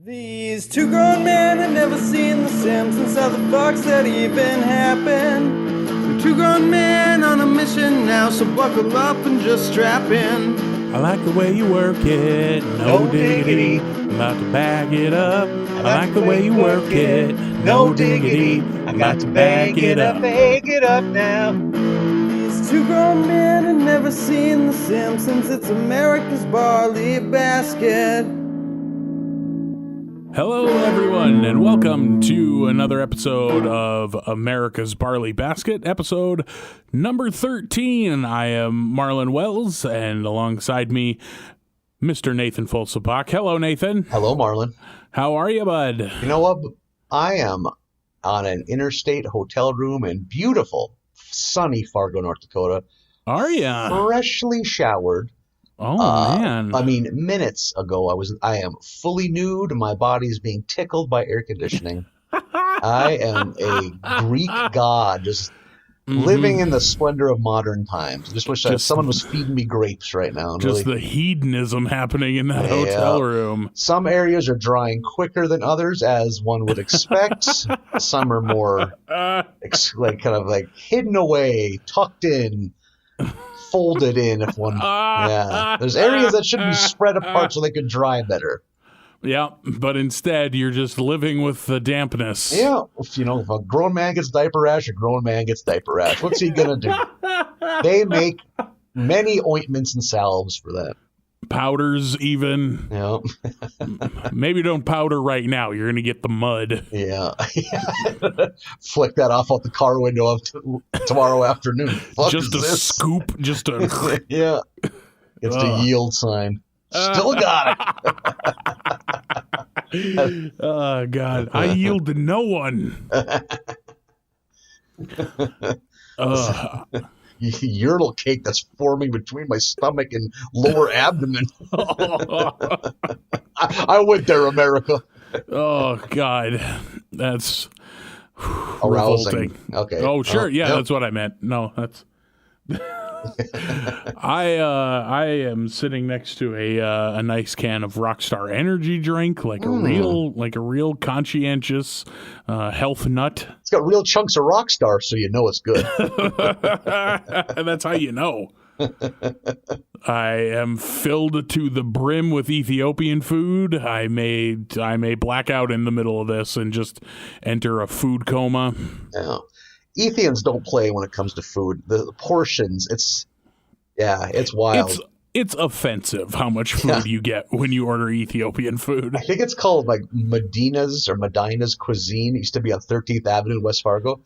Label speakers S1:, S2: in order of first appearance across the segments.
S1: These two grown men had never seen The Simpsons. How the fuck's that even happen? We're two grown men on a mission now, so buckle up and just strap in.
S2: I like the way you work it, no diggity. I'm about to bag it up. I like the way you work it, no diggity. I'm about to bag it up.
S3: Bag it up now.
S1: These two grown men had never seen The Simpsons. It's America's barley basket.
S2: Hello, everyone, and welcome to another episode of America's Barley Basket, episode number 13. I am Marlin Wells, and alongside me, Mr. Nathan Folsabach. Hello, Nathan.
S3: Hello, Marlin.
S2: How are you, bud?
S3: You know what? I am on an interstate hotel room in beautiful, sunny Fargo, North Dakota.
S2: Are you?
S3: Freshly showered.
S2: Oh, man.
S3: I mean, minutes ago, I am fully nude. My body is being tickled by air conditioning. I am a Greek god, just living in the splendor of modern times. I just wish someone was feeding me grapes right now.
S2: Just the hedonism happening in that hotel room.
S3: Some areas are drying quicker than others, as one would expect. Some are more like hidden away, tucked in, folded in. There's areas that should be spread apart so they could dry better.
S2: Yeah, but instead you're just living with the dampness.
S3: Yeah, if a grown man gets diaper rash, a grown man gets diaper rash. What's he gonna do? They make many ointments and salves for that.
S2: Powders, even.
S3: Yeah.
S2: Maybe don't powder right now. You're gonna get the mud.
S3: Yeah. Flick that off out the car window tomorrow afternoon.
S2: Just a scoop. Just a.
S3: Yeah. It's the yield sign. Still got
S2: it. Oh, God. I yield to no one.
S3: Urinal cake that's forming between my stomach and lower abdomen. I went there, America.
S2: Oh, God. That's
S3: arousing.
S2: Revolting.
S3: Okay.
S2: Oh, sure. Yeah, that's what I meant. No, that's... I am sitting next to a nice can of Rockstar energy drink, like a real conscientious health nut.
S3: It's got real chunks of Rockstar, so you know it's good.
S2: That's how you know. I am filled to the brim with Ethiopian food. I may black out in the middle of this and just enter a food coma.
S3: Yeah. Ethiopians don't play when it comes to food. The portions, it's wild.
S2: It's offensive how much food you get when you order Ethiopian food.
S3: I think it's called like Medina's cuisine. It used to be on 13th Avenue in West Fargo.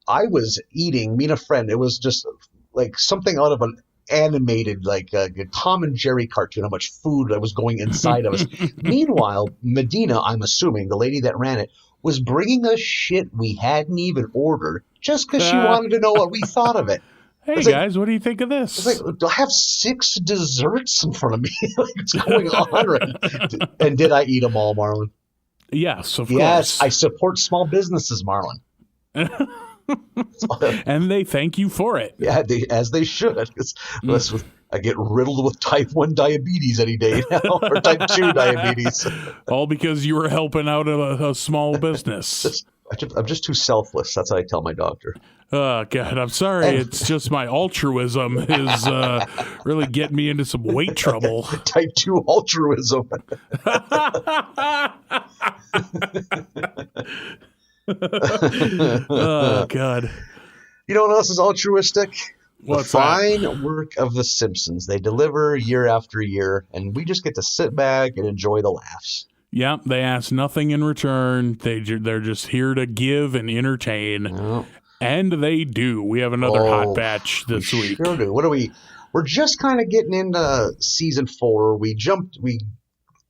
S3: I was eating, me and a friend, it was just like something out of an animated, like a Tom and Jerry cartoon, how much food that was going inside of us. Meanwhile, Medina, I'm assuming, the lady that ran it, was bringing us shit we hadn't even ordered just because she wanted to know what we thought of it.
S2: Hey, guys, what do you think of this?
S3: It's like, do I have 6 desserts in front of me? What's going on? Right? And did I eat them all, Marlon?
S2: Yes, of course.
S3: Yes, I support small businesses, Marlon.
S2: And they thank you for it.
S3: Yeah, as they should. I get riddled with type 1 diabetes any day now, or type 2 diabetes.
S2: All because you were helping out a small business.
S3: I'm just too selfless. That's how I tell my doctor.
S2: Oh, God, I'm sorry. It's just my altruism is really getting me into some weight trouble.
S3: Type 2 altruism.
S2: Oh, God.
S3: You know what else is altruistic?
S2: What's
S3: the fine work of The Simpsons. They deliver year after year, and we just get to sit back and enjoy the laughs.
S2: Yeah, they ask nothing in return. They're just here to give and entertain. Oh. And they do. We have another hot batch this week.
S3: Sure do. What are we? We're just kind of getting into season 4. We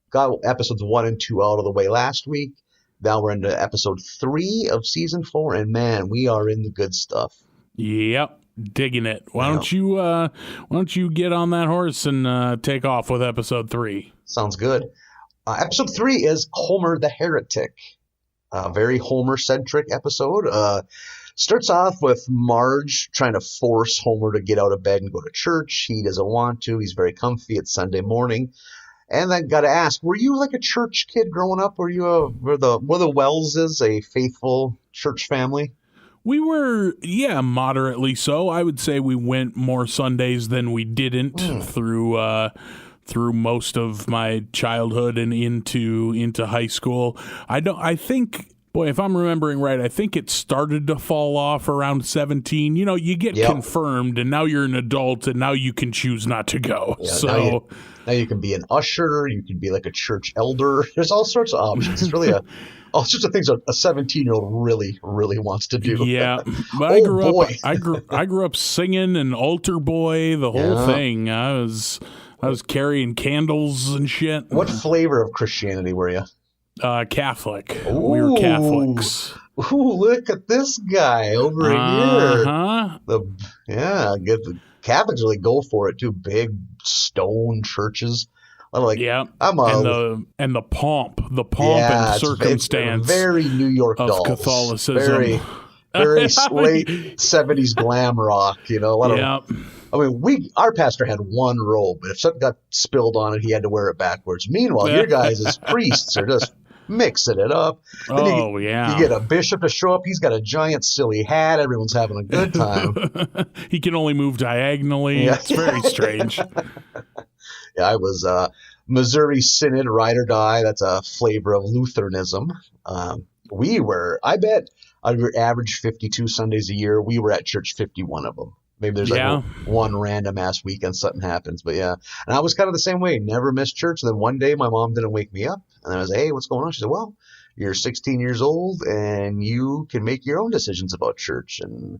S3: got episodes 1 and 2 out of the way last week. Now we're into episode 3 of season 4, and man, we are in the good stuff.
S2: Yep. Digging it. Why don't you get on that horse and take off with episode 3?
S3: Sounds good. Episode 3 is Homer the Heretic. A very Homer-centric episode. Starts off with Marge trying to force Homer to get out of bed and go to church. He doesn't want to. He's very comfy. It's Sunday morning. And then got to ask, were you like a church kid growing up? Were the Welleses a faithful church family?
S2: We were, moderately so. I would say we went more Sundays than we didn't through most of my childhood and into high school. I think, boy, if I'm remembering right, I think it started to fall off around 17. You know, you get confirmed, and now you're an adult, and now you can choose not to go.
S3: Yeah,
S2: so
S3: now you can be an usher. You can be like a church elder. There's all sorts of options. It's really all sorts of things a 17-year-old really, really wants to do.
S2: Yeah, but I grew up singing and altar boy, the whole thing. I was carrying candles and shit.
S3: What flavor of Christianity were you?
S2: Catholic. Ooh. We were Catholics.
S3: Ooh, look at this guy over here. The Catholics really go for it too. Big stone churches. I'm like,
S2: and the pomp and circumstance.
S3: It's very New York
S2: of
S3: dolls.
S2: Catholicism.
S3: Very late 70s glam rock. You know, our pastor had one robe, but if something got spilled on it, he had to wear it backwards. Meanwhile, your guys as priests are just mixing it up. Then you get a bishop to show up. He's got a giant silly hat. Everyone's having a good time.
S2: He can only move diagonally. Yeah. It's very strange.
S3: Yeah, I was Missouri Synod, ride or die. That's a flavor of Lutheranism. I bet on your average 52 Sundays a year, we were at church 51 of them. Maybe there's like one random ass weekend something happens, but yeah. And I was kind of the same way. Never missed church. And then one day my mom didn't wake me up, and I was like, "Hey, what's going on?" She said, "Well, you're 16 years old and you can make your own decisions about church." And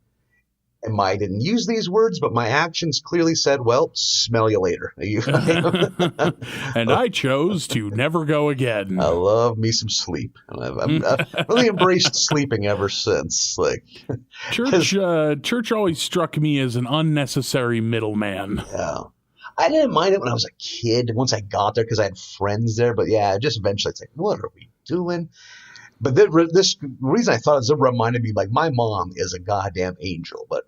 S3: I didn't use these words, but my actions clearly said, "Well, smell you later."
S2: And I chose to never go again.
S3: I love me some sleep. I've really embraced sleeping ever since. Like
S2: church always struck me as an unnecessary middleman.
S3: Yeah. I didn't mind it when I was a kid, once I got there, because I had friends there. But yeah, just eventually it's like, what are we doing? But this reason I thought it reminded me, like, my mom is a goddamn angel. But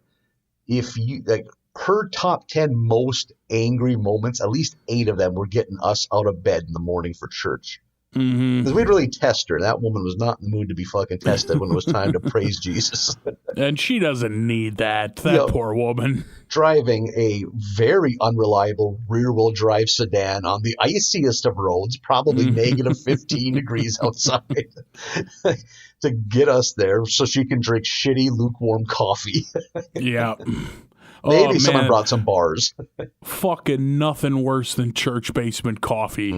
S3: if you, like, her top 10 most angry moments, at least 8 of them were getting us out of bed in the morning for church. Because we'd really test her. That woman was not in the mood to be fucking tested when it was time to praise Jesus.
S2: And she doesn't need that. That poor woman.
S3: Driving a very unreliable rear-wheel drive sedan on the iciest of roads, probably negative 15 degrees outside, to get us there so she can drink shitty, lukewarm coffee.
S2: Yeah.
S3: Maybe someone brought some bars.
S2: Fucking nothing worse than church basement coffee.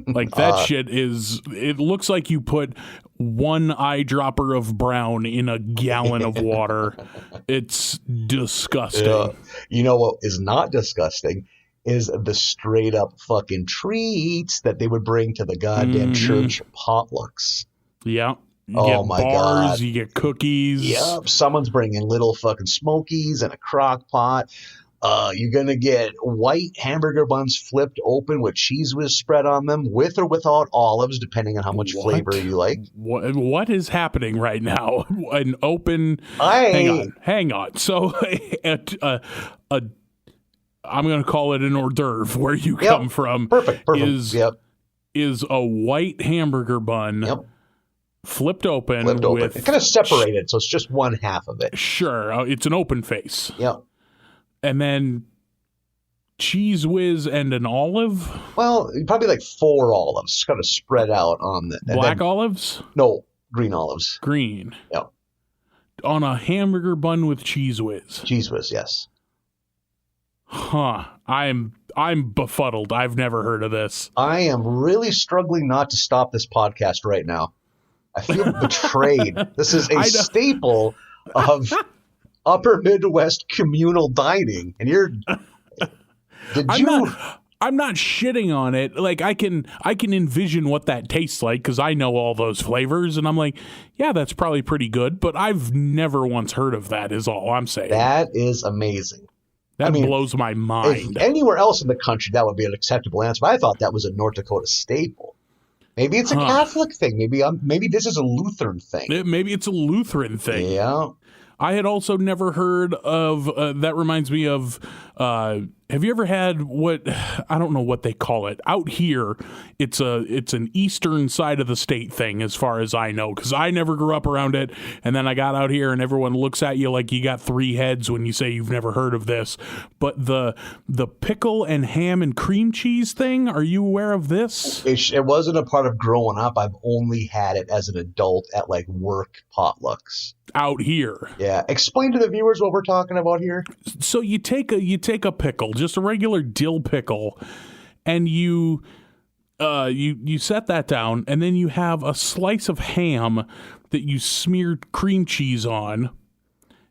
S2: Like, that shit is, it looks like you put one eyedropper of brown in a gallon of water. It's disgusting. Yeah.
S3: You know what is not disgusting is the straight up fucking treats that they would bring to the goddamn church potlucks.
S2: Yeah. You get bars, God. You get cookies.
S3: Yep, someone's bringing little fucking Smokies and a crock pot. You're going to get white hamburger buns flipped open with cheese whiz spread on them, with or without olives, depending on how much flavor you like.
S2: What is happening right now? An open... Hang on. So, I'm going to call it an hors d'oeuvre where you come from.
S3: Perfect.
S2: Is a white hamburger bun... Yep. Flipped open. With
S3: it's kind of separated, so it's just one half of it.
S2: Sure. It's an open face.
S3: Yeah.
S2: And then cheese whiz and an olive?
S3: Well, probably like 4 olives kind of spread out on the...
S2: Black olives?
S3: No, green olives.
S2: Green.
S3: Yeah.
S2: On a hamburger bun with cheese whiz.
S3: Cheese whiz, yes.
S2: Huh. I'm befuddled. I've never heard of this.
S3: I am really struggling not to stop this podcast right now. I feel betrayed. This is a staple of upper Midwest communal dining. And
S2: I'm not shitting on it. Like, I can envision what that tastes like because I know all those flavors, and I'm like, yeah, that's probably pretty good, but I've never once heard of that is all I'm saying.
S3: That is amazing.
S2: That blows my mind.
S3: Anywhere else in the country, that would be an acceptable answer. But I thought that was a North Dakota staple. Maybe it's a Catholic thing. Maybe this is a Lutheran thing.
S2: Maybe it's a Lutheran thing.
S3: Yeah.
S2: I had also never heard of, that reminds me of Have you ever had what, I don't know what they call it out here? It's an eastern side of the state thing, as far as I know, because I never grew up around it. And then I got out here, and everyone looks at you like you got three heads when you say you've never heard of this. But the pickle and ham and cream cheese thing, are you aware of this?
S3: It wasn't a part of growing up. I've only had it as an adult at like work potlucks.
S2: Out here.
S3: Yeah. Explain to the viewers what we're talking about here.
S2: So you take a pickle, just a regular dill pickle, and you set that down, and then you have a slice of ham that you smeared cream cheese on,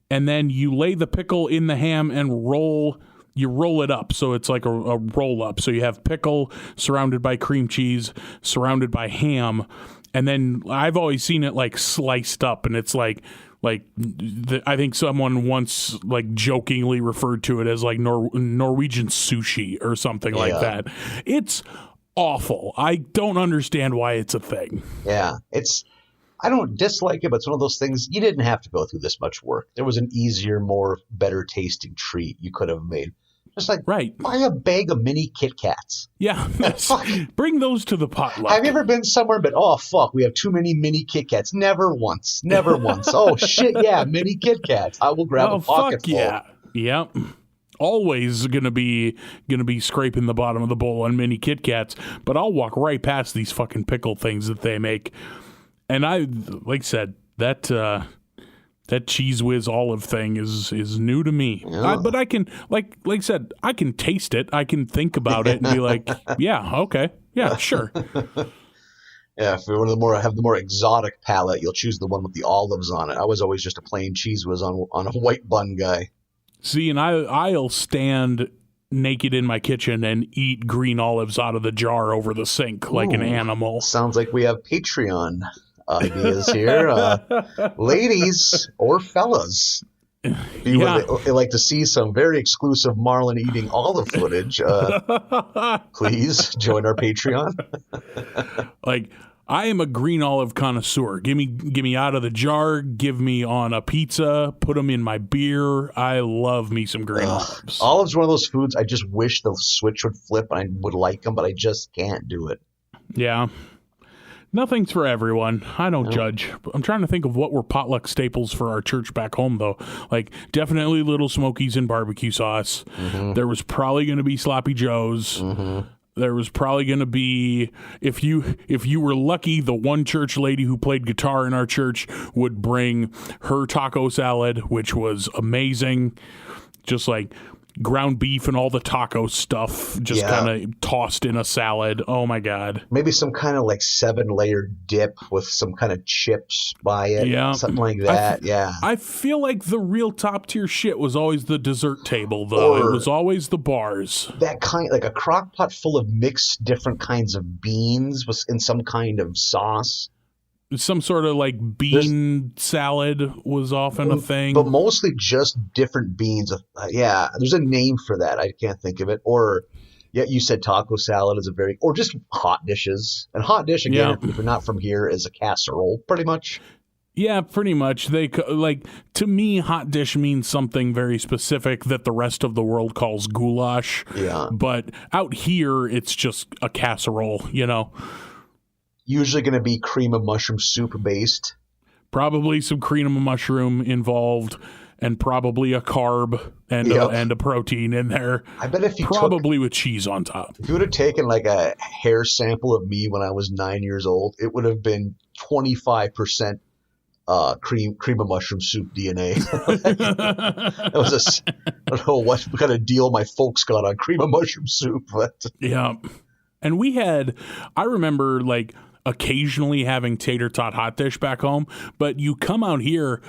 S2: and then you lay the pickle in the ham and roll it up, so it's like a roll up. So you have pickle surrounded by cream cheese, surrounded by ham, and then I've always seen it like sliced up, and it's like I think someone once like jokingly referred to it as like Norwegian sushi or something like that. It's awful. I don't understand why it's a thing.
S3: Yeah, I don't dislike it, but it's one of those things you didn't have to go through this much work. There was an easier, better tasting treat you could have made. Just like, buy a bag of mini Kit Kats.
S2: Yeah, bring those to the potluck.
S3: Have you ever been somewhere, but oh fuck, we have too many mini Kit Kats? Never once. Oh shit, yeah, mini Kit Kats. I will grab a pocket full.
S2: Yeah, yep. Always gonna be scraping the bottom of the bowl on mini Kit Kats, but I'll walk right past these fucking pickle things that they make. And like I said, that Cheese Whiz olive thing is new to me.
S3: Yeah.
S2: But I can, like I said, I can taste it. I can think about it and be like, yeah, okay, yeah, sure.
S3: Yeah, if you want have the more exotic palate, you'll choose the one with the olives on it. I was always just a plain Cheese Whiz on a white bun guy.
S2: See, and I'll stand naked in my kitchen and eat green olives out of the jar over the sink like an animal.
S3: Sounds like we have Patreon ideas here. Ladies or fellas, if you would like to see some very exclusive Marlin eating olive footage, please join our Patreon.
S2: Like, I am a green olive connoisseur. Give me out of the jar. Give me on a pizza. Put them in my beer. I love me some green olives.
S3: Olives are one of those foods I just wish the switch would flip and I would like them, but I just can't do it.
S2: Yeah. Nothing's for everyone. I don't judge. I'm trying to think of what were potluck staples for our church back home, though. Like, definitely Little Smokies and barbecue sauce. Mm-hmm. There was probably going to be Sloppy Joes. Mm-hmm. There was probably going to be, if you were lucky, the one church lady who played guitar in our church would bring her taco salad, which was amazing. Just like ground beef and all the taco stuff just kind of tossed in a salad. Oh my God.
S3: Maybe some kind of like 7-layer dip with some kind of chips by it. Yeah. Something like that.
S2: I feel like the real top tier shit was always the dessert table, though. It was always the bars.
S3: That kind, like a crock pot full of mixed different kinds of beans was in some kind of sauce.
S2: Some sort of like bean salad was often a thing.
S3: But mostly just different beans. There's a name for that. I can't think of it. Or, you said taco salad is or just hot dishes. And hot dish, again, if you're not from here, is a casserole, pretty much.
S2: Yeah, pretty much. To me, hot dish means something very specific that the rest of the world calls goulash.
S3: Yeah.
S2: But out here, it's just a casserole,
S3: Usually going to be cream of mushroom soup based.
S2: Probably some cream of mushroom involved, and probably a carb and a protein in there.
S3: I bet if you
S2: with cheese on top.
S3: If you would have taken like a hair sample of me when I was 9 years old, it would have been 25% cream of mushroom soup DNA. That was I don't know what kind of deal my folks got on cream of mushroom soup, but
S2: yeah. And I remember like occasionally having tater tot hot dish back home, but you come out here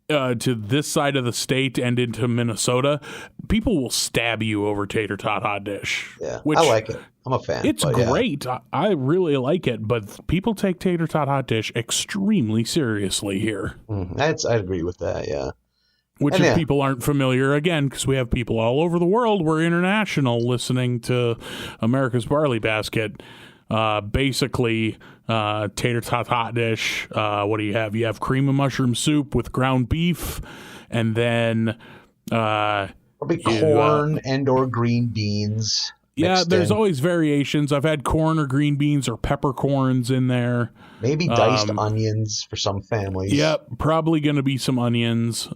S2: to this side of the state and into Minnesota, people will stab you over tater tot hot dish.
S3: Yeah, I like it. I'm a fan.
S2: It's great. Yeah. I really like it, but people take tater tot hot dish extremely seriously here.
S3: I agree with that, yeah.
S2: Which, if people aren't familiar, again, because we have people all over the world, we're international listening to America's Barley Basket. Basically, tater tot hot dish. What do you have? You have cream of mushroom soup with ground beef, and then
S3: Probably corn and or green beans.
S2: Yeah, there's
S3: in.
S2: always variations. I've had corn or green beans or peppercorns in there.
S3: Maybe diced onions for some families.
S2: Yep, probably going to be some onions.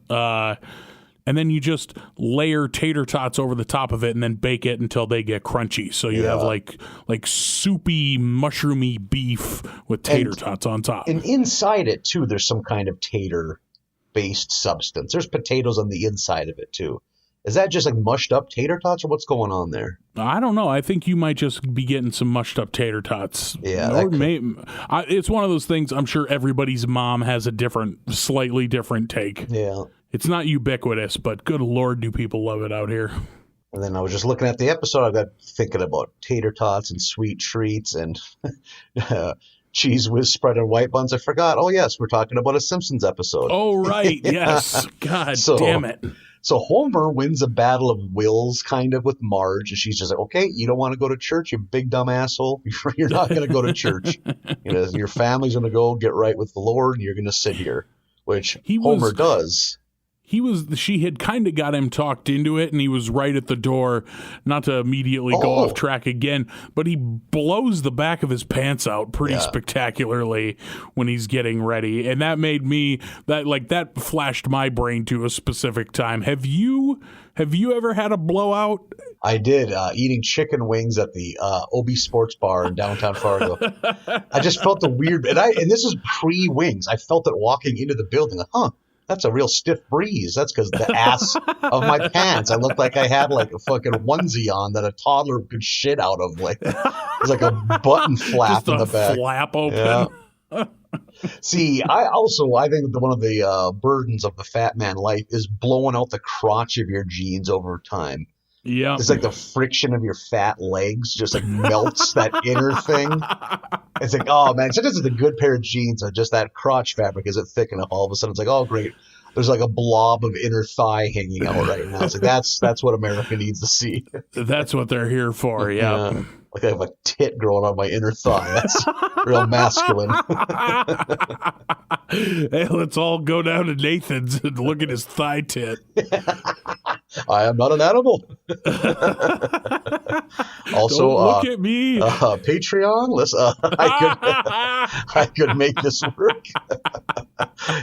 S2: And then you just layer tater tots over the top of it and then bake it until they get crunchy. So you have like soupy, mushroomy beef with tater tots on top.
S3: And inside it, too, there's some kind of tater-based substance. There's potatoes on the inside of it, too. Is that just like mushed up tater tots or what's going on there?
S2: I don't know. I think you might just be getting some mushed up tater tots.
S3: Yeah.
S2: It's one of those things I'm sure everybody's mom has a slightly different take.
S3: Yeah.
S2: It's not ubiquitous, but good Lord, do people love it out here.
S3: And then I was just looking at the episode. I got thinking about tater tots and sweet treats and cheese whiz spread and white buns. I forgot. Oh, yes, we're talking about a Simpsons episode.
S2: Oh, right. Yes. God damn it.
S3: So Homer wins a battle of wills kind of with Marge. And she's just like, okay, you don't want to go to church, you big dumb asshole. You're not going to go to church. Your family's going to go get right with the Lord and you're going to sit here, which Homer does.
S2: She had kind of got him talked into it, and he was right at the door, not to immediately go off track again, but he blows the back of his pants out pretty spectacularly when he's getting ready. And that made me, that flashed my brain to a specific time. Have you ever had a blowout?
S3: I did, eating chicken wings at the OB Sports Bar in downtown Fargo. I just felt the weird, and this is pre-wings. I felt it walking into the building, like, that's a real stiff breeze. That's because the ass of my pants. I looked like I had like a fucking onesie on that a toddler could shit out of. Like it was like a button flap in the back.
S2: Flap open.
S3: Yeah. See, I think that one of the burdens of the fat man life is blowing out the crotch of your jeans over time.
S2: Yeah,
S3: it's like the friction of your fat legs just like melts that inner thing. It's like, oh man, sometimes it's a good pair of jeans and just that crotch fabric isn't thick enough. All of a sudden, it's like, oh great, there's like a blob of inner thigh hanging out right now. It's like that's what America needs to see.
S2: That's what they're here for. Yeah.
S3: Like I have a tit growing on my inner thigh. That's real masculine.
S2: Hey, let's all go down to Nathan's and look at his thigh tit.
S3: I am not an animal. Also,
S2: don't look at me.
S3: Patreon. Listen, I could make this work.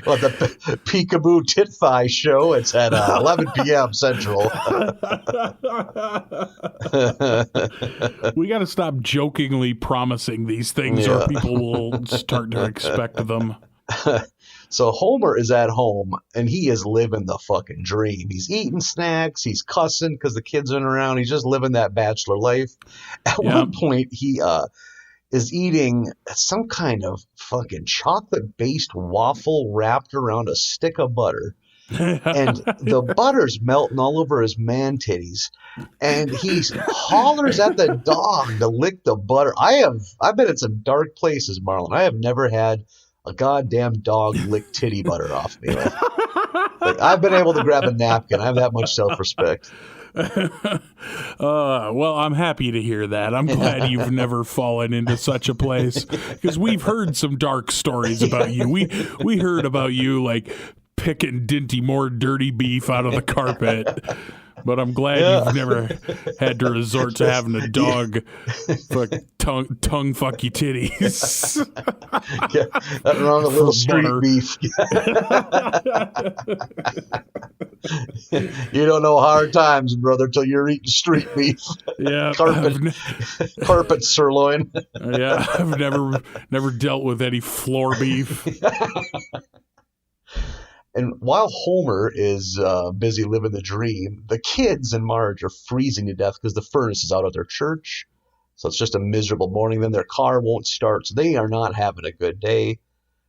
S3: Well, the Peekaboo Tit Thigh Show. It's at 11 p.m. Central.
S2: We got to stop jokingly promising these things, or people will start to expect them.
S3: So Homer is at home, and he is living the fucking dream. He's eating snacks. He's cussing because the kids aren't around. He's just living that bachelor life. At one point, he is eating some kind of fucking chocolate-based waffle wrapped around a stick of butter. And the butter's melting all over his man titties. And he hollers at the dog to lick the butter. I've been in some dark places, Marlin. I have never had a goddamn dog lick titty butter off me. Like I've been able to grab a napkin. I have that much self-respect.
S2: Well, I'm happy to hear that. I'm glad you've never fallen into such a place, because we've heard some dark stories about you. We heard about you like picking Dinty Moore dirty beef out of the carpet. But I'm glad you've never had to resort to having a dog tongue fuck you titties.
S3: Yeah, nothing wrong with a little street
S2: butter.
S3: Beef. You don't know hard times, brother, till you're eating street beef.
S2: Yeah,
S3: carpet sirloin.
S2: Yeah, I've never dealt with any floor beef.
S3: And while Homer is busy living the dream, the kids and Marge are freezing to death because the furnace is out at their church. So it's just a miserable morning. Then their car won't start, so they are not having a good day.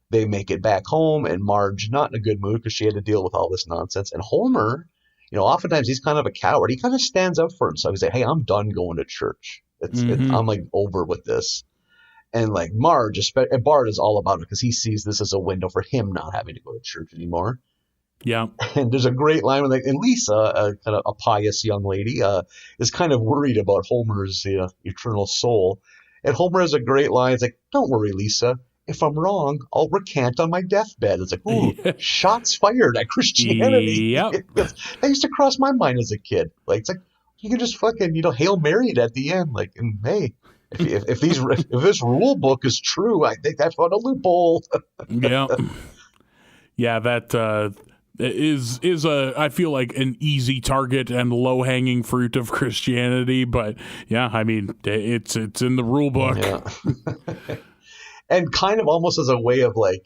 S3: They make it back home, and Marge not in a good mood because she had to deal with all this nonsense. And Homer, oftentimes he's kind of a coward. He kind of stands up for himself. He's like, hey, I'm done going to church. I'm like over with this. And like Marge, and Bart is all about it because he sees this as a window for him not having to go to church anymore.
S2: Yeah.
S3: And there's a great line where and Lisa, kind of a pious young lady, is kind of worried about Homer's eternal soul. And Homer has a great line. It's like, don't worry, Lisa. if I'm wrong, I'll recant on my deathbed. It's like, ooh, shots fired at Christianity.
S2: Yep.
S3: That used to cross my mind as a kid. Like, it's like, you can just fucking, Hail Mary it at the end. Like, and hey, if this rule book is true, I think I found a loophole.
S2: Yeah. Yeah, that is I feel like an easy target and low hanging fruit of Christianity, but yeah, I mean it's in the rule book.
S3: Yeah. And kind of almost as a way of like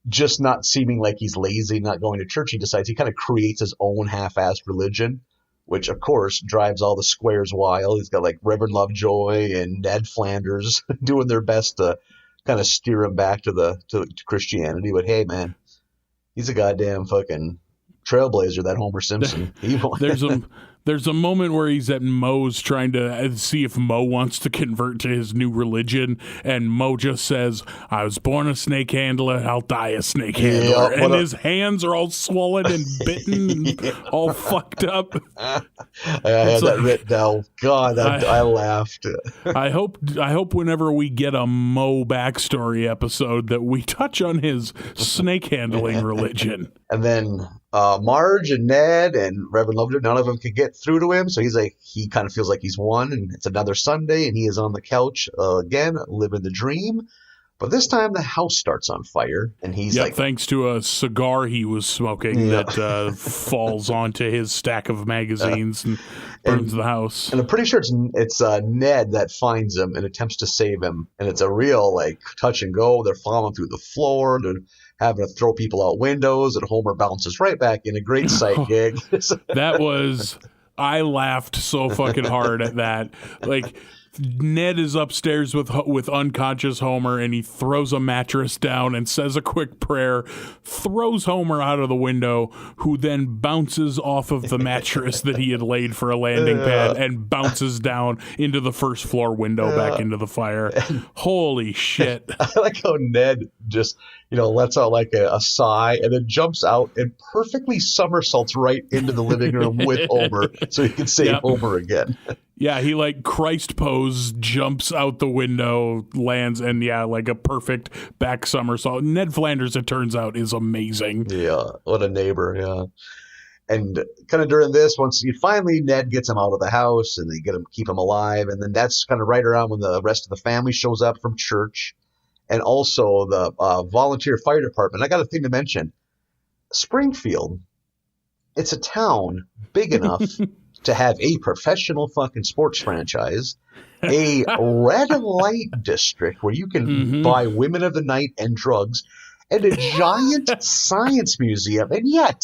S3: just not seeming like he's lazy, not going to church, he decides he kind of creates his own half-assed religion, which of course drives all the squares wild. He's got like Reverend Lovejoy and Ned Flanders doing their best to kind of steer him back to Christianity. But hey, man, he's a goddamn fucking trailblazer, that Homer Simpson.
S2: There's a moment where he's at Moe's trying to see if Moe wants to convert to his new religion, and Moe just says, I was born a snake handler, I'll die a snake handler.
S3: Yeah,
S2: and his hands are all swollen and bitten and all fucked up.
S3: I had that written down. God, I laughed.
S2: I hope whenever we get a Moe backstory episode that we touch on his snake handling religion.
S3: And then Marge and Ned and Reverend Lovejoy, none of them can get through to him. So he kind of feels like he's won, and it's another Sunday, and he is on the couch again, living the dream. But this time the house starts on fire, and he's like,
S2: thanks to a cigar he was smoking that falls onto his stack of magazines and burns the house.
S3: And I'm pretty sure it's Ned that finds him and attempts to save him, and it's a real like touch and go. They're falling through the floor. They're having to throw people out windows, and Homer bounces right back in. A great sight gig.
S2: I laughed so fucking hard at that. Like, Ned is upstairs with unconscious Homer, and he throws a mattress down and says a quick prayer, throws Homer out of the window, who then bounces off of the mattress that he had laid for a landing pad and bounces down into the first floor window back into the fire. Holy shit.
S3: I like how Ned just, lets out like a sigh and then jumps out and perfectly somersaults right into the living room with Homer so he can save Homer again.
S2: Yeah, he like Christ pose, jumps out the window, lands, and like a perfect back somersault. Ned Flanders, it turns out, is amazing.
S3: Yeah, what a neighbor, yeah. And kind of during this, Ned gets him out of the house, and they keep him alive, and then that's kind of right around when the rest of the family shows up from church, and also the volunteer fire department. I got a thing to mention. Springfield, it's a town big enough to have a professional fucking sports franchise, a red light district where you can buy women of the night and drugs, and a giant science museum, and yet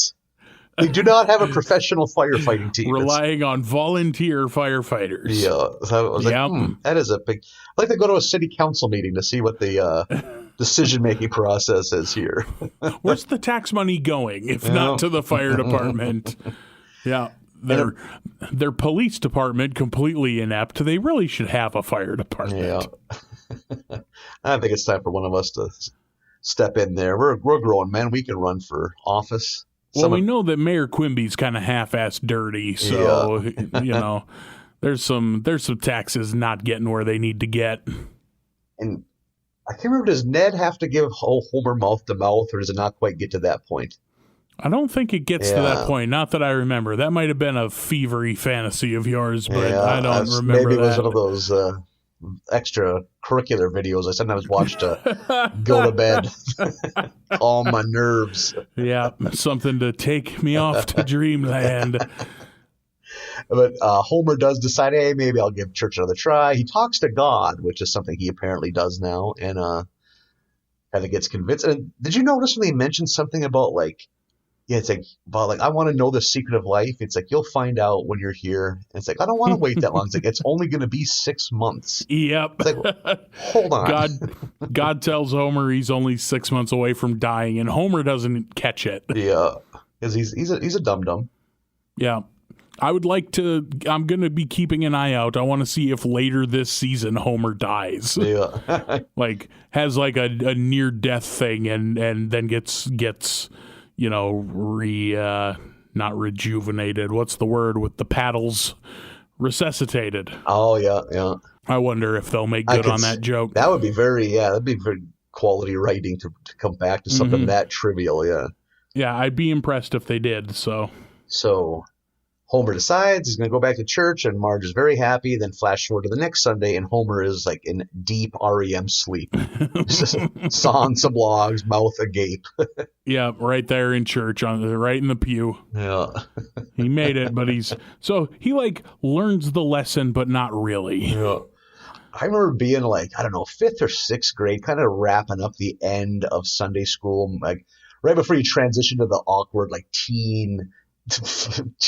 S3: they do not have a professional firefighting team.
S2: Relying on volunteer firefighters.
S3: Yeah. So I was like, that is a big... I'd like to go to a city council meeting to see what the decision-making process is here.
S2: Where's the tax money going, if not to the fire department? Yeah. Their police department completely inept. They really should have a fire department.
S3: Yeah. I think it's time for one of us to step in there. We're grown men. We can run for office.
S2: Well, we know that Mayor Quimby's kind of half-assed dirty, so there's some taxes not getting where they need to get.
S3: And I can't remember, does Ned have to give Homer mouth to mouth, or does it not quite get to that point?
S2: I don't think it gets to that point. Not that I remember. That might have been a fevery fantasy of yours, but I don't remember
S3: maybe
S2: that.
S3: It was one of those extracurricular videos I sometimes watch to go to bed, calm my nerves.
S2: Yeah, something to take me off to dreamland.
S3: But Homer does decide, hey, maybe I'll give church another try. He talks to God, which is something he apparently does now, and kind of gets convinced. And did you notice when they mentioned something about it's like, I want to know the secret of life. It's like, you'll find out when you're here. And it's like, I don't want to wait that long. It's like, it's only going to be 6 months.
S2: Yep.
S3: It's like, hold on.
S2: God tells Homer he's only 6 months away from dying, and Homer doesn't catch it.
S3: Yeah, because he's a dum-dum.
S2: Yeah. I'm going to be keeping an eye out. I want to see if later this season Homer dies.
S3: Yeah.
S2: Has a near-death thing and then gets not rejuvenated. What's the word with the paddles? Resuscitated.
S3: Oh, yeah.
S2: I wonder if they'll make good on that joke.
S3: That would be that'd be very quality writing to come back to something that trivial. Yeah.
S2: Yeah, I'd be impressed if they did. So
S3: Homer decides he's going to go back to church, and Marge is very happy. Then flash forward to the next Sunday, and Homer is like in deep REM sleep. Songs of logs, mouth agape.
S2: Yeah, right there in church, right in the pew.
S3: Yeah.
S2: He made it, but he like learns the lesson, but not really.
S3: Yeah. I remember being like, I don't know, 5th or 6th grade, kind of wrapping up the end of Sunday school, like right before you transition to the awkward, like teen.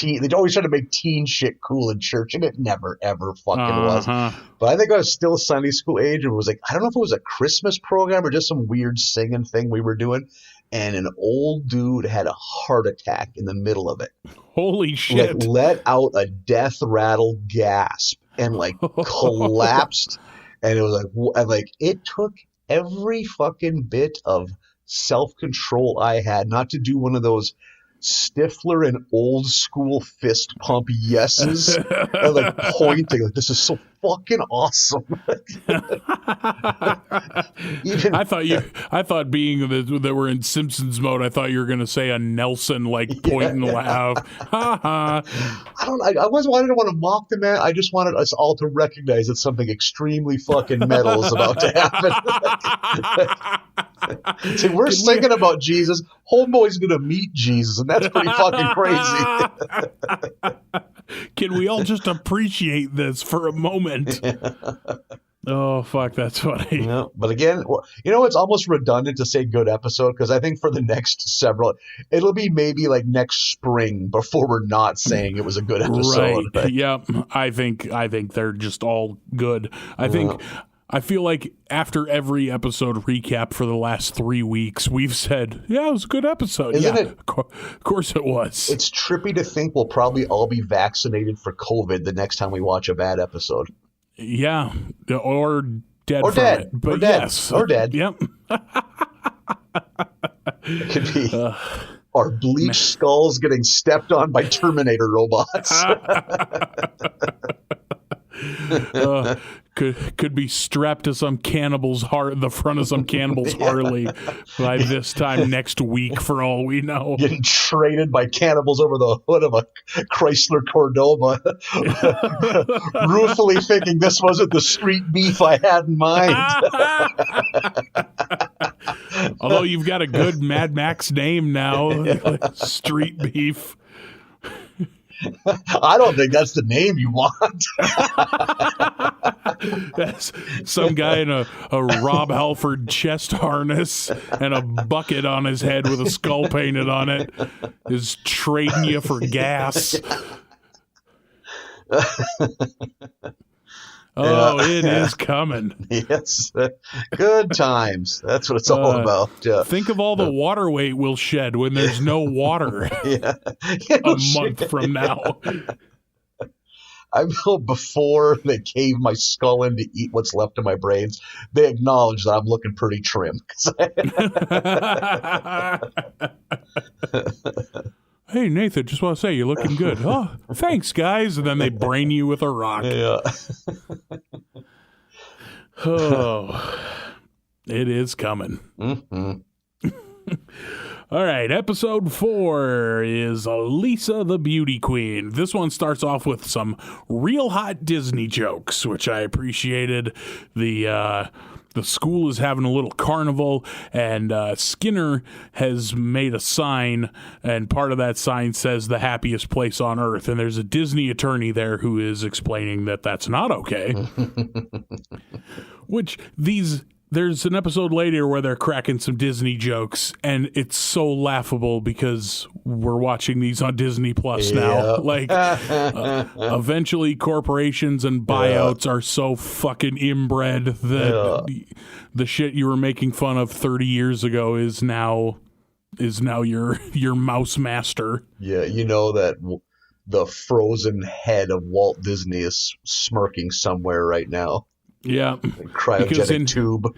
S3: They'd always try to make teen shit cool in church, and it never ever fucking was. But I think I was still Sunday school age, and it was like, I don't know if it was a Christmas program or just some weird singing thing we were doing, and an old dude had a heart attack in the middle of it.
S2: Holy shit!
S3: Like, let out a death rattle gasp and like collapsed, and it was like it took every fucking bit of self-control I had not to do one of those Stifler and old school fist pump yeses and like pointing like, this is so fucking awesome.
S2: I thought being that we're in Simpsons mode, I thought you were gonna say a Nelson like point and laugh. Ha ha.
S3: I didn't want to mock the man. I just wanted us all to recognize that something extremely fucking metal is about to happen. See, we're singing about Jesus. Homeboy's gonna meet Jesus, and that's pretty fucking crazy.
S2: Can we all just appreciate this for a moment? Oh, fuck, that's funny.
S3: Yeah, but again, it's almost redundant to say good episode, because I think for the next several, it'll be maybe like next spring before we're not saying it was a good episode.
S2: Right. Yep. I think they're just all good. I feel like after every episode recap for the last 3 weeks, we've said, yeah, it was a good episode.
S3: Isn't it?
S2: Of course it was.
S3: It's trippy to think we'll probably all be vaccinated for COVID the next time we watch a bad episode.
S2: Yeah. Or dead
S3: or
S2: from
S3: dead.
S2: it. But
S3: or dead.
S2: Yes.
S3: Or dead.
S2: Yep.
S3: It could be our bleached skulls getting stepped on by Terminator robots.
S2: Could be strapped to some cannibal's the front of some cannibal's Harley by this time next week, for all we know.
S3: Getting traded by cannibals over the hood of a Chrysler Cordoba. Ruefully thinking this wasn't the street beef I had in mind.
S2: Although you've got a good Mad Max name now, Street Beef.
S3: I don't think that's the name you want.
S2: That's some guy in a Rob Halford chest harness and a bucket on his head with a skull painted on it is trading you for gas. Oh, it is coming.
S3: Yes. Good times. That's what it's all about.
S2: Think of all the water weight we'll shed when there's no water a month from now.
S3: I know before they cave my skull in to eat what's left of my brains, they acknowledge that I'm looking pretty trim.
S2: Hey, Nathan, just want to say you're looking good. Oh, thanks, guys. And then they brain you with a rock.
S3: Yeah.
S2: Oh, it is coming.
S3: Mm-hmm.
S2: All right, episode 4 is Lisa the Beauty Queen. This one starts off with some real hot Disney jokes, which I appreciated. The school is having a little carnival, and Skinner has made a sign, and part of that sign says the happiest place on earth, and there's a Disney attorney there who is explaining that that's not okay. Which there's an episode later where they're cracking some Disney jokes, and it's so laughable because we're watching these on Disney Plus now. Like, eventually corporations and buyouts are so fucking inbred that the shit you were making fun of 30 years ago is now your mouse master.
S3: Yeah, you know that the frozen head of Walt Disney is smirking somewhere right now.
S2: Yeah.
S3: Cryogenic tube.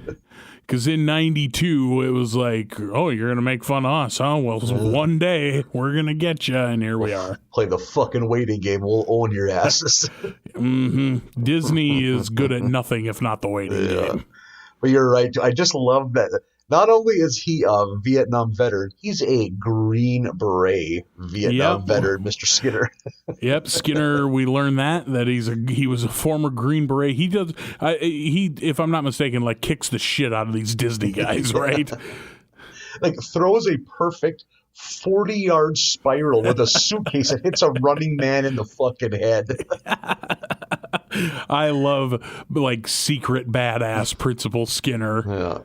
S2: Because in 92, it was like, oh, you're going to make fun of us, huh? Well, one day, we're going to get you, and here we are.
S3: Play the fucking waiting game. We'll own your asses.
S2: Mm-hmm. Disney is good at nothing if not the waiting game.
S3: But you're right. I just love that. Not only is he a Vietnam veteran, he's a Green Beret Vietnam veteran, Mr. Skinner.
S2: Yep, Skinner. We learned that he was a former Green Beret. He does. He, if I'm not mistaken, like kicks the shit out of these Disney guys, right?
S3: Like throws a perfect 40-yard spiral with a suitcase that hits a running man in the fucking head.
S2: I love like secret badass Principal Skinner.
S3: Yeah.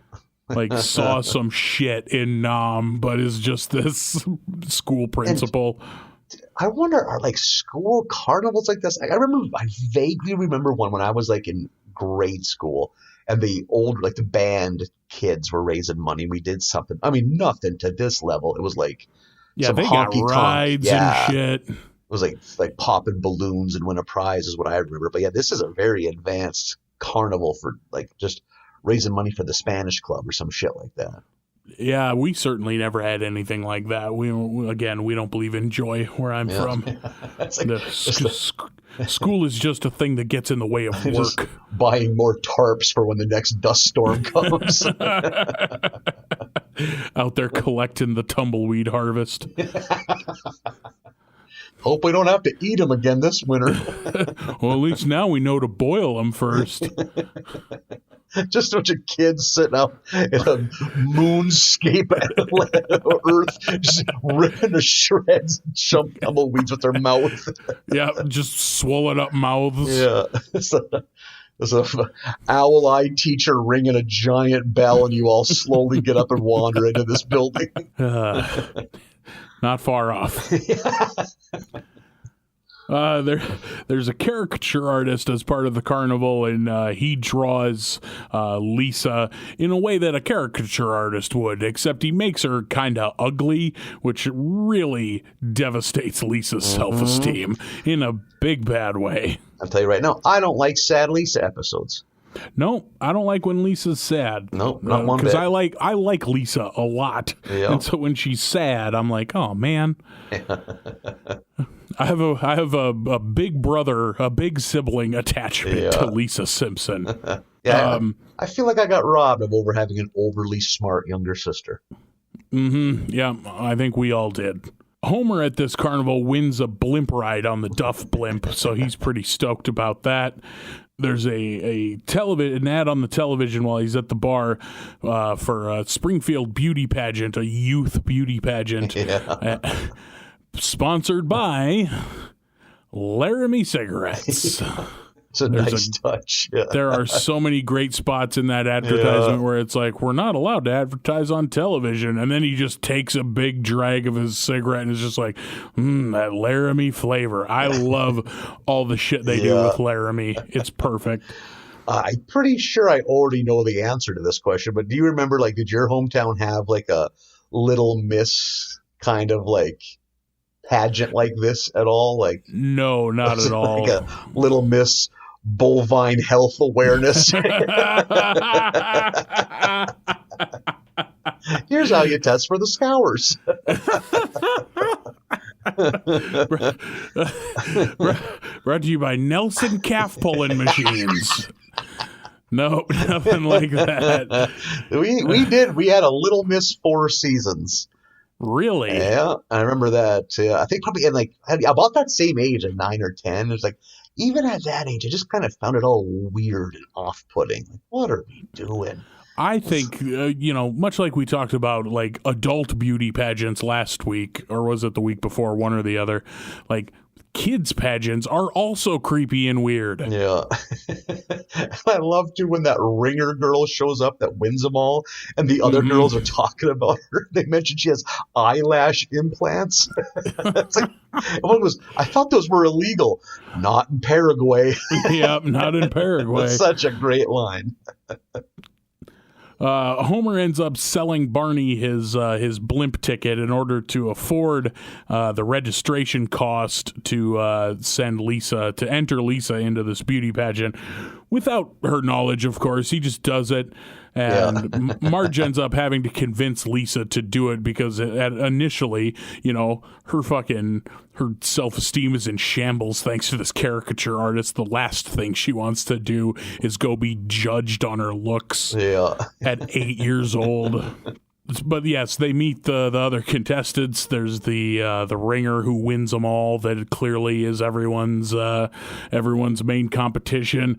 S2: Like saw some shit in Nam, but is just this school principal.
S3: And I wonder, are like school carnivals like this? I vaguely remember one when I was like in grade school, and the band kids were raising money. We did something. I mean, nothing to this level. It was like some
S2: they got rides and shit.
S3: It was like popping balloons and win a prize is what I remember. But yeah, this is a very advanced carnival for like just raising money for the Spanish club or some shit like that.
S2: Yeah, we certainly never had anything like that. We don't believe in joy where I'm from. School is just a thing that gets in the way of work.
S3: Just buying more tarps for when the next dust storm comes.
S2: Out there collecting the tumbleweed harvest.
S3: Hope we don't have to eat them again this winter.
S2: Well, at least now we know to boil them first.
S3: Just a bunch of kids sitting out in a moonscape Earth, just ripping to shreds and shoving tumbleweeds with their mouth.
S2: Yeah, just swollen up mouths.
S3: Yeah. There's a owl-eyed teacher ringing a giant bell, and you all slowly get up and wander into this building.
S2: Not far off. There's a caricature artist as part of the carnival, and he draws Lisa in a way that a caricature artist would, except he makes her kind of ugly, which really devastates Lisa's self-esteem in a big bad way.
S3: I'll tell you right now, I don't like sad Lisa episodes.
S2: No, I don't like when Lisa's sad.
S3: No, not one bit.
S2: Because I like Lisa a lot, and so when she's sad, I'm like, oh man. I have a big brother, a big sibling attachment to Lisa Simpson.
S3: I feel like I got robbed of having an overly smart younger sister.
S2: Yeah, I think we all did. Homer at this carnival wins a blimp ride on the Duff blimp, so he's pretty stoked about that. There's an ad on the television while he's at the bar for a Springfield beauty pageant, a youth beauty pageant. Sponsored by Laramie Cigarettes.
S3: It's a nice touch. Yeah.
S2: There are so many great spots in that advertisement where it's like, we're not allowed to advertise on television. And then he just takes a big drag of his cigarette and is just like, that Laramie flavor. I love all the shit they do with Laramie. It's perfect.
S3: I'm pretty sure I already know the answer to this question, but do you remember, like, did your hometown have like a Little Miss kind of like pageant like this at all? Like,
S2: no, not at all.
S3: Like a Little Miss bovine health awareness. Here's how you test for the scours.
S2: Brought to you by Nelson calf pulling machines. Nope, nothing like that.
S3: We had a Little Miss 4 seasons.
S2: Really?
S3: Yeah, I remember that. I think probably in like about that same age, like 9 or 10. It's like, even at that age, I just kind of found it all weird and off-putting. Like, what are we doing?
S2: I think, much like we talked about like adult beauty pageants last week, or was it the week before, one or the other, like kids pageants are also creepy and weird.
S3: Yeah. I love too when that ringer girl shows up that wins them all, and the other girls are talking about her. They mentioned she has eyelash implants. It's like, I thought those were illegal. Not in Paraguay.
S2: Yep, not in Paraguay.
S3: That's such a great line.
S2: Homer ends up selling Barney his blimp ticket in order to afford the registration cost to enter Lisa into this beauty pageant, without her knowledge, of course. He just does it. And Marge ends up having to convince Lisa to do it because initially, her self-esteem is in shambles thanks to this caricature artist. The last thing she wants to do is go be judged on her looks at 8 years old. But yes, they meet the other contestants. There's the ringer who wins them all. That clearly is everyone's main competition.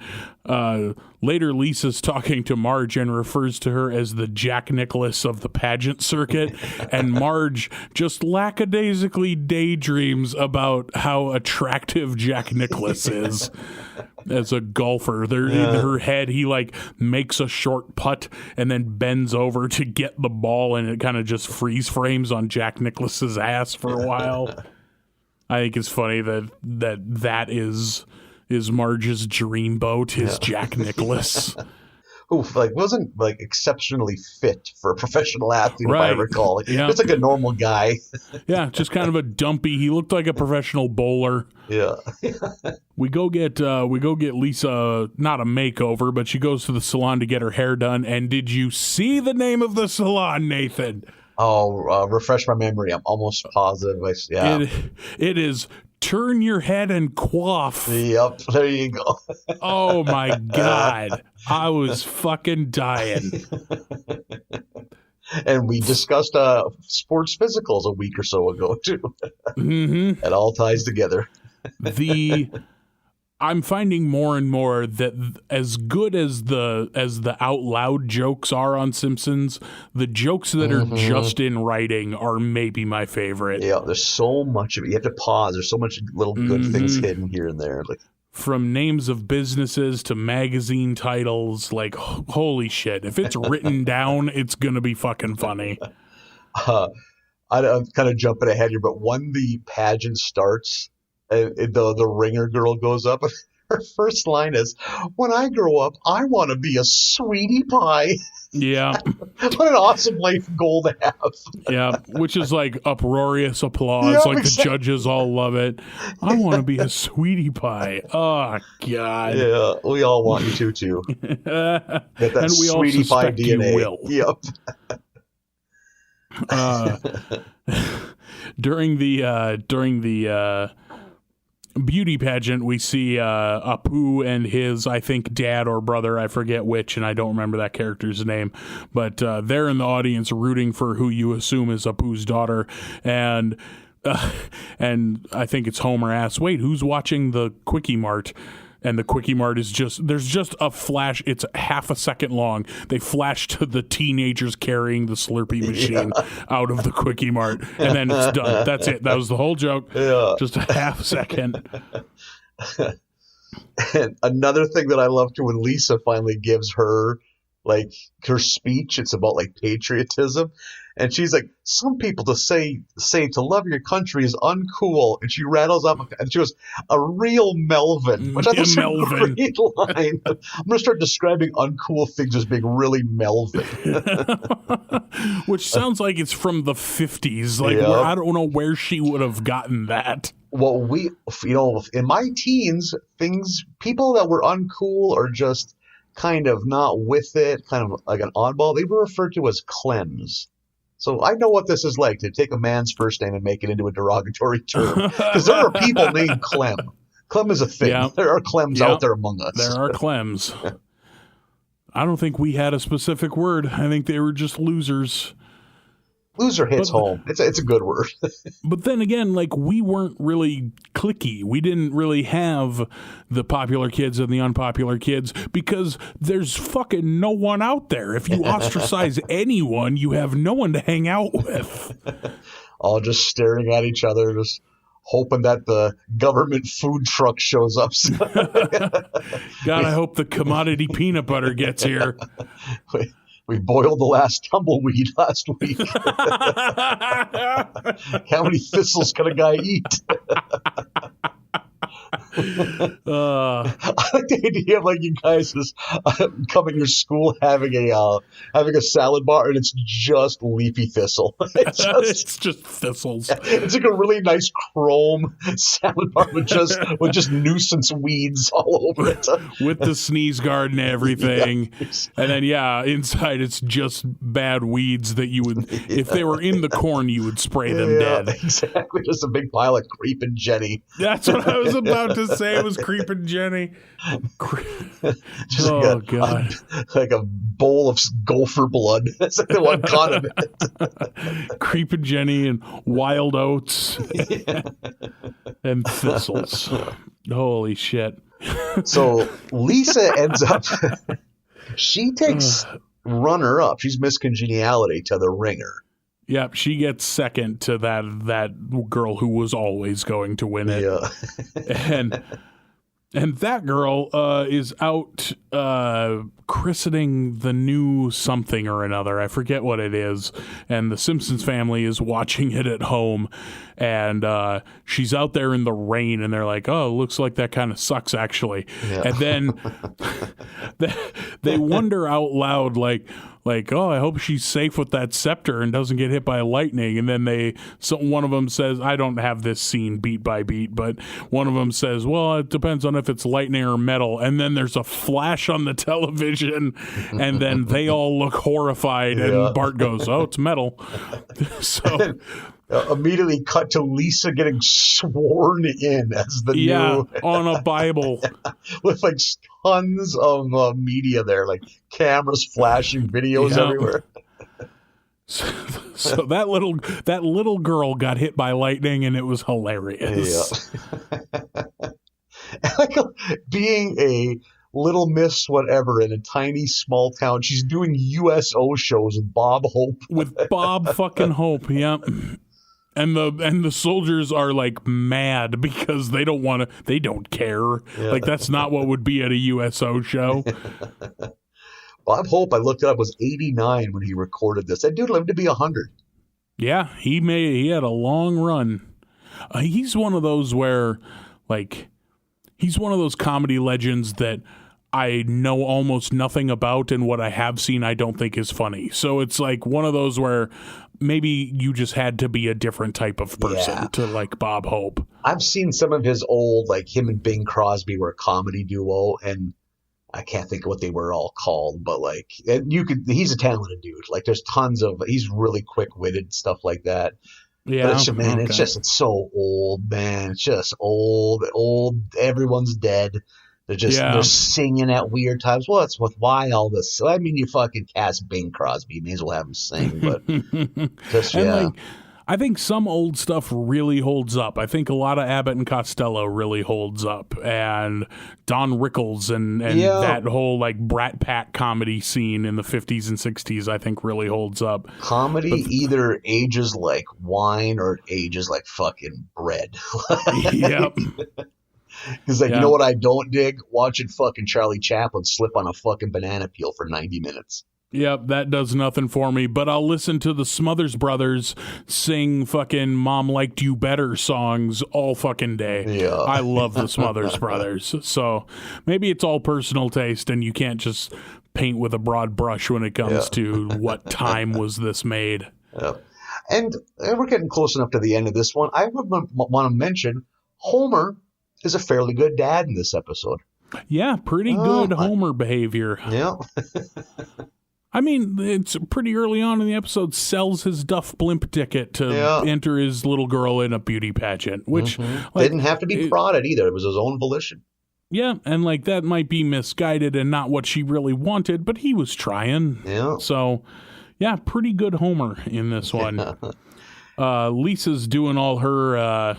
S2: Later, Lisa's talking to Marge and refers to her as the Jack Nicklaus of the pageant circuit. And Marge just lackadaisically daydreams about how attractive Jack Nicklaus is. As a golfer, in her head, he makes a short putt and then bends over to get the ball, and it kind of just freeze frames on Jack Nicklaus's ass for a while. I think it's funny that is Marge's dream boat, his Jack Nicklaus.
S3: Who wasn't exceptionally fit for a professional athlete,
S2: right.
S3: if I recall. Just like a normal guy.
S2: Yeah, just kind of a dumpy. He looked like a professional bowler.
S3: Yeah.
S2: We go get Lisa, not a makeover, but she goes to the salon to get her hair done. And did you see the name of the salon, Nathan?
S3: Oh, refresh my memory. I'm almost positive.
S2: It is Turn Your Head and Coif.
S3: Yep, there you go.
S2: Oh my God. I was fucking dying.
S3: And we discussed sports physicals a week or so ago too.
S2: Mm-hmm.
S3: It all ties together.
S2: I'm finding more and more that as good as the out loud jokes are on Simpsons, the jokes that are just in writing are maybe my favorite.
S3: Yeah, there's so much of it. You have to pause. There's so much little good things hidden here and there.
S2: From names of businesses to magazine titles, holy shit. If it's written down, it's going to be fucking funny.
S3: I'm kind of jumping ahead here, but when the pageant starts, the ringer girl goes up, and her first line is, "When I grow up, I want to be a sweetie pie."
S2: Yeah.
S3: What an awesome life goal to have.
S2: Yeah, which is uproarious applause.
S3: Yeah,
S2: the judges all love it. I want to be a sweetie pie. Oh, God.
S3: Yeah, we all want you to, too. Get that
S2: and we all
S3: sweetie pie
S2: suspect
S3: DNA.
S2: You will.
S3: Yep.
S2: During the beauty pageant, we see Apu and his, I think, dad or brother, I forget which, and I don't remember that character's name, but they're in the audience rooting for who you assume is Apu's daughter, and I think it's Homer asks, "Wait, who's watching the Quickie Mart?" And the Quickie Mart is there's just a flash. It's half a second long. They flash to the teenagers carrying the Slurpee machine out of the Quickie Mart. And then it's done. That's it. That was the whole joke. Yeah. Just a half second.
S3: And another thing that I love too, when Lisa finally gives her her speech, it's about patriotism. And she's like, "Some people to say to love your country is uncool." And she rattles up, and she goes, "A real Melvin," which I thought was a great line. I'm going to start describing uncool things as being really Melvin.
S2: Which sounds like it's from the 50s. Where I don't know where she would have gotten that.
S3: Well, in my teens, people that were uncool or just kind of not with it, kind of like an oddball, they were referred to as Clems. So I know what this is like to take a man's first name and make it into a derogatory term. Because there are people named Clem. Clem is a thing. Yeah. There are Clems out there among us.
S2: There are Clems. I don't think we had a specific word. I think they were just losers.
S3: Loser hits home. It's a good word.
S2: But then again, we weren't really cliquey. We didn't really have the popular kids and the unpopular kids because there's fucking no one out there. If you ostracize anyone, you have no one to hang out with.
S3: All just staring at each other, just hoping that the government food truck shows up.
S2: God, I hope the commodity peanut butter gets here.
S3: We boiled the last tumbleweed last week. How many thistles can a guy eat? I like the idea of like you guys just come in your school having a salad bar and it's just leafy thistle.
S2: It's just thistles.
S3: It's like a really nice chrome salad bar with just nuisance weeds all over it.
S2: With the sneeze guard and everything.
S3: Yeah.
S2: And then, inside it's just bad weeds that you would, if they were in the corn, you would spray them dead.
S3: Exactly. Just a big pile of creeping Jenny.
S2: That's what I was about to say. It was creeping Jenny. God.
S3: Like a bowl of gopher blood. That's like the one condiment.
S2: Creeping Jenny and wild oats and thistles. Holy shit.
S3: So Lisa ends up, she takes runner up. She's Miss Congeniality to the ringer.
S2: Yep, she gets second to that girl who was always going to win it.
S3: Yeah.
S2: And that girl is out christening the new something or another. I forget what it is. And the Simpsons family is watching it at home. And she's out there in the rain. And they're like, oh, looks like that kind of sucks, actually. Yeah. And then they wonder out loud, like, oh, I hope she's safe with that scepter and doesn't get hit by lightning. And then one of them says, I don't have this scene beat by beat, but one of them says, well, it depends on if it's lightning or metal. And then there's a flash on the television, and then they all look horrified, and Bart goes, oh, it's metal. So
S3: immediately cut to Lisa getting sworn in as the new
S2: on a Bible
S3: with like tons of media there, like cameras flashing, videos everywhere.
S2: So that little girl got hit by lightning, and it was hilarious.
S3: Yeah. Like being a little miss whatever in a tiny small town, she's doing USO shows with Bob Hope.
S2: With Bob fucking Hope, yep. And the soldiers are like mad because they don't care. Yeah. Like that's not what would be at a USO show.
S3: Bob Hope, I looked it up, was 89 when he recorded this. That dude lived to be 100.
S2: Yeah, he had a long run. He's one of those where, like, he's one of those comedy legends that I know almost nothing about, and what I have seen I don't think is funny. So it's like one of those where maybe you just had to be a different type of person to like Bob Hope.
S3: I've seen some of his old, like him and Bing Crosby were a comedy duo, and I can't think of what they were all called, but like he's a talented dude. Like there's he's really quick-witted, stuff like that. Yeah, but it's so old, man. It's just old. Everyone's dead. They're singing at weird times. Well, it's why all this. I mean, you fucking cast Bing Crosby. You may as well have him sing. But
S2: like, I think some old stuff really holds up. I think a lot of Abbott and Costello really holds up, and Don Rickles and that whole like Brat Pack comedy scene in the 50s and 60s, I think really holds up.
S3: Comedy either ages like wine or it ages like fucking bread.
S2: Yep.
S3: Because you know what I don't dig? Watching fucking Charlie Chaplin slip on a fucking banana peel for 90 minutes.
S2: Yep, that does nothing for me, but I'll listen to the Smothers Brothers sing fucking Mom Liked You Better songs all fucking day.
S3: Yeah.
S2: I love the Smothers Brothers. So maybe it's all personal taste, and you can't just paint with a broad brush when it comes to what time was this made.
S3: Yeah. And we're getting close enough to the end of this one. I would want to mention Homer is a fairly good dad in this episode.
S2: Yeah, pretty good Homer behavior.
S3: Yeah.
S2: I mean, it's pretty early on in the episode, sells his Duff Blimp ticket to enter his little girl in a beauty pageant, which
S3: didn't have to be prodded either. It was his own volition.
S2: Yeah, and like that might be misguided and not what she really wanted, but he was trying.
S3: Yeah.
S2: So, yeah, pretty good Homer in this one. Lisa's doing all her,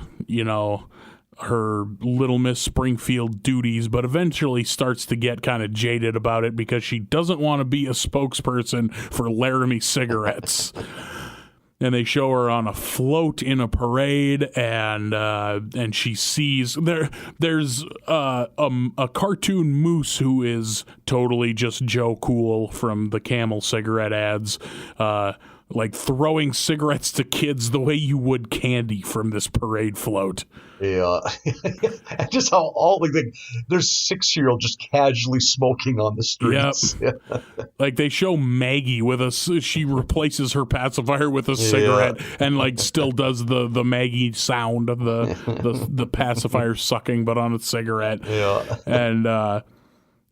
S2: her Little Miss Springfield duties, but eventually starts to get kind of jaded about it because she doesn't want to be a spokesperson for Laramie cigarettes. And they show her on a float in a parade, and she sees there's a cartoon moose who is totally just Joe Cool from the Camel cigarette ads, like throwing cigarettes to kids the way you would candy from this parade float.
S3: Yeah. And just how there's 6-year-old just casually smoking on the streets.
S2: Yep. Like they show Maggie she replaces her pacifier with a cigarette and like still does the Maggie sound of the pacifier sucking, but on a cigarette.
S3: Yeah.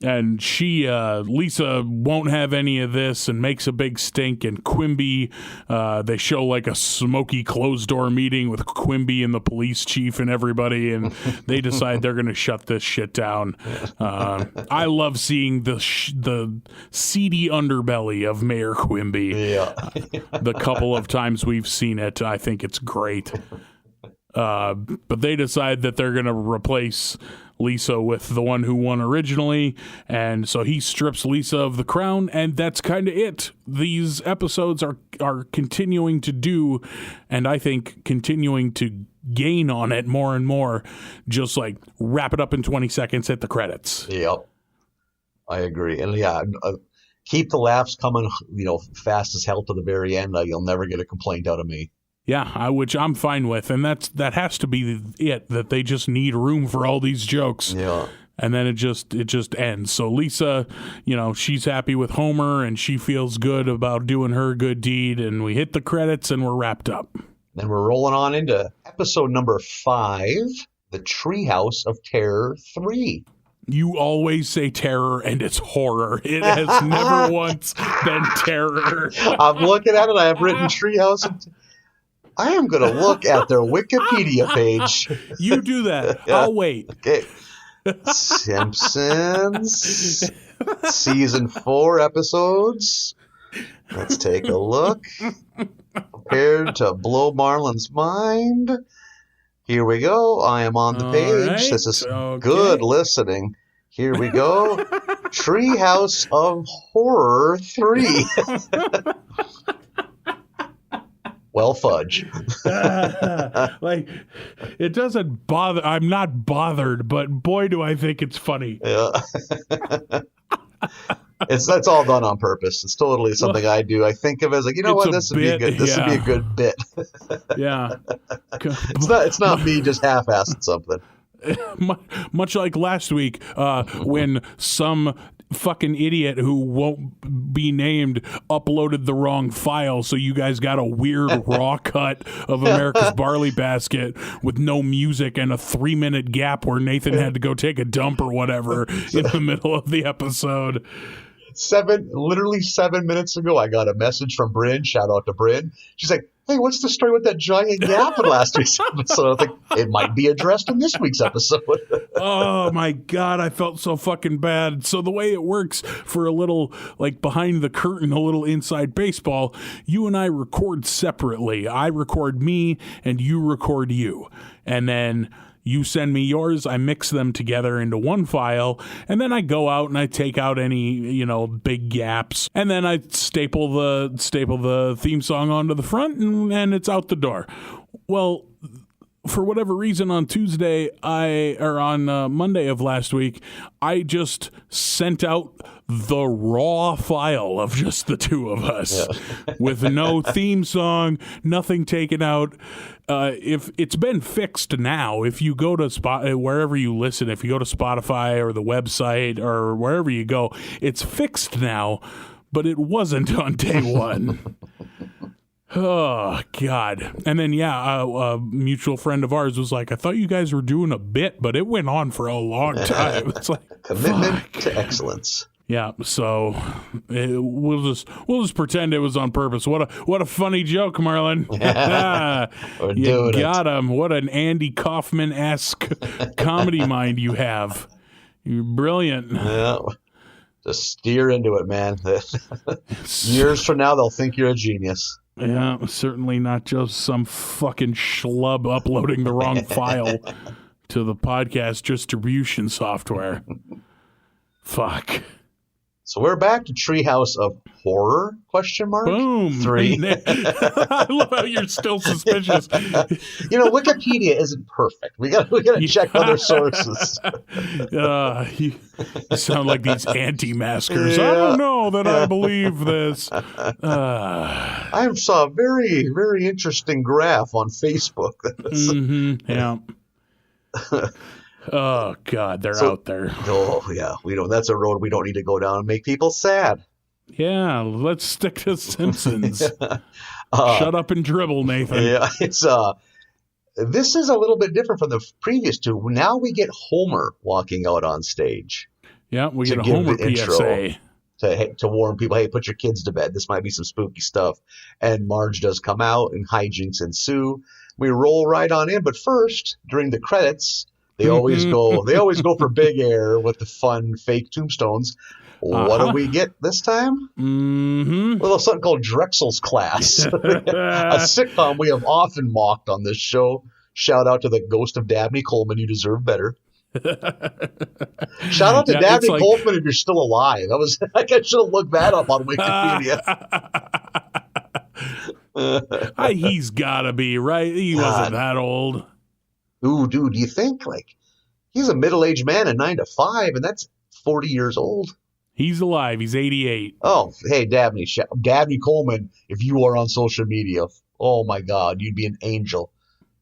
S2: And she, Lisa, won't have any of this and makes a big stink. And Quimby, they show like a smoky closed door meeting with Quimby and the police chief and everybody, and they decide they're going to shut this shit down. I love seeing the seedy underbelly of Mayor Quimby.
S3: Yeah.
S2: The couple of times we've seen it, I think it's great. But they decide that they're going to replace Lisa with the one who won originally, and so he strips Lisa of the crown, and that's kind of it. These episodes are continuing to do, and I think continuing to gain on it more and more, just like wrap it up in 20 seconds, hit the credits.
S3: Yep. I agree. And keep the laughs coming, fast as hell to the very end. You'll never get a complaint out of me.
S2: Yeah, which I'm fine with, and that has to be it. That they just need room for all these jokes.
S3: Yeah,
S2: and then it just ends. So Lisa, she's happy with Homer, and she feels good about doing her good deed. And we hit the credits, and we're wrapped up.
S3: Then we're rolling on into episode number 5, The Treehouse of Terror 3.
S2: You always say terror, and it's horror. It has never once been terror.
S3: I'm looking at it. I have written Treehouse of I am going to look at their Wikipedia page.
S2: You do that. I'll wait.
S3: Okay. Simpsons, season 4 episodes. Let's take a look. Prepared to blow Marlin's mind. Here we go. I am on the page.
S2: Right.
S3: This is good listening. Here we go. Treehouse of Horror 3. Well, fudge.
S2: Like, it doesn't bother. I'm not bothered, but boy, do I think it's funny.
S3: Yeah. That's all done on purpose. It's totally something I do. I think of as like, what, this would be good. This would be a good bit.
S2: Yeah.
S3: It's not me just half-assing something.
S2: Much like last week, when some fucking idiot who won't be named uploaded the wrong file, so you guys got a weird raw cut of America's Barley Basket with no music and a 3-minute gap where Nathan had to go take a dump or whatever in the middle of the episode.
S3: Literally 7 minutes ago, I got a message from Bryn. Shout out to Bryn. She's like, hey, what's the story with that giant gap in last week's episode? I think it might be addressed in this week's episode.
S2: Oh, my God. I felt so fucking bad. So the way it works for a little, like, behind the curtain, a little inside baseball, you and I record separately. I record me, and you record you. And then you send me yours, I mix them together into one file, and then I go out and I take out any, big gaps, and then I staple the theme song onto the front, and it's out the door. Well, for whatever reason, on Monday of last week, I just sent out the raw file of just the two of us with no theme song, nothing taken out. If it's been fixed now, if you go to wherever you listen, if you go to Spotify or the website or wherever you go, it's fixed now, but it wasn't on day one. Oh, God. And then, a mutual friend of ours was like, I thought you guys were doing a bit, but it went on for a long time. It's like
S3: commitment to excellence.
S2: Yeah, so we'll just pretend it was on purpose. What a funny joke, Marlin. You got him. What an Andy Kaufman-esque comedy mind you have. You're brilliant.
S3: Yeah. Just steer into it, man. Years from now, they'll think you're a genius.
S2: Yeah, certainly not just some fucking schlub uploading the wrong file to the podcast distribution software. Fuck.
S3: So we're back to Treehouse of Horror, question mark?
S2: Boom.
S3: 3.
S2: I love how you're still suspicious.
S3: Wikipedia isn't perfect. We gotta check other sources.
S2: You sound like these anti-maskers.
S3: Yeah.
S2: I don't know that I believe this.
S3: I saw a very, very interesting graph on Facebook.
S2: Yeah. Oh God, they're out there.
S3: Oh yeah, we don't. That's a road we don't need to go down and make people sad.
S2: Yeah, let's stick to Simpsons. Shut up and dribble, Nathan.
S3: Yeah, it's this is a little bit different from the previous two. Now we get Homer walking out on stage.
S2: Yeah, we get a Homer PSA.
S3: To warn people, hey, put your kids to bed. This might be some spooky stuff. And Marge does come out, and hijinks ensue. We roll right on in, but first, during the credits, they always go for Big Air with the fun fake tombstones. What do we get this time? A little something called Drexel's Class, a sitcom we have often mocked on this show. Shout out to the ghost of Dabney Coleman. You deserve better. Shout out to Dabney Coleman if you're still alive. I should have looked that up on Wikipedia.
S2: He's gotta be, right? He wasn't that old.
S3: Ooh, dude, do you think he's a middle-aged man in 9 to 5, and that's 40 years old?
S2: He's alive. He's 88.
S3: Oh, hey, Dabney Coleman, if you are on social media, oh my God, you'd be an angel.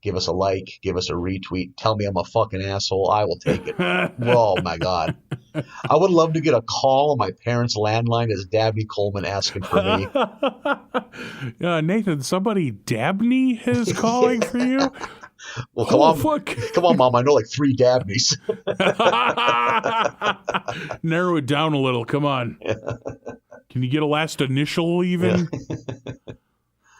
S3: Give us a like, give us a retweet, tell me I'm a fucking asshole. I will take it. Oh my God. I would love to get a call on my parents' landline as Dabney Coleman asking for me.
S2: Nathan, somebody Dabney is calling for you?
S3: Well, come on, Mom. I know like 3 Dabneys.
S2: Narrow it down a little. Come on.
S3: Yeah.
S2: Can you get a last initial even? Yeah.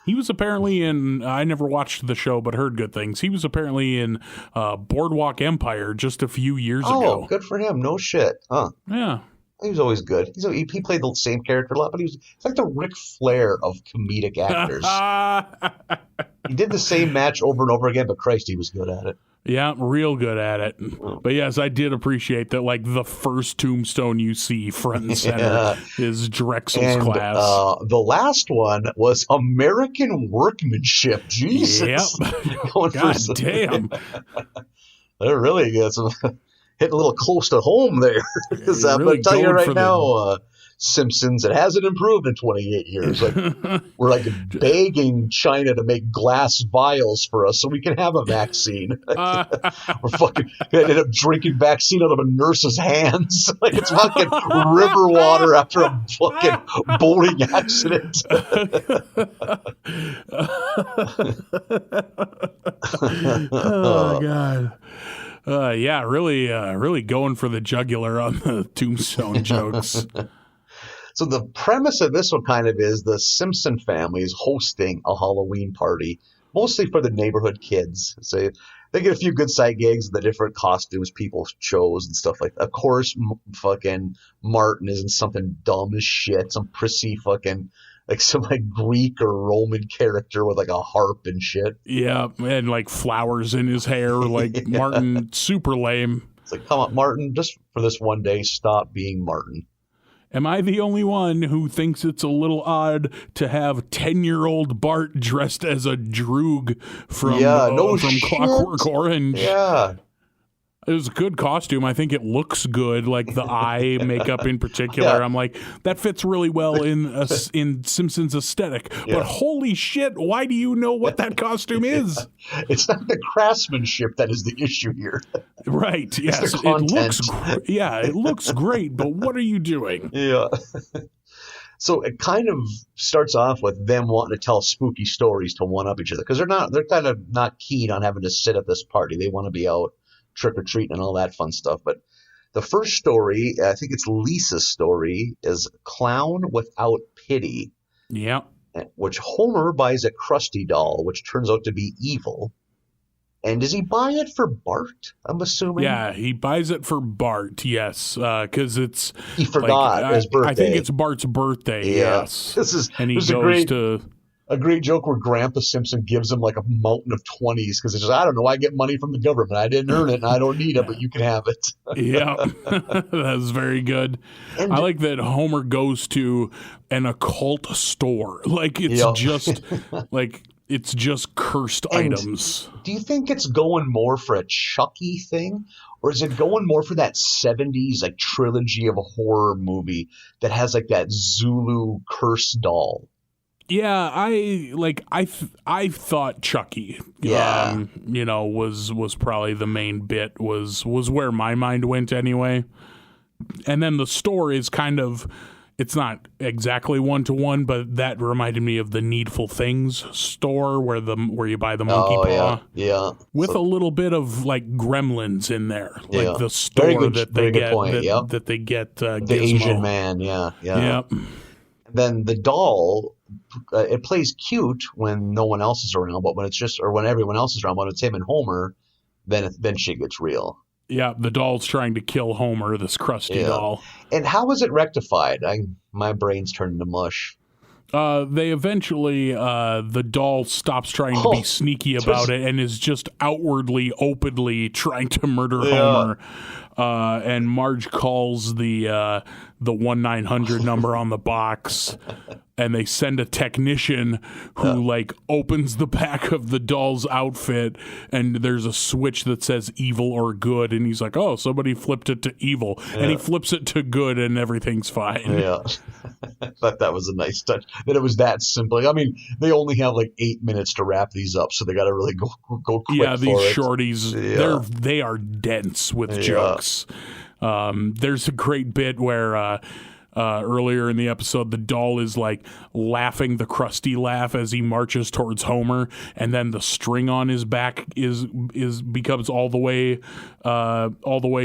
S2: He was apparently in, I never watched the show, but heard good things. He was apparently in Boardwalk Empire just a few years ago.
S3: Oh, good for him. No shit. Huh.
S2: Yeah.
S3: He was always good. He played the same character a lot, but he's like the Ric Flair of comedic actors. He did the same match over and over again, but Christ, he was good at it.
S2: Yeah, real good at it. But yes, I did appreciate that. Like the first tombstone you see front and center is Drexel's Class.
S3: The last one was American Workmanship. Jesus.
S2: Yep. God damn.
S3: They're really good. Hitting a little close to home there. Because I'm going to tell you right now, Simpsons, it hasn't improved in 28 years. We're like begging China to make glass vials for us so we can have a vaccine. We're fucking ended up drinking vaccine out of a nurse's hands. Like it's fucking river water after a fucking boating accident.
S2: Oh God. Yeah, really going for the jugular on the tombstone jokes.
S3: So the premise of this one kind of is the Simpson family is hosting a Halloween party, mostly for the neighborhood kids. So they get a few good sight gigs, the different costumes people chose and stuff like that. Of course, fucking Martin is in something dumb as shit, some prissy fucking like some like Greek or Roman character with like a harp and shit.
S2: Yeah, and like flowers in his hair, like yeah. Martin, super lame.
S3: It's like, come on, Martin, just for this one day, stop being Martin.
S2: Am I the only one who thinks it's a little odd to have 10-year-old Bart dressed as a Droog from Clockwork Orange?
S3: Yeah.
S2: It was a good costume. I think it looks good, like the eye makeup in particular. Yeah. I'm like, that fits really well in Simpsons aesthetic. Yeah. But holy shit, why do you know what that costume is?
S3: It's not the craftsmanship that is the issue here.
S2: Right, yes. It looks great, but what are you doing?
S3: Yeah. So it kind of starts off with them wanting to tell spooky stories to one-up each other because they're kind of not keen on having to sit at this party. They want to be out trick-or-treating and all that fun stuff. But the first story, I think it's Lisa's story, is Clown Without Pity.
S2: Yeah.
S3: Which Homer buys a Krusty doll, which turns out to be evil. And does he buy it for Bart, I'm assuming?
S2: Yeah, he buys it for Bart, yes. Because
S3: he forgot his birthday.
S2: I think it's Bart's birthday, yes.
S3: This is
S2: and he goes to
S3: a great joke where Grandpa Simpson gives him like a mountain of 20s because it's just, I don't know, I get money from the government. I didn't earn it and I don't need it, but you can have it.
S2: Yeah, that was very good.
S3: And
S2: I like that Homer goes to an occult store. Like it's
S3: Yep.
S2: just like it's just cursed
S3: And
S2: items.
S3: do you think it's going more for a Chucky thing? Or is it going more for that 70s like trilogy of a horror movie that has like that Zulu curse doll?
S2: Yeah, I thought Chucky,
S3: Yeah.
S2: was probably the main bit, was where my mind went anyway. And then the store is kind of, it's not exactly 1-to-1, but that reminded me of the Needful Things store where you buy the monkey paw.
S3: Yeah.
S2: With a little bit of like Gremlins in there,
S3: Yeah.
S2: like the
S3: Very
S2: store
S3: good-
S2: that
S3: very
S2: they
S3: good
S2: get,
S3: point, yep.
S2: that they get
S3: The
S2: Gizmo.
S3: Asian man, yeah.
S2: Yep.
S3: Then the doll, it plays cute when no one else is around, but when it's just, or when everyone else is around, when it's him and Homer, then shit gets real.
S2: Yeah, the doll's trying to kill Homer, this crusty
S3: Yeah.
S2: doll.
S3: And how is it rectified? My brain's turned to mush.
S2: They eventually, the doll stops trying to
S3: Oh,
S2: be sneaky about it and is just outwardly, openly trying to murder
S3: Yeah.
S2: Homer. And Marge calls the 1-900 number on the box, and they send a technician who like opens the back of the doll's outfit, and there's a switch that says evil or good, and he's like, "Oh, somebody flipped it to evil," and he flips it to good, and everything's fine.
S3: Yeah. I thought that was a nice touch. That it was that simple. I mean, they only have like 8 minutes to wrap these up, so they got to really go quick
S2: Yeah, these
S3: for it.
S2: shorties,
S3: Yeah.
S2: they are dense with jokes. There's a great bit where earlier in the episode, the doll is like laughing the crusty laugh as he marches towards Homer, and then the string on his back becomes all the way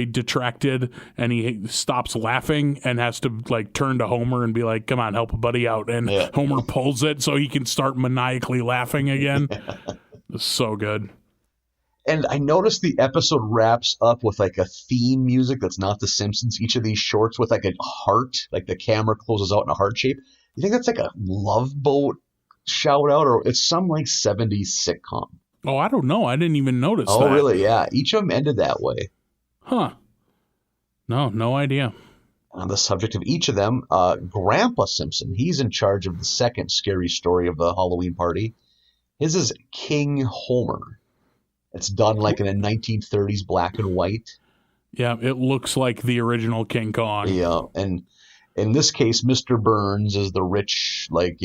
S2: detracted, and he stops laughing and has to like turn to Homer and be like, "Come on, help a buddy out," and Homer pulls it so he can start maniacally laughing again. It's so good.
S3: And I noticed the episode wraps up with like a theme music that's not The Simpsons. Each of these shorts with like a heart, like the camera closes out in a heart shape. You think that's like a Love Boat shout out, or it's some like 70s sitcom?
S2: Oh, I don't know. I didn't even notice that.
S3: Oh, really? Yeah. Each of them ended that way.
S2: Huh. No idea.
S3: On the subject of each of them, Grandpa Simpson, he's in charge of the second scary story of the Halloween party. His is King Homer. It's done like in a 1930s black and white.
S2: Yeah, it looks like the original King Kong.
S3: Yeah, and in this case, Mr. Burns is the rich, like,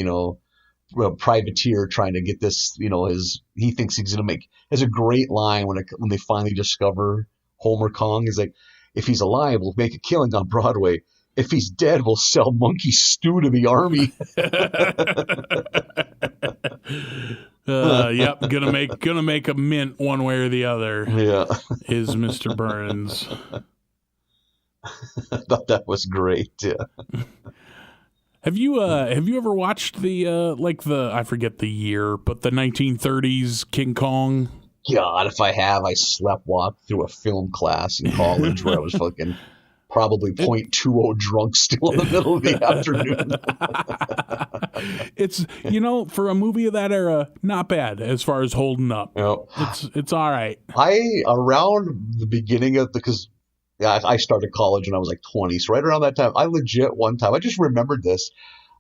S3: privateer trying to get this, he thinks he's going to make, has a great line when they finally discover Homer Kong. He's like, if he's alive, we'll make a killing on Broadway. If he's dead, we'll sell monkey stew to the army.
S2: Yep, gonna make a mint one way or the other.
S3: Yeah.
S2: Is Mr. Burns.
S3: I thought that was great. Yeah.
S2: Have you ever watched I forget the year, but the 1930s King Kong?
S3: God, if I have, I sleptwalked through a film class in college where I was fucking probably 0.20 drunk still in the middle of the afternoon.
S2: It's, for a movie of that era, not bad as far as holding up. It's all right.
S3: Around the beginning of because I started college when I was like 20, so right around that time, I just remembered this.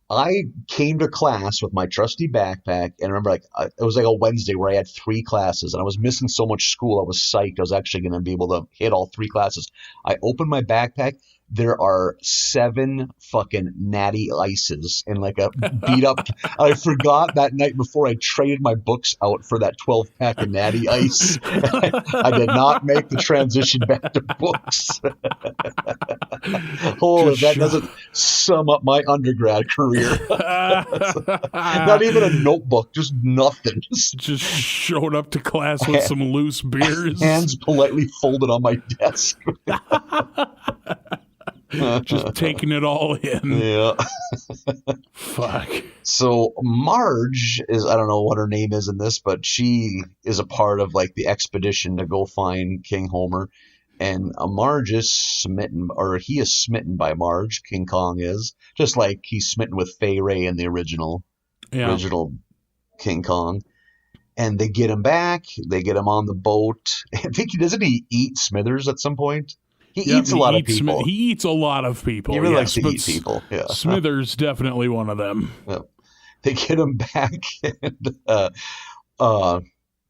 S3: I came to class with my trusty backpack, and I remember it was like a Wednesday where I had 3 classes, and I was missing so much school. I was psyched. I was actually going to be able to hit all 3 classes. I opened my backpack. There are 7 fucking Natty Ices in like a beat up. I forgot that night before I traded my books out for that 12-pack of Natty Ice. I did not make the transition back to books. If that doesn't sum up my undergrad career. Not even a notebook, just nothing.
S2: Just showed up to class with some loose beers.
S3: Hands politely folded on my desk.
S2: Just taking it all in.
S3: Yeah.
S2: Fuck.
S3: So Marge I don't know what her name is in this, but she is a part of like the expedition to go find King Homer. And Marge is smitten, or he is smitten by Marge. King Kong is, just like he's smitten with Fay Ray in the original King Kong. And they get him back. They get him on the boat. I think doesn't he eat Smithers at some point? He eats a lot of people.
S2: He eats a lot of people.
S3: He really likes to eat people. Yeah.
S2: Smithers definitely one of them.
S3: Yeah. They get him back, and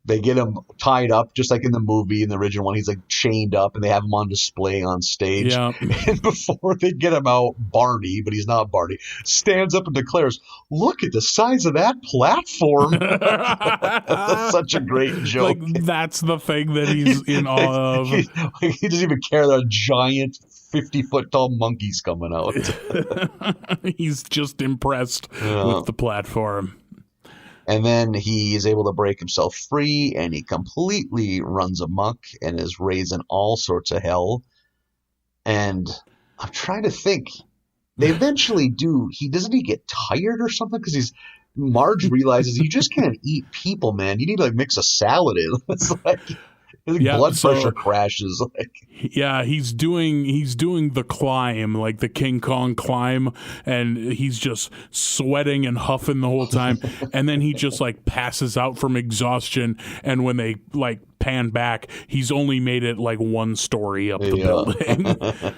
S3: they get him tied up, just like in the movie, in the original one. He's like chained up, and they have him on display on stage.
S2: Yeah.
S3: And before they get him out, Barney, but he's not Barney, stands up and declares, "Look at the size of that platform." That's such a great joke.
S2: Like, that's the thing that he's in awe of.
S3: He doesn't even care that a giant 50-foot tall monkey's coming out.
S2: He's just impressed with the platform.
S3: And then he is able to break himself free, and he completely runs amok and is raising all sorts of hell. And I'm trying to think. They eventually do. Doesn't he get tired or something? Because Marge realizes you just can't eat people, man. You need to like mix a salad in. It's like his blood pressure crashes.
S2: Yeah, he's doing the climb, like the King Kong climb, and he's just sweating and huffing the whole time. And then he just like passes out from exhaustion. And when they like pan back, he's only made it like one story up the building.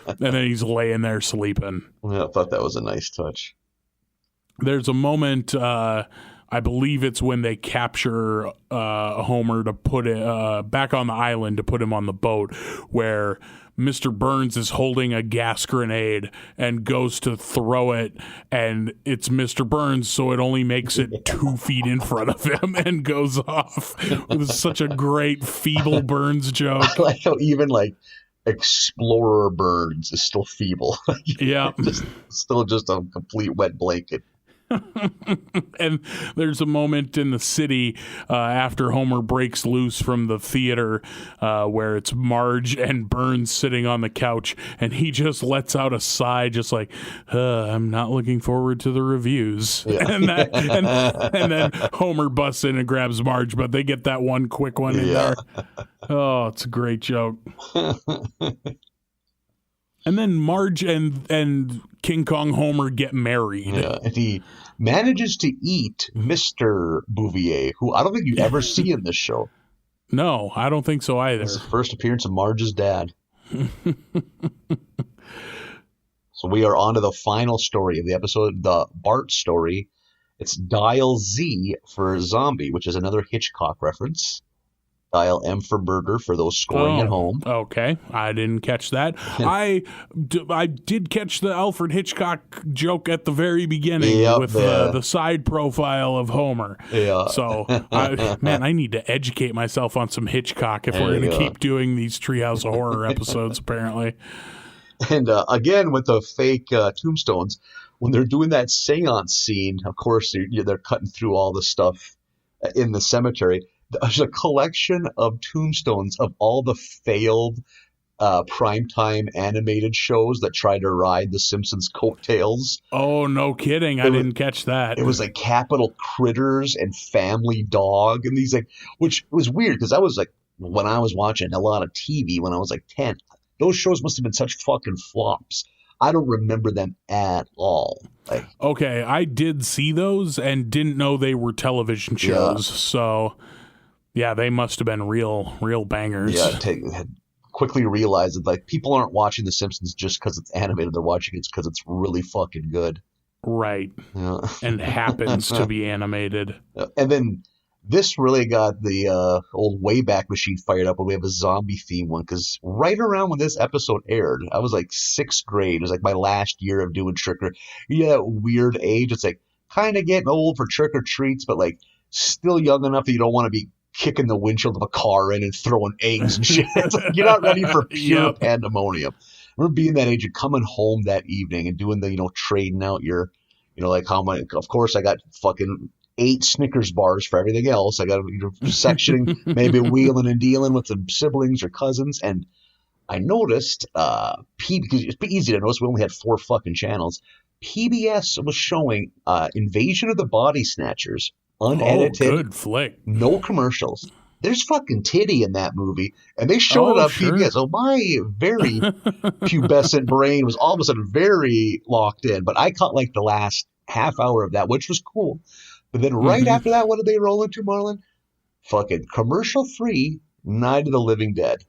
S2: And then he's laying there sleeping.
S3: Yeah, I thought that was a nice touch.
S2: There's a moment, I believe it's when they capture Homer to put it back on the island to put him on the boat, where Mr. Burns is holding a gas grenade and goes to throw it, and it's Mr. Burns, so it only makes it 2 feet in front of him and goes off. It was such a great feeble Burns joke.
S3: I like how even like Explorer Burns is still feeble.
S2: Yeah.
S3: Still just a complete wet blanket.
S2: And there's a moment in the city after Homer breaks loose from the theater where it's Marge and Burns sitting on the couch, and he just lets out a sigh, just like, I'm not looking forward to the reviews. Yeah. and then Homer busts in and grabs Marge, but they get that one quick one in there. Oh, it's a great joke. And then Marge and King Kong Homer get married.
S3: Yeah, and he manages to eat Mr. Bouvier, who I don't think you ever see in this show.
S2: No, I don't think so either.
S3: It's the first appearance of Marge's dad. So we are on to the final story of the episode, the Bart story. It's Dial Z for zombie, which is another Hitchcock reference. Dial M for murder for those scoring at home.
S2: Okay, I didn't catch that. I did catch the Alfred Hitchcock joke at the very beginning with the side profile of Homer. Yeah. So, I need to educate myself on some Hitchcock if we're going to keep doing these Treehouse of Horror episodes, apparently.
S3: And again, with the fake tombstones, when they're doing that seance scene, of course, they're cutting through all the stuff in the cemetery. There's a collection of tombstones of all the failed primetime animated shows that tried to ride The Simpsons' coattails.
S2: Oh, no kidding. I didn't catch that.
S3: It was like Capital Critters and Family Dog, and these which was weird because I was like, when I was watching a lot of TV when I was like 10, those shows must have been such fucking flops. I don't remember them at all.
S2: Okay, I did see those and didn't know they were television shows, so... Yeah, they must have been real bangers.
S3: Yeah, quickly realized that people aren't watching The Simpsons just because it's animated. They're watching it because it's really fucking good.
S2: Right. Yeah. And happens to be animated.
S3: And then this really got the old Wayback Machine fired up when we have a zombie theme one, because right around when this episode aired, I was like 6th grade. It was like my last year of doing that weird age. It's like kind of getting old for trick or treats, but like still young enough that you don't want to be kicking the windshield of a car in and throwing eggs and shit. It's like you're not ready for pure pandemonium. I remember being that age and coming home that evening and doing the, trading out your, like how much, of course I got fucking 8 Snickers bars for everything else. I got sectioning, maybe wheeling and dealing with some siblings or cousins. And I noticed, because it's easy to notice, we only had 4 fucking channels. PBS was showing Invasion of the Body Snatchers. Unedited.
S2: Oh, good flick.
S3: No commercials. There's fucking titty in that movie, and they showed it on PBS. So my very pubescent brain was all of a sudden very locked in, but I caught like the last half hour of that, which was cool. But then right after that, what did they roll into, Marlon? Fucking commercial-free Night of the Living Dead.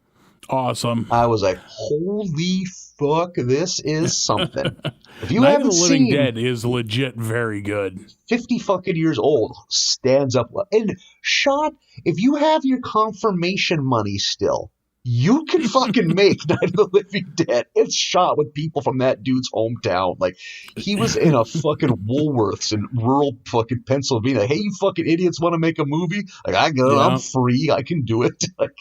S2: Awesome.
S3: I was like, holy fuck, this is something. If you
S2: Night
S3: haven't
S2: of the Living
S3: seen
S2: Dead is legit very good.
S3: 50 fucking years old, stands up. And shot, if you have your confirmation money still, you can fucking make Night of the Living Dead. It's shot with people from that dude's hometown. Like, he was in a fucking Woolworths in rural fucking Pennsylvania. Hey, you fucking idiots want to make a movie? Like, I go, I'm free. I can do it. Like,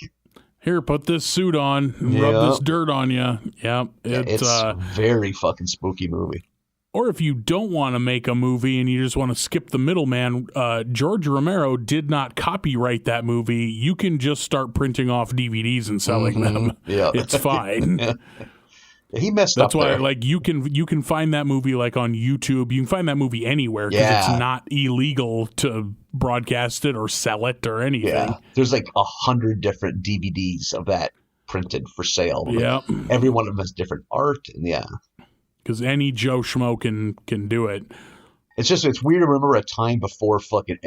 S2: here, put this suit on and rub this dirt on you. Yeah,
S3: it's a very fucking spooky movie.
S2: Or if you don't want to make a movie and you just want to skip the middleman, George Romero did not copyright that movie. You can just start printing off DVDs and selling them.
S3: Yeah.
S2: It's fine.
S3: He messed
S2: That's
S3: up
S2: why,
S3: there.
S2: like, you can find that movie like on YouTube. You can find that movie anywhere because it's not illegal to broadcast it or sell it or anything.
S3: Yeah, there's like 100 different DVDs of that printed for sale.
S2: Yeah,
S3: every one of them has different art, and
S2: because any Joe Schmo can do it.
S3: It's weird to remember a time before fucking,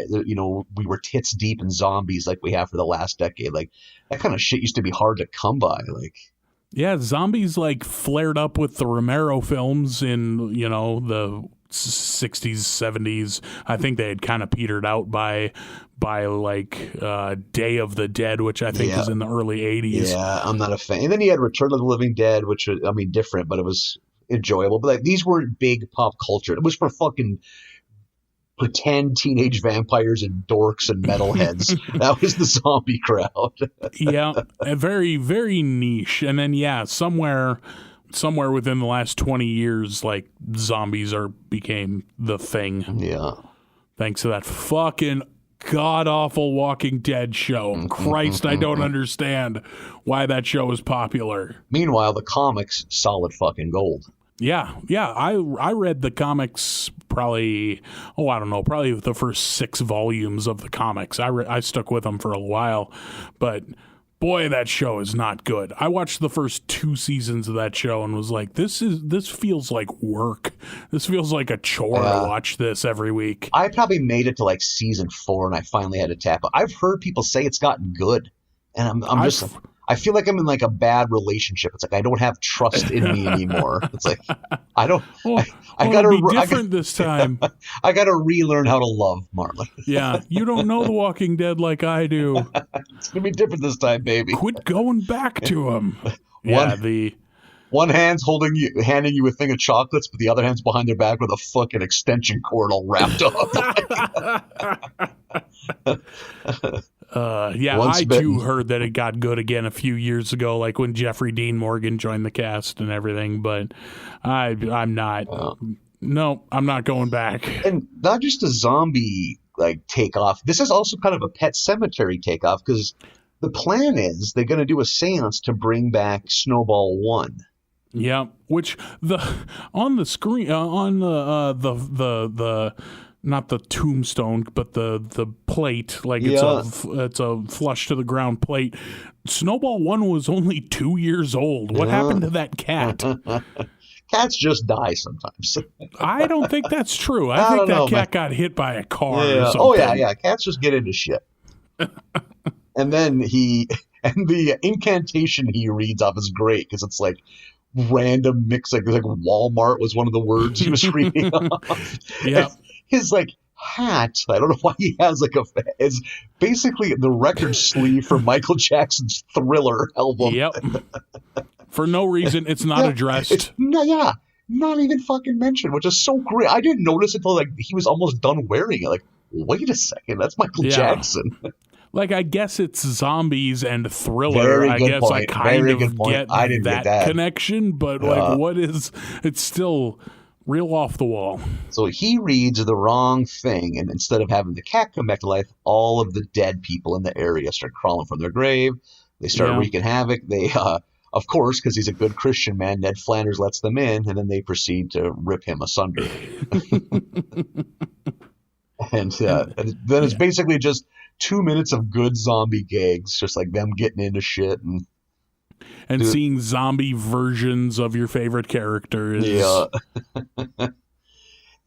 S3: we were tits deep in zombies like we have for the last decade. Like, that kind of shit used to be hard to come by. Like,
S2: yeah, zombies like flared up with the Romero films in, the 60s, 70s. I think they had kind of petered out by like Day of the Dead, which I think is in the early 80s.
S3: Yeah, I'm not a fan. And then you had Return of the Living Dead, which was, different, but it was enjoyable. But like, these weren't big pop culture. It was for fucking pretend teenage vampires and dorks and metalheads. That was the zombie crowd.
S2: Yeah, very, very niche. And then, somewhere within the last 20 years, like, zombies became the thing.
S3: Yeah.
S2: Thanks to that fucking god-awful Walking Dead show. Christ, I don't understand why that show is popular.
S3: Meanwhile, the comics, solid fucking gold.
S2: Yeah. I read the comics probably the first 6 volumes of the comics. I stuck with them for a while, but boy, that show is not good. I watched the first 2 seasons of that show and was like, this feels like work. This feels like a chore to watch this every week.
S3: I probably made it to like season 4 and I finally had to tap it. I've heard people say it's gotten good, and I feel like I'm in like a bad relationship. It's like I don't have trust in me anymore. It's like I don't. I gotta
S2: be different this time.
S3: I gotta relearn how to love, Marlin.
S2: Yeah, you don't know The Walking Dead like I do.
S3: It's gonna be different this time, baby.
S2: Quit going back to him.
S3: One hand's handing you a thing of chocolates, but the other hand's behind their back with a fucking extension cord all wrapped up.
S2: I too heard that it got good again a few years ago, like when Jeffrey Dean Morgan joined the cast and everything. But I'm not. No, I'm not going back.
S3: And not just a zombie like takeoff. This is also kind of a Pet Cemetery takeoff, because the plan is they're going to do a seance to bring back Snowball 1.
S2: Yeah, which on the screen on the not the tombstone, but the plate, like it's a flush to the ground plate. Snowball 1 was only 2 years old. What happened to that cat?
S3: Cats just die sometimes.
S2: I don't think that's true. I think that cat got hit by a car or something.
S3: Oh yeah. Cats just get into shit. And then the incantation he reads off is great, because it's like random mix, like Walmart was one of the words he was reading off.
S2: Yeah.
S3: His like hat, I don't know why he has like is basically the record sleeve for Michael Jackson's Thriller album.
S2: Yep. For no reason, it's not addressed.
S3: Not even fucking mentioned, which is so great. I didn't notice until like he was almost done wearing it. Like, wait a second, that's Michael Jackson.
S2: Like, I guess it's zombies and Thriller. I guess point. I kind of get that connection, but like, what is? It's still real off the wall.
S3: So he reads the wrong thing, and instead of having the cat come back to life, all of the dead people in the area start crawling from their grave. They start wreaking havoc. They, of course, because he's a good Christian man, Ned Flanders lets them in, and then they proceed to rip him asunder. And then it's basically just 2 minutes of good zombie gags, just like them getting into shit and
S2: seeing zombie versions of your favorite characters.
S3: Yeah.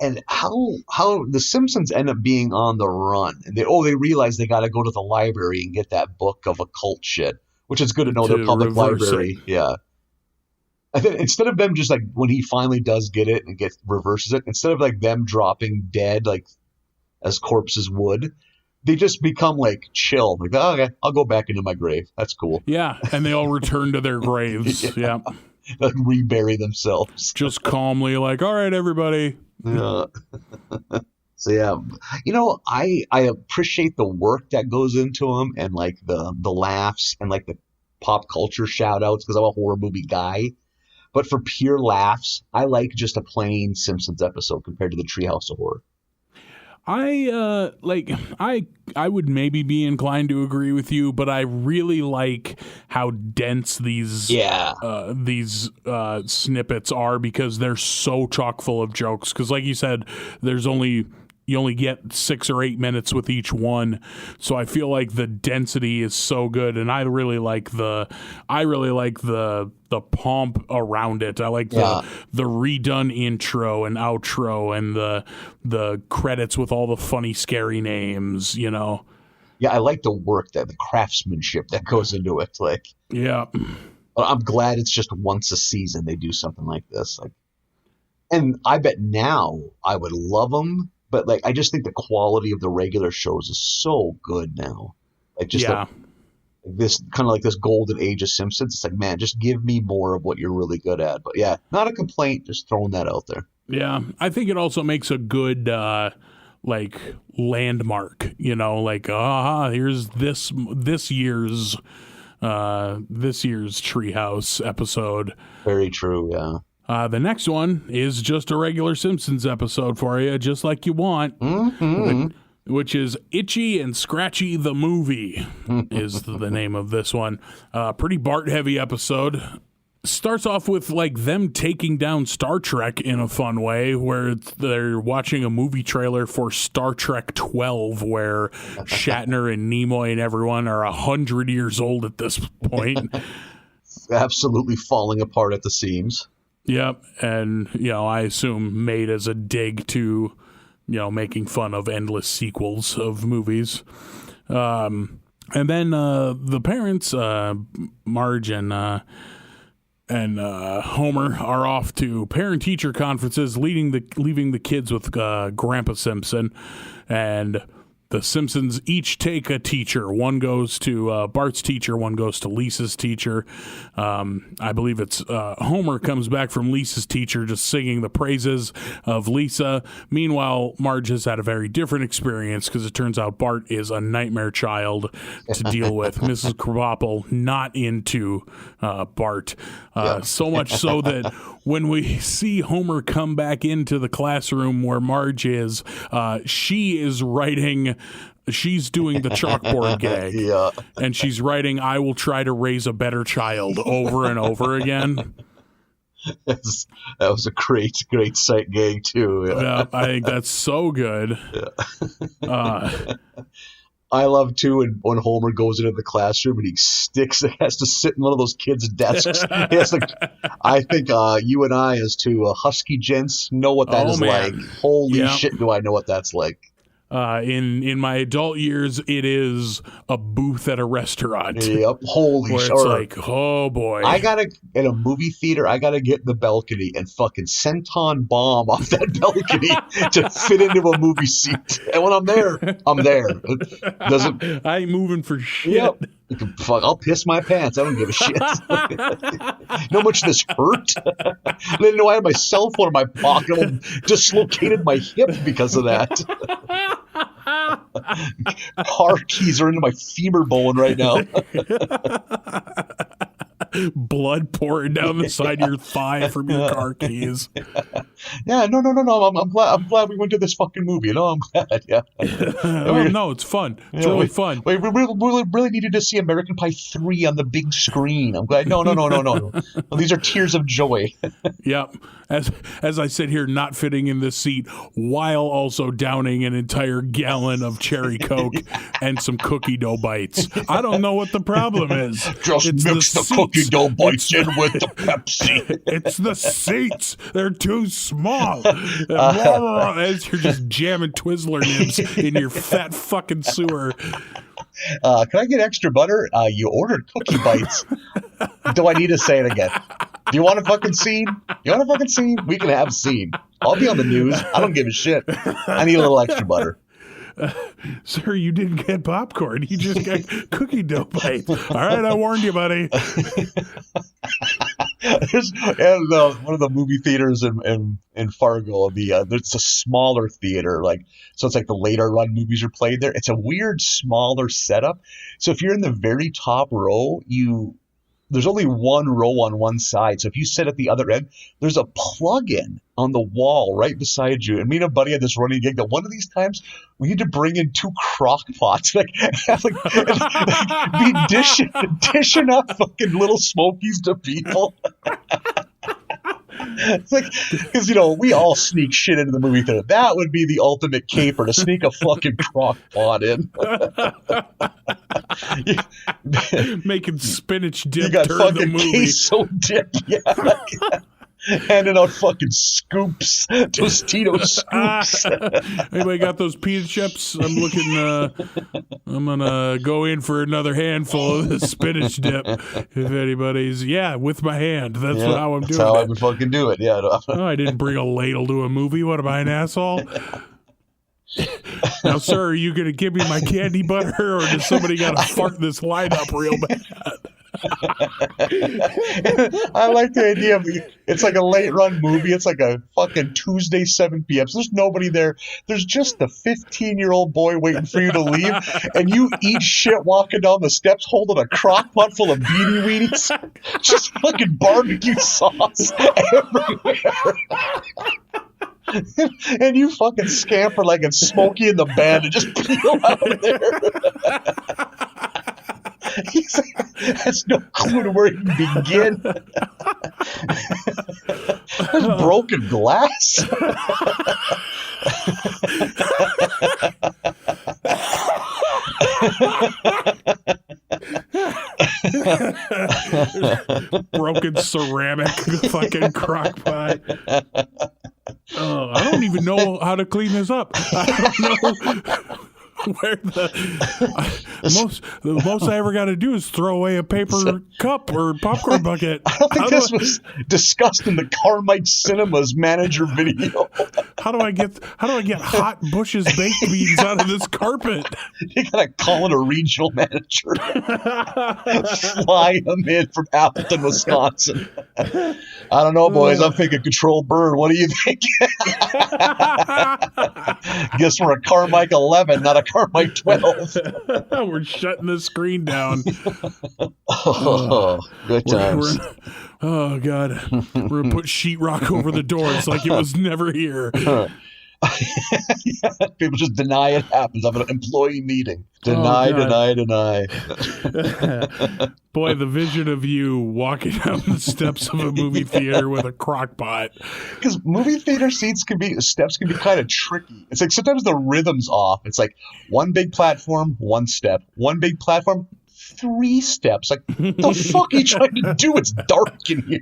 S3: And how the Simpsons end up being on the run, and they realize they got to go to the library and get that book of occult shit, which is good to know their public library. Yeah. And then instead of them just like when he finally does get it and reverses it, instead of like them dropping dead like as corpses would, they just become like chill. Like, oh, okay, I'll go back into my grave. That's cool.
S2: Yeah, and they all return to their graves. Yeah.
S3: Like rebury themselves.
S2: Just calmly like, all right, everybody.
S3: Yeah. So yeah, I appreciate the work that goes into them and like the laughs and like the pop culture shout outs because I'm a horror movie guy. But for pure laughs, I like just a plain Simpsons episode compared to the Treehouse of Horror.
S2: I would maybe be inclined to agree with you, but I really like how dense these snippets are because they're so chock full of jokes. Because like you said, you only get 6 or 8 minutes with each one, so I feel like the density is so good, and I really like the pomp around it. I like the redone intro and outro and the credits with all the funny, scary names. Yeah,
S3: I like the work the craftsmanship that goes into it. Like,
S2: yeah,
S3: I'm glad it's just once a season they do something like this. Like, and I bet now I would love them. But like, I just think the quality of the regular shows is so good now. Like, just this kind of like this golden age of Simpsons. It's like, man, just give me more of what you're really good at. But yeah, not a complaint. Just throwing that out there.
S2: Yeah, I think it also makes a good like landmark. Like here's this year's Treehouse episode.
S3: Very true. Yeah.
S2: The next one is just a regular Simpsons episode for you, just like you want, which is Itchy and Scratchy the Movie is the name of this one. Pretty Bart-heavy episode. Starts off with like them taking down Star Trek in a fun way, where they're watching a movie trailer for Star Trek 12, where Shatner and Nimoy and everyone are 100 years old at this point.
S3: Absolutely falling apart at the seams.
S2: Yep, and I assume made as a dig to, making fun of endless sequels of movies. And then the parents, Marge and Homer, are off to parent-teacher conferences, leaving the kids with Grandpa Simpson, and the Simpsons each take a teacher. One goes to Bart's teacher, one goes to Lisa's teacher. I believe it's Homer comes back from Lisa's teacher just singing the praises of Lisa. Meanwhile, Marge has had a very different experience because it turns out Bart is a nightmare child to deal with. Mrs. Krabappel not into Bart. So much so that when we see Homer come back into the classroom where Marge is, she is writing... She's doing the chalkboard gag.
S3: Yeah.
S2: And she's writing, "I will try to raise a better child," over and over again.
S3: That was a great sight gag, too.
S2: Yeah, I think that's so good.
S3: Yeah. I love, too, when Homer goes into the classroom and he has to sit in one of those kids' desks. I think you and I, as two husky gents, know what that is like. Holy shit, do I know what that's like.
S2: In my adult years, it is a booth at a restaurant.
S3: Yep, holy shit.
S2: It's like, oh boy.
S3: In a movie theater, I gotta get in the balcony and fucking senton bomb off that balcony to fit into a movie seat. And when I'm there, I'm there.
S2: I ain't moving for shit.
S3: Yep. Fuck, I'll piss my pants. I don't give a shit. You know how much this hurt? I didn't know I had my cell phone in my pocket. I dislocated my hip because of that. Car keys are into my femur bone right now.
S2: Blood pouring down the side of your thigh from your car keys.
S3: Yeah, no. I'm glad we went to this fucking movie. I'm glad. Yeah.
S2: No, it's fun. It's really fun.
S3: We really needed to see American Pie 3 on the big screen. I'm glad. No. These are tears of joy.
S2: Yep. As I sit here not fitting in this seat while also downing an entire gallon of cherry Coke and some cookie dough bites. I don't know what the problem is.
S3: Just mix the cookie dough bites in with the Pepsi.
S2: It's the seats. They're too small. As you're just jamming Twizzler nibs in your fat fucking sewer.
S3: Can I get extra butter? You ordered cookie bites. Do I need to say it again? Do you want a fucking scene? You want a fucking scene? We can have a scene. I'll be on the news. I don't give a shit. I need a little extra butter.
S2: Sir, you didn't get popcorn. You just got cookie dough bites. All right, I warned you, buddy.
S3: And one of the movie theaters in Fargo, it's a smaller theater, so it's like the later run movies are played there. It's a weird smaller setup. So if you're in the very top row, there's only one row on one side. So if you sit at the other end, there's a plug-in on the wall right beside you. And me and a buddy had this running gig that one of these times we need to bring in 2 crock pots, be dishing up fucking little smokies to people. It's like, because, we all sneak shit into the movie theater. That would be the ultimate caper, to sneak a fucking crock pot in.
S2: Making spinach dip
S3: you got
S2: during
S3: fucking
S2: the movie.
S3: queso dip, yeah. Handing out fucking scoops, Tostito scoops.
S2: Anybody got those pita chips? I'm gonna go in for another handful of the spinach dip. If anybody's, with my hand. That's how I'm doing it.
S3: That's how I would fucking do it, yeah.
S2: Oh, I didn't bring a ladle to a movie. What am I, an asshole? Now, sir, are you going to give me my candy butter, or does somebody got to fart this line up real bad?
S3: I like the idea of it's like a late run movie. It's like a fucking Tuesday 7 p.m. So there's nobody there. There's just the 15-year-old boy waiting for you to leave, and you eat shit walking down the steps holding a crock pot full of beanie weenies. Just fucking barbecue sauce everywhere. And you fucking scamper like it's Smokey and the Band and just peel out of there. He has no clue to where he can begin. There's broken glass.
S2: Broken ceramic fucking crock pot. Oh, I don't even know how to clean this up. I don't know where the most I ever got to do is throw away a paper cup or popcorn bucket.
S3: I don't think this was discussed in the Carmike Cinemas manager video.
S2: How do I get hot Bush's baked beans out of this carpet?
S3: You gotta call in a regional manager. Fly them in from Appleton, Wisconsin. I don't know, boys. I'm thinking control burn. What do you think? Guess we're a Carmike 11, not a Carmike 12.
S2: We're shutting the screen down.
S3: Good times.
S2: Oh, God. We're going to put sheetrock over the doors like it was never here.
S3: People just deny it happens. I'm at an employee meeting. Deny.
S2: Boy, the vision of you walking down the steps of a movie theater with a crock pot.
S3: Because movie theater steps can be kind of tricky. It's like sometimes the rhythm's off. It's like one big platform, one step. One big platform, 3 steps. Like, the fuck are you trying to do? It's dark in here.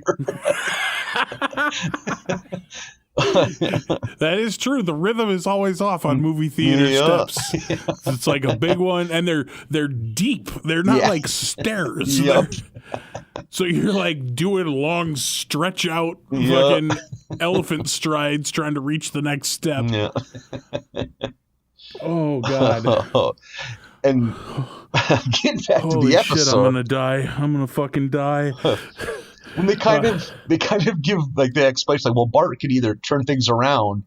S2: That is true. The rhythm is always off on movie theater steps. It's like a big one, and they're deep. They're not like stairs.
S3: Yep.
S2: So you're like doing long stretch out fucking elephant strides trying to reach the next step.
S3: Yeah.
S2: Oh, God.
S3: And getting back to the episode.
S2: Shit, I'm gonna die. I'm gonna fucking die.
S3: When they kind of give like the explanation, like, well, Bart can either turn things around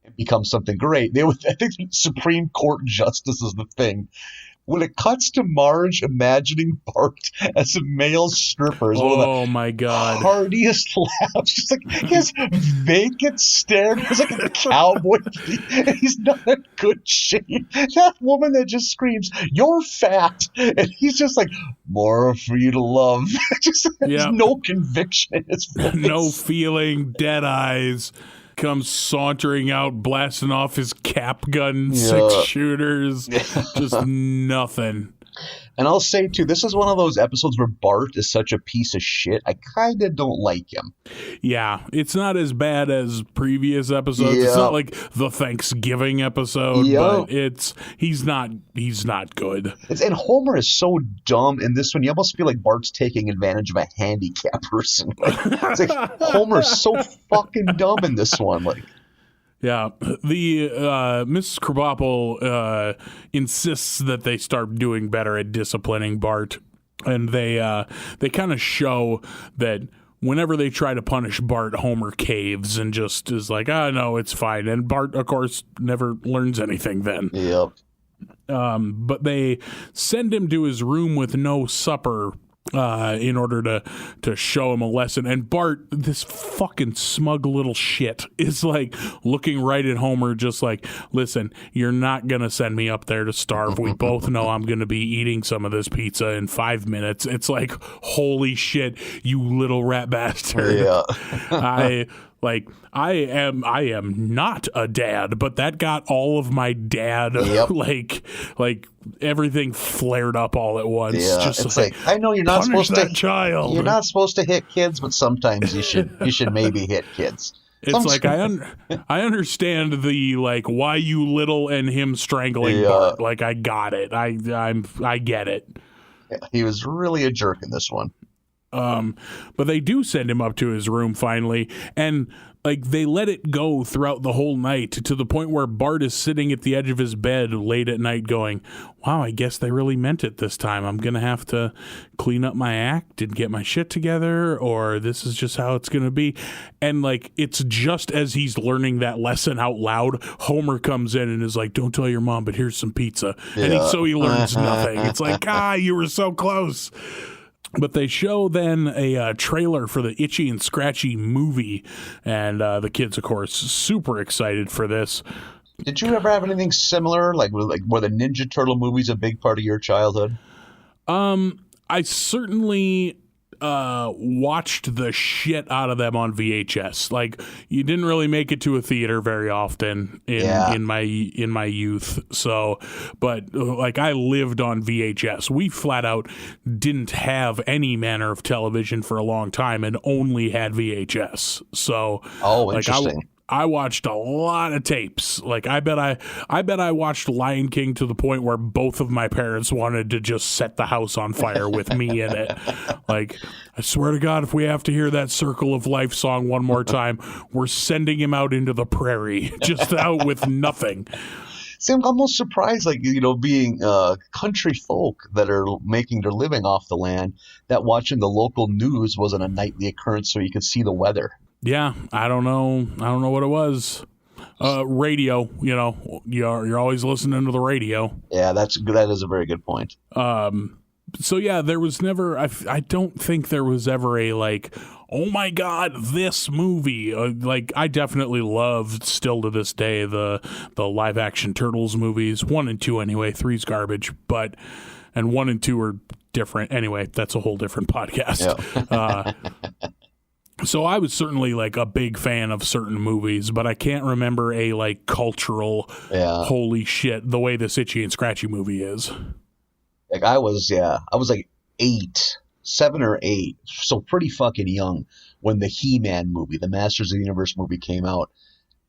S3: and become something great. I think Supreme Court justice is the thing. When it cuts to Marge imagining Bart as a male stripper, is one of the hardiest laughs. Just like his vacant stare, he's like a cowboy, and he's not in good shape. That woman that just screams, "You're fat," and he's just like, "More for you to love." Just there's no conviction in his voice.
S2: No feeling, dead eyes. Comes sauntering out, blasting off his cap gun, 6 shooters, just nothing.
S3: And I'll say, too, this is one of those episodes where Bart is such a piece of shit. I kind of don't like him.
S2: Yeah, it's not as bad as previous episodes.
S3: Yeah.
S2: It's not like the Thanksgiving episode,
S3: Yeah.
S2: but he's not good.
S3: And Homer is so dumb in this one. You almost feel like Bart's taking advantage of a handicapped person. It's like Homer's so fucking dumb in this one. Like,
S2: yeah, the Mrs. Krabappel insists that they start doing better at disciplining Bart, and they kind of show that whenever they try to punish Bart, Homer caves and just is like, no, it's fine. And Bart, of course, never learns anything then.
S3: yep.
S2: But they send him to his room with no supper in order to show him a lesson. And Bart, this fucking smug little shit, is like looking right at Homer just like, listen, you're not going to send me up there to starve. We both know I'm going to be eating some of this pizza in 5 minutes. It's like, holy shit, you little rat bastard.
S3: Yeah.
S2: I am not a dad, but that got all of my dad,
S3: Yep.
S2: like everything flared up all at once.
S3: Yeah,
S2: Just
S3: it's like, I know you're not
S2: punish
S3: supposed
S2: that
S3: to.
S2: child.
S3: You're not supposed to hit kids, but sometimes you should maybe hit kids.
S2: It's like I understand the like why you little and him strangling
S3: Yeah.
S2: Bart. Like I got it. I get it.
S3: He was really a jerk in this one.
S2: But they do send him up to his room finally, and like they let it go throughout the whole night to the point where Bart is sitting at the edge of his bed late at night going, wow, I guess they really meant it this time. I'm going to have to clean up my act and get my shit together, or this is just how it's going to be. And like, it's just as he's learning that lesson out loud, Homer comes in and is like, don't tell your mom, but here's some pizza.
S3: Yeah.
S2: And so he learns nothing. It's like, you were so close. But they show then a trailer for the Itchy and Scratchy movie, and the kids, of course, super excited for this.
S3: Did you ever have anything similar, like were the Ninja Turtle movies a big part of your childhood?
S2: I certainly watched the shit out of them on VHS. Like, you didn't really make it to a theater very often in my youth. So, but like I lived on VHS. We flat out didn't have any manner of television for a long time and only had VHS. So,
S3: interesting.
S2: I watched a lot of tapes. Like I bet I watched Lion King to the point where both of my parents wanted to just set the house on fire with me in it. Like, I swear to God, if we have to hear that Circle of Life song one more time, we're sending him out into the prairie, just out with nothing.
S3: See, I'm almost surprised, like, being country folk that are making their living off the land, that watching the local news wasn't a nightly occurrence so you could see the weather.
S2: Yeah, I don't know what it was. Radio, you're always listening to the radio.
S3: Yeah, that is a very good point.
S2: So yeah, there was never. I don't think there was ever a like, oh my God, this movie. Like I definitely loved still to this day the live action Turtles movies, 1 and 2 anyway. 3's garbage, and 1 and 2 are different anyway. That's a whole different podcast. Yeah. So I was certainly like a big fan of certain movies, but I can't remember a like cultural holy shit the way this Itchy and Scratchy movie is.
S3: Like I was like 7 or 8, so pretty fucking young when the He-Man movie, the Masters of the Universe movie came out.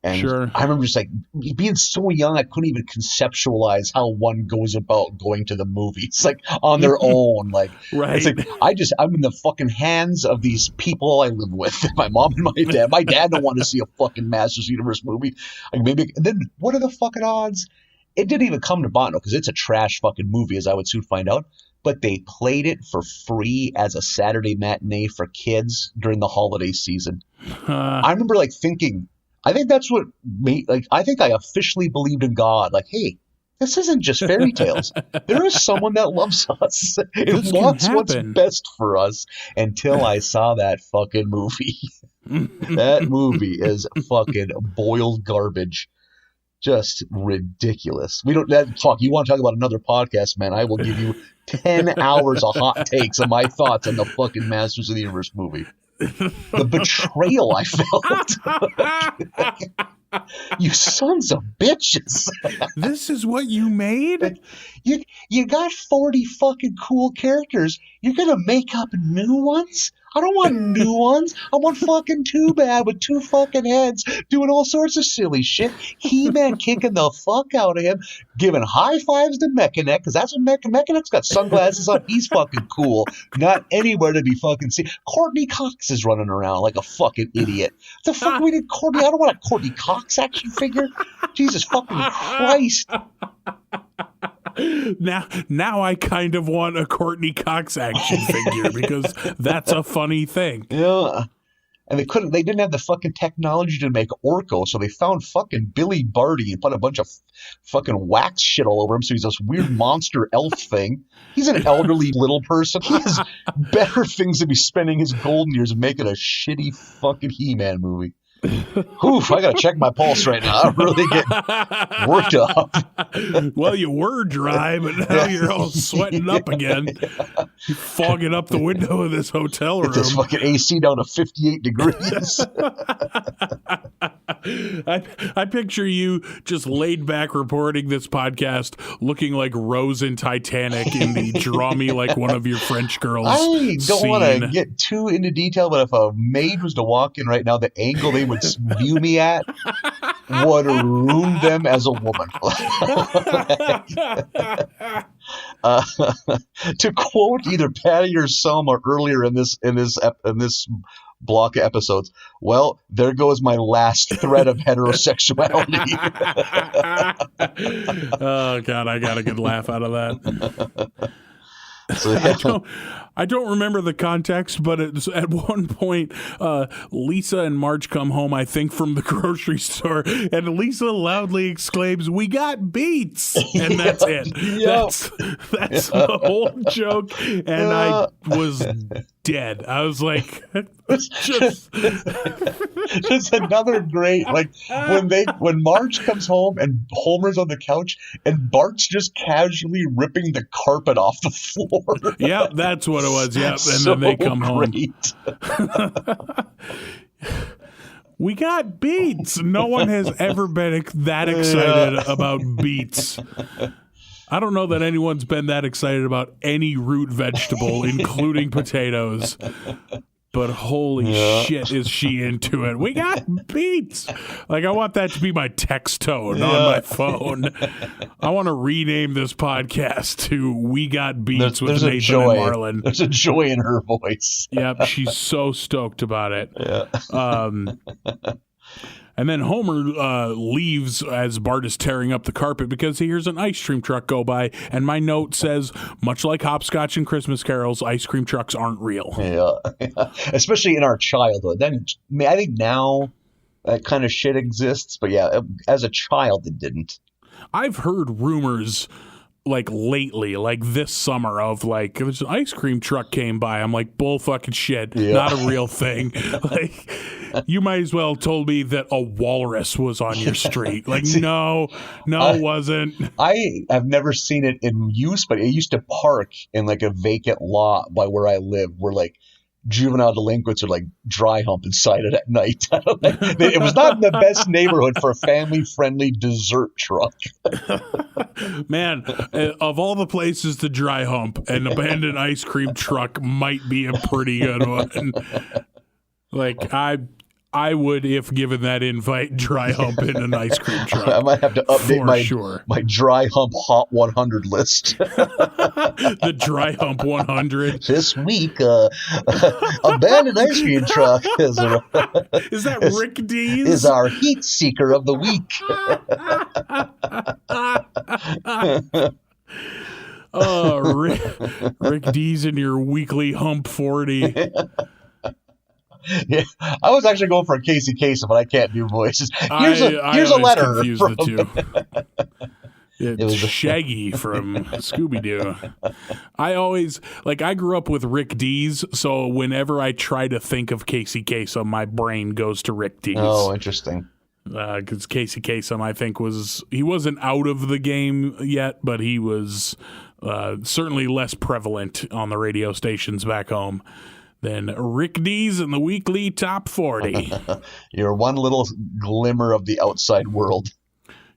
S3: And
S2: sure.
S3: I remember just like being so young, I couldn't even conceptualize how one goes about going to the movies, like on their own. Like,
S2: right.
S3: It's like I'm in the fucking hands of these people I live with, my mom and my dad. My dad don't want to see a fucking Masters of the Universe movie. Like maybe, and then what are the fucking odds? It didn't even come to Bono because it's a trash fucking movie, as I would soon find out. But they played it for free as a Saturday matinee for kids during the holiday season. I remember like thinking, I think that's what made, like, I think I officially believed in God. Like, hey, this isn't just fairy tales. There is someone that loves us and wants what's best for us, until I saw that fucking movie. That movie is fucking boiled garbage. Just ridiculous. We don't talk. You want to talk about another podcast, man? I will give you 10 hours of hot takes of my thoughts on the fucking Masters of the Universe movie. The betrayal I felt. You sons of bitches.
S2: This is what you made?
S3: You got 40 fucking cool characters. You're gonna make up new ones? I don't want new ones. I want fucking Too Bad with 2 fucking heads doing all sorts of silly shit. He-Man kicking the fuck out of him, giving high fives to Mechanic, because that's what Mechanic's got sunglasses on. He's fucking cool. Not anywhere to be fucking seen. Courtney Cox is running around like a fucking idiot. The fuck we did Courtney? I don't want a Courtney Cox action figure. Jesus fucking Christ.
S2: Now I kind of want a Courtney Cox action figure because that's a funny thing.
S3: Yeah. And they didn't have the fucking technology to make Orko, so they found fucking Billy Barty and put a bunch of fucking wax shit all over him, so he's this weird monster elf thing. He's an elderly little person. He has better things to be spending his golden years making a shitty fucking He-Man movie. Oof, I gotta check my pulse right now. I'm really getting worked up.
S2: Well, you were dry, but now you're all sweating up again. You're fogging up the window of this hotel room.
S3: Get this fucking AC down to 58 degrees.
S2: I picture you just laid back reporting this podcast looking like Rose in Titanic in the Draw Me Like One of Your French Girls
S3: I don't want
S2: scene.
S3: to get too into detail, but if a maid was to walk in right now, the angle they would view me at would ruin them as a woman. To quote either Patty or Selma earlier in this block of episodes, well, there goes my last thread of heterosexuality.
S2: Oh God, I got a good laugh out of that.
S3: So, yeah.
S2: I don't remember the context, but it's at one point, Lisa and Marge come home, I think, from the grocery store, and Lisa loudly exclaims, "We got beets!" And that's it.
S3: Yep.
S2: That's the whole joke, and I was dead. I was like, just...
S3: It's another great, like, when Marge comes home and Homer's on the couch and Bart's just casually ripping the carpet off the floor.
S2: Yep, that's what it was. Yep, and
S3: So
S2: then they come
S3: great.
S2: home. We got beets. No one has ever been that excited about beets. I don't know that anyone's been that excited about any root vegetable, including potatoes. But holy shit, is she into it. We got beets. Like, I want that to be my text tone on my phone. I want to rename this podcast to We Got Beets with Nathan and Marlin.
S3: There's a joy in her voice.
S2: Yep, she's so stoked about it.
S3: Yeah.
S2: And then Homer leaves as Bart is tearing up the carpet because he hears an ice cream truck go by. And my note says, much like hopscotch and Christmas carols, ice cream trucks aren't real.
S3: Yeah. Especially in our childhood. Then I think now that kind of shit exists. But yeah, as a child, it didn't.
S2: I've heard rumors like lately, like this summer, of like there's an ice cream truck came by. I'm like, bull fucking shit, not a real thing. Like, you might as well told me that a walrus was on your street. Like, no, it wasn't. I
S3: have never seen it in use, but it used to park in like a vacant lot by where I live, where like juvenile delinquents are like dry hump inside it at night. It was not in the best neighborhood for a family-friendly dessert truck.
S2: Man, of all the places to dry hump, an abandoned ice cream truck might be a pretty good one. Like, I would, if given that invite, dry hump in an ice cream truck.
S3: I might have to update my dry hump Hot 100 list.
S2: The dry hump 100.
S3: This week, abandoned ice cream truck is
S2: that Rick Dees?
S3: Is our heat seeker of the week.
S2: Oh, Rick Dees in your weekly hump 40.
S3: Yeah, I was actually going for a Casey Kasem, but I can't do voices. Here's a letter. From...
S2: the two. It was Shaggy from Scooby-Doo. I grew up with Rick Dees, so whenever I try to think of Casey Kasem, my brain goes to Rick Dees.
S3: Oh, interesting.
S2: Because Casey Kasem, I think, he wasn't out of the game yet, but he was certainly less prevalent on the radio stations back home than Rick D's in the weekly top 40.
S3: You're one little glimmer of the outside world.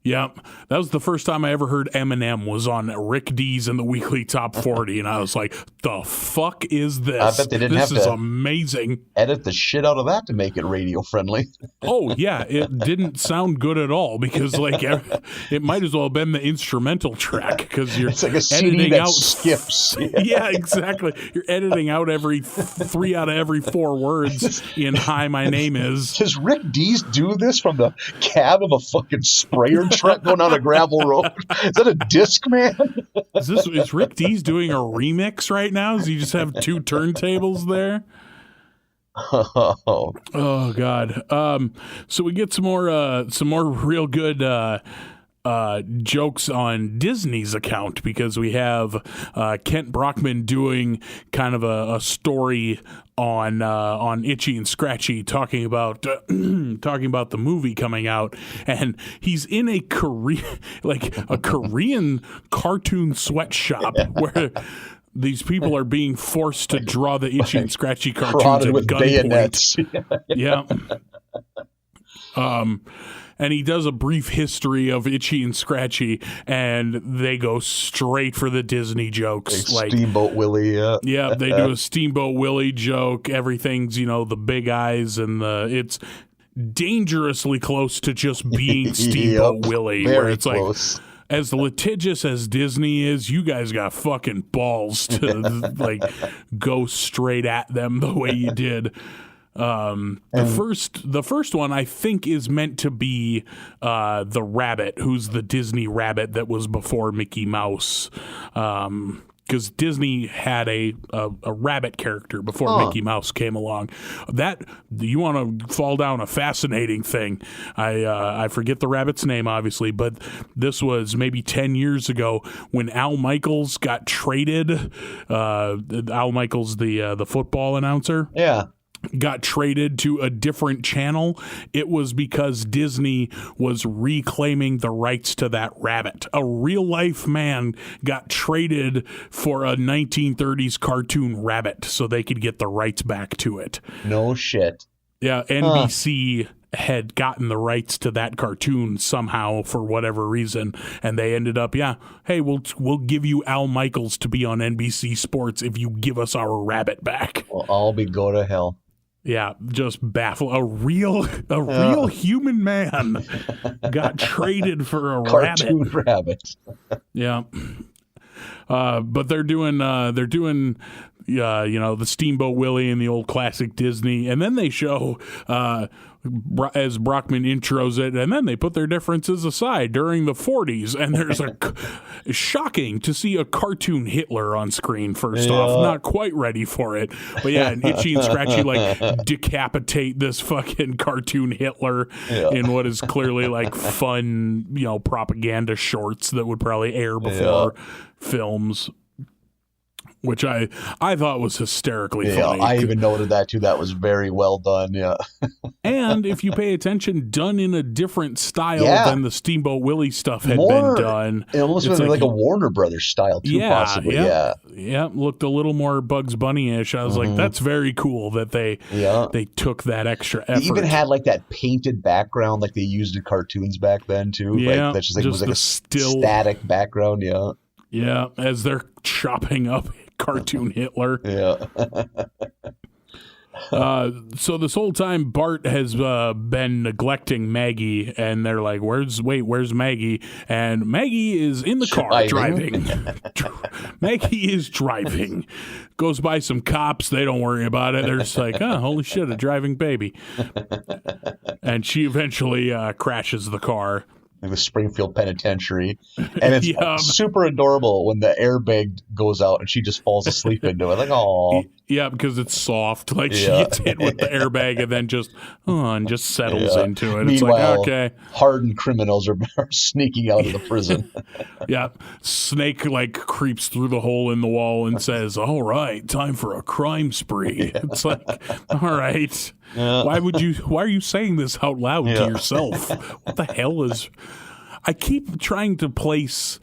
S2: Yep. That was the first time I ever heard Eminem was on Rick D's in the weekly top 40, and I was like, the fuck is this?
S3: I bet they didn't
S2: this
S3: have
S2: is
S3: to
S2: amazing.
S3: edit the shit out of that to make it radio friendly.
S2: Oh, yeah. It didn't sound good at all because, like, it might as well have been the instrumental track because you're
S3: It's like a CD
S2: editing
S3: that
S2: out
S3: skips.
S2: Yeah, exactly. You're editing out every 3 out of every 4 words in "Hi, my name is."
S3: Does Rick Dees do this from the cab of a fucking sprayer truck going on a gravel road? Is that a disc, man?
S2: Is Rick D's doing a remix right now? Does he just have 2 turntables there? Oh God. So we get some more real good jokes on Disney's account because we have Kent Brockman doing kind of a story on Itchy and Scratchy talking about the movie coming out, and he's in a Korean cartoon sweatshop where these people are being forced to draw the Itchy and Scratchy cartoons at
S3: with bayonets.
S2: Yeah. And he does a brief history of Itchy and Scratchy, and they go straight for the Disney jokes.
S3: Like Steamboat Willie, yeah.
S2: Yeah, they do a Steamboat Willie joke. Everything's, the big eyes, and it's dangerously close to just being Steamboat Willie, where it's close. Like, as litigious as Disney is, you guys got fucking balls to go straight at them the way you did. The first one I think is meant to be the rabbit, who's the Disney rabbit that was before Mickey Mouse. Because Disney had a rabbit character before Mickey Mouse came along. That you want to fall down a fascinating thing. I forget the rabbit's name, obviously, but this was maybe 10 years ago when Al Michaels got traded. Al Michaels, the football announcer.
S3: Yeah.
S2: Got traded to a different channel. It was because Disney was reclaiming the rights to that rabbit. A real life man got traded for a 1930s cartoon rabbit so they could get the rights back to it.
S3: No shit.
S2: Yeah, NBC had gotten the rights to that cartoon somehow for whatever reason, and they ended up, hey, we'll give you Al Michaels to be on NBC Sports if you give us our rabbit back.
S3: Well, I'll go to hell.
S2: Yeah, just baffled. A real human man got traded for a
S3: cartoon rabbit.
S2: Yeah, but they're doing the Steamboat Willie and the old classic Disney, and then they show as Brockman intros it, and then they put their differences aside during the 40s, and there's shocking to see a cartoon Hitler on screen. First off, not quite ready for it, but and Itchy and Scratchy decapitate this fucking cartoon Hitler in what is clearly fun, propaganda shorts that would probably air before films. Which I thought was hysterically funny.
S3: I even noted that too. That was very well done. Yeah.
S2: And if you pay attention, done in a different style than the Steamboat Willie stuff had been done.
S3: It almost was like a Warner Brothers style too, possibly.
S2: Yeah. Looked a little more Bugs Bunny-ish. I was like, that's very cool that they took that extra effort.
S3: They even had that painted background like they used in cartoons back then too.
S2: Yeah.
S3: That just was a static background. Yeah.
S2: Yeah, as they're chopping up cartoon Hitler.
S3: Yeah.
S2: So this whole time, Bart has been neglecting Maggie, and they're like, where's Maggie? And Maggie is in the car driving. Maggie is driving. Goes by some cops. They don't worry about it. They're just like, oh, holy shit, a driving baby. And she eventually crashes the car.
S3: Like the Springfield Penitentiary, and it's super adorable when the airbag goes out and she just falls asleep into it. Oh,
S2: yeah, because it's soft. She gets hit with the airbag and then just settles into it.
S3: Meanwhile,
S2: it's okay.
S3: Hardened criminals are sneaking out of the prison.
S2: Yeah, Snake creeps through the hole in the wall and says, "All right, time for a crime spree." It's all right. Why are you saying this out loud to yourself? What the hell is... I keep trying to place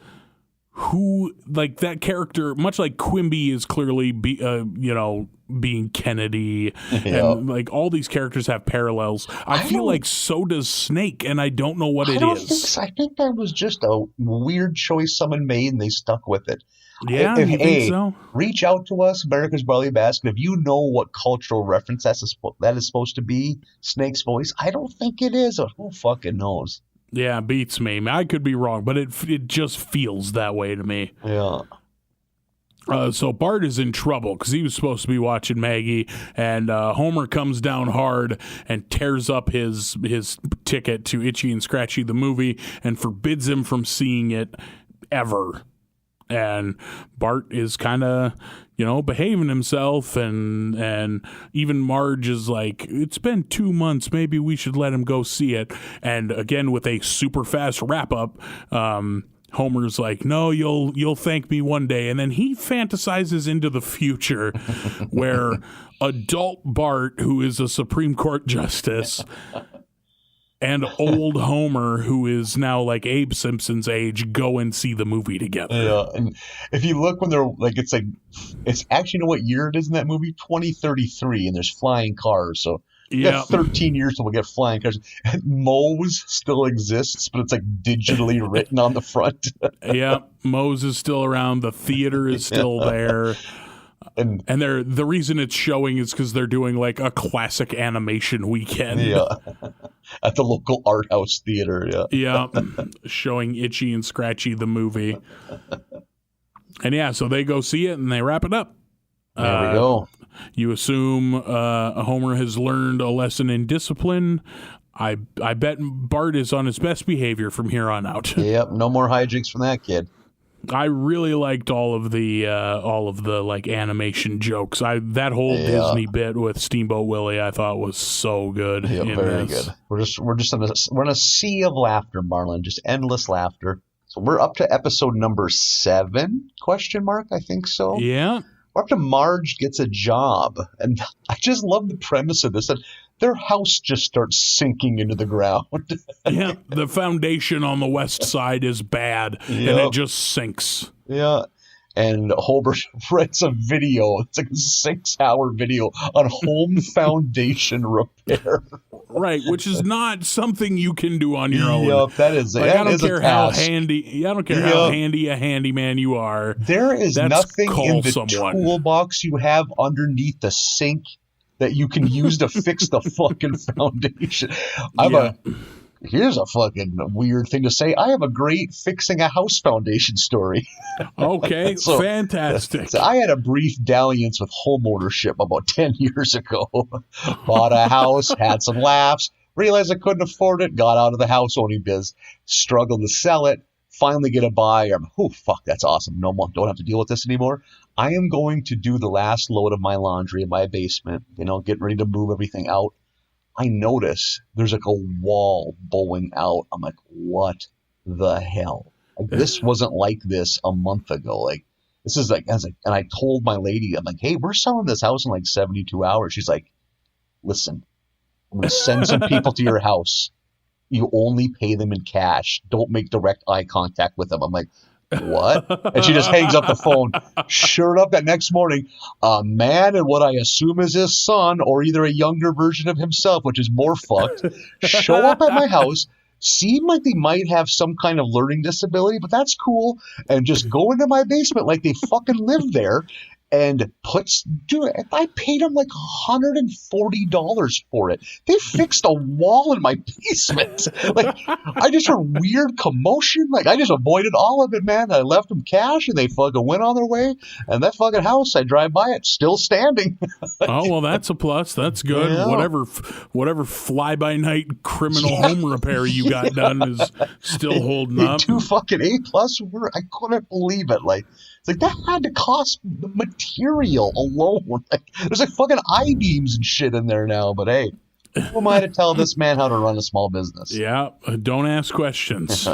S2: who, like, that character, much like Quimby is clearly, being Kennedy, and like all these characters have parallels. I feel like so does Snake, and I don't know what it is.
S3: I think that was just a weird choice someone made, and they stuck with it.
S2: Yeah, you think so?
S3: Reach out to us, America's Barley Basket. If you know what cultural reference that is supposed to be, Snake's voice, I don't think it is. Who fucking knows?
S2: Yeah, beats me. I could be wrong, but it just feels that way to me.
S3: Yeah.
S2: So Bart is in trouble because he was supposed to be watching Maggie, and Homer comes down hard and tears up his ticket to Itchy and Scratchy the movie and forbids him from seeing it ever. And Bart is kind of, behaving himself, and even Marge is like, it's been 2 months, maybe we should let him go see it. And again, with a super fast wrap up, Homer's like, no, you'll thank me one day. And then he fantasizes into the future where adult Bart, who is a Supreme Court justice, and old Homer, who is now like Abe Simpson's age, go and see the movie together.
S3: Yeah, and if you look when they're like, it's actually, you know what year it is in that movie? 2033, and there's flying cars. So you got 13 years till we get flying cars. Moe's still exists, but it's like digitally written on the front.
S2: Yeah, Moe's is still around. The theater is still there. And the reason it's showing is because they're doing like a classic animation weekend.
S3: Yeah. At the local art house theater. Yeah.
S2: Yeah. Showing Itchy and Scratchy the movie. And yeah, so they go see it and they wrap it up.
S3: There we go.
S2: You assume Homer has learned a lesson in discipline. I bet Bart is on his best behavior from here on out.
S3: Yep. No more hijinks from that kid.
S2: I really liked all of the like animation jokes. That whole Disney bit with Steamboat Willie I thought was so good.
S3: Yeah, very good. We're in a sea of laughter, Marlin, just endless laughter. So we're up to episode number 7? ? I think so.
S2: Yeah.
S3: We're up to Marge gets a job, and I just love the premise of this. That their house just starts sinking into the ground.
S2: Yeah, the foundation on the west side is bad, and it just sinks.
S3: Yeah, and Homer writes a video. It's like a 6-hour video on home foundation repair.
S2: Right, which is not something you can do on your own.
S3: Yep, that is.
S2: Like,
S3: that
S2: I don't
S3: is
S2: care
S3: a
S2: how
S3: task.
S2: handy. I don't care how handy a handyman you are.
S3: There is
S2: That's
S3: nothing in the
S2: someone.
S3: toolbox you have underneath the sink that you can use to fix the fucking foundation. Here's a fucking weird thing to say. I have a great fixing a house foundation story.
S2: Okay, fantastic.
S3: So I had a brief dalliance with homeownership about 10 years ago. Bought a house, had some laughs, realized I couldn't afford it, got out of the house owning biz, struggled to sell it, finally get a buyer. Oh, fuck, that's awesome. No more, don't have to deal with this anymore. I am going to do the last load of my laundry in my basement, getting ready to move everything out. I notice there's like a wall bowing out. I'm like, what the hell? Like, this wasn't like this a month ago. Like, this is like, and I told my lady, I'm like, hey, we're selling this house in like 72 hours. She's like, listen, I'm going to send some people to your house. You only pay them in cash. Don't make direct eye contact with them. I'm like, what? And she just hangs up the phone. Sure enough, that next morning, a man and what I assume is his son, or either a younger version of himself, which is more fucked, show up at my house, seem like they might have some kind of learning disability, but that's cool, and just go into my basement like they fucking live there. And I paid them like $140 for it. They fixed a wall in my basement. Like, I just heard weird commotion. Like, I just avoided all of it, man. I left them cash, and they fucking went on their way. And that fucking house, I drive by it, still standing.
S2: Oh, well, that's a plus. That's good. Yeah. Whatever fly-by-night criminal home repair you got done is still holding up.
S3: 2 fucking A+. I couldn't believe it. Like, it's like, that had to cost the material alone. Like, there's like fucking I-beams and shit in there now, but hey, who am I to tell this man how to run a small business?
S2: Yeah, don't ask questions.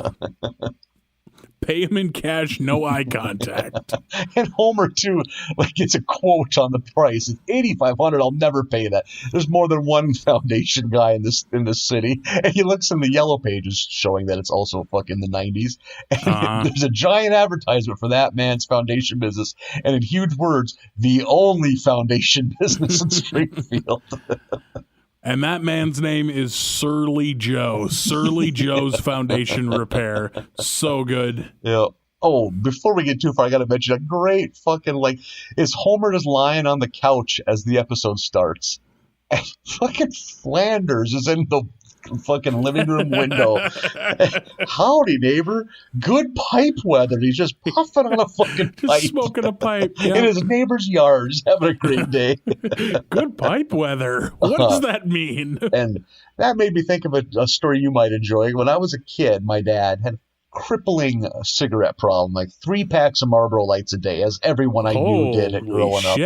S2: Pay him in cash, no eye contact.
S3: And Homer too, like, gets a quote on the price. It's $8,500. I'll never pay that. There's more than one foundation guy in this city, and he looks in the yellow pages, showing that it's also fucking the 90s. And there's a giant advertisement for that man's foundation business, and in huge words, the only foundation business in Springfield.
S2: And that man's name is Surly Joe. Surly Joe's Foundation Repair. So good.
S3: Yeah. Oh, before we get too far, I got to mention a great fucking, like, is Homer just lying on the couch as the episode starts. And fucking Flanders is in the fucking living room window. Howdy, neighbor. Good pipe weather. He's just puffing on a fucking pipe.
S2: Just smoking a pipe. Yeah.
S3: In his neighbor's yard. He's having a great day.
S2: Good pipe weather. What does that mean?
S3: And that made me think of a story you might enjoy. When I was a kid, my dad had crippling cigarette problem, like 3 packs of Marlboro Lights a day, as everyone I knew did it growing up.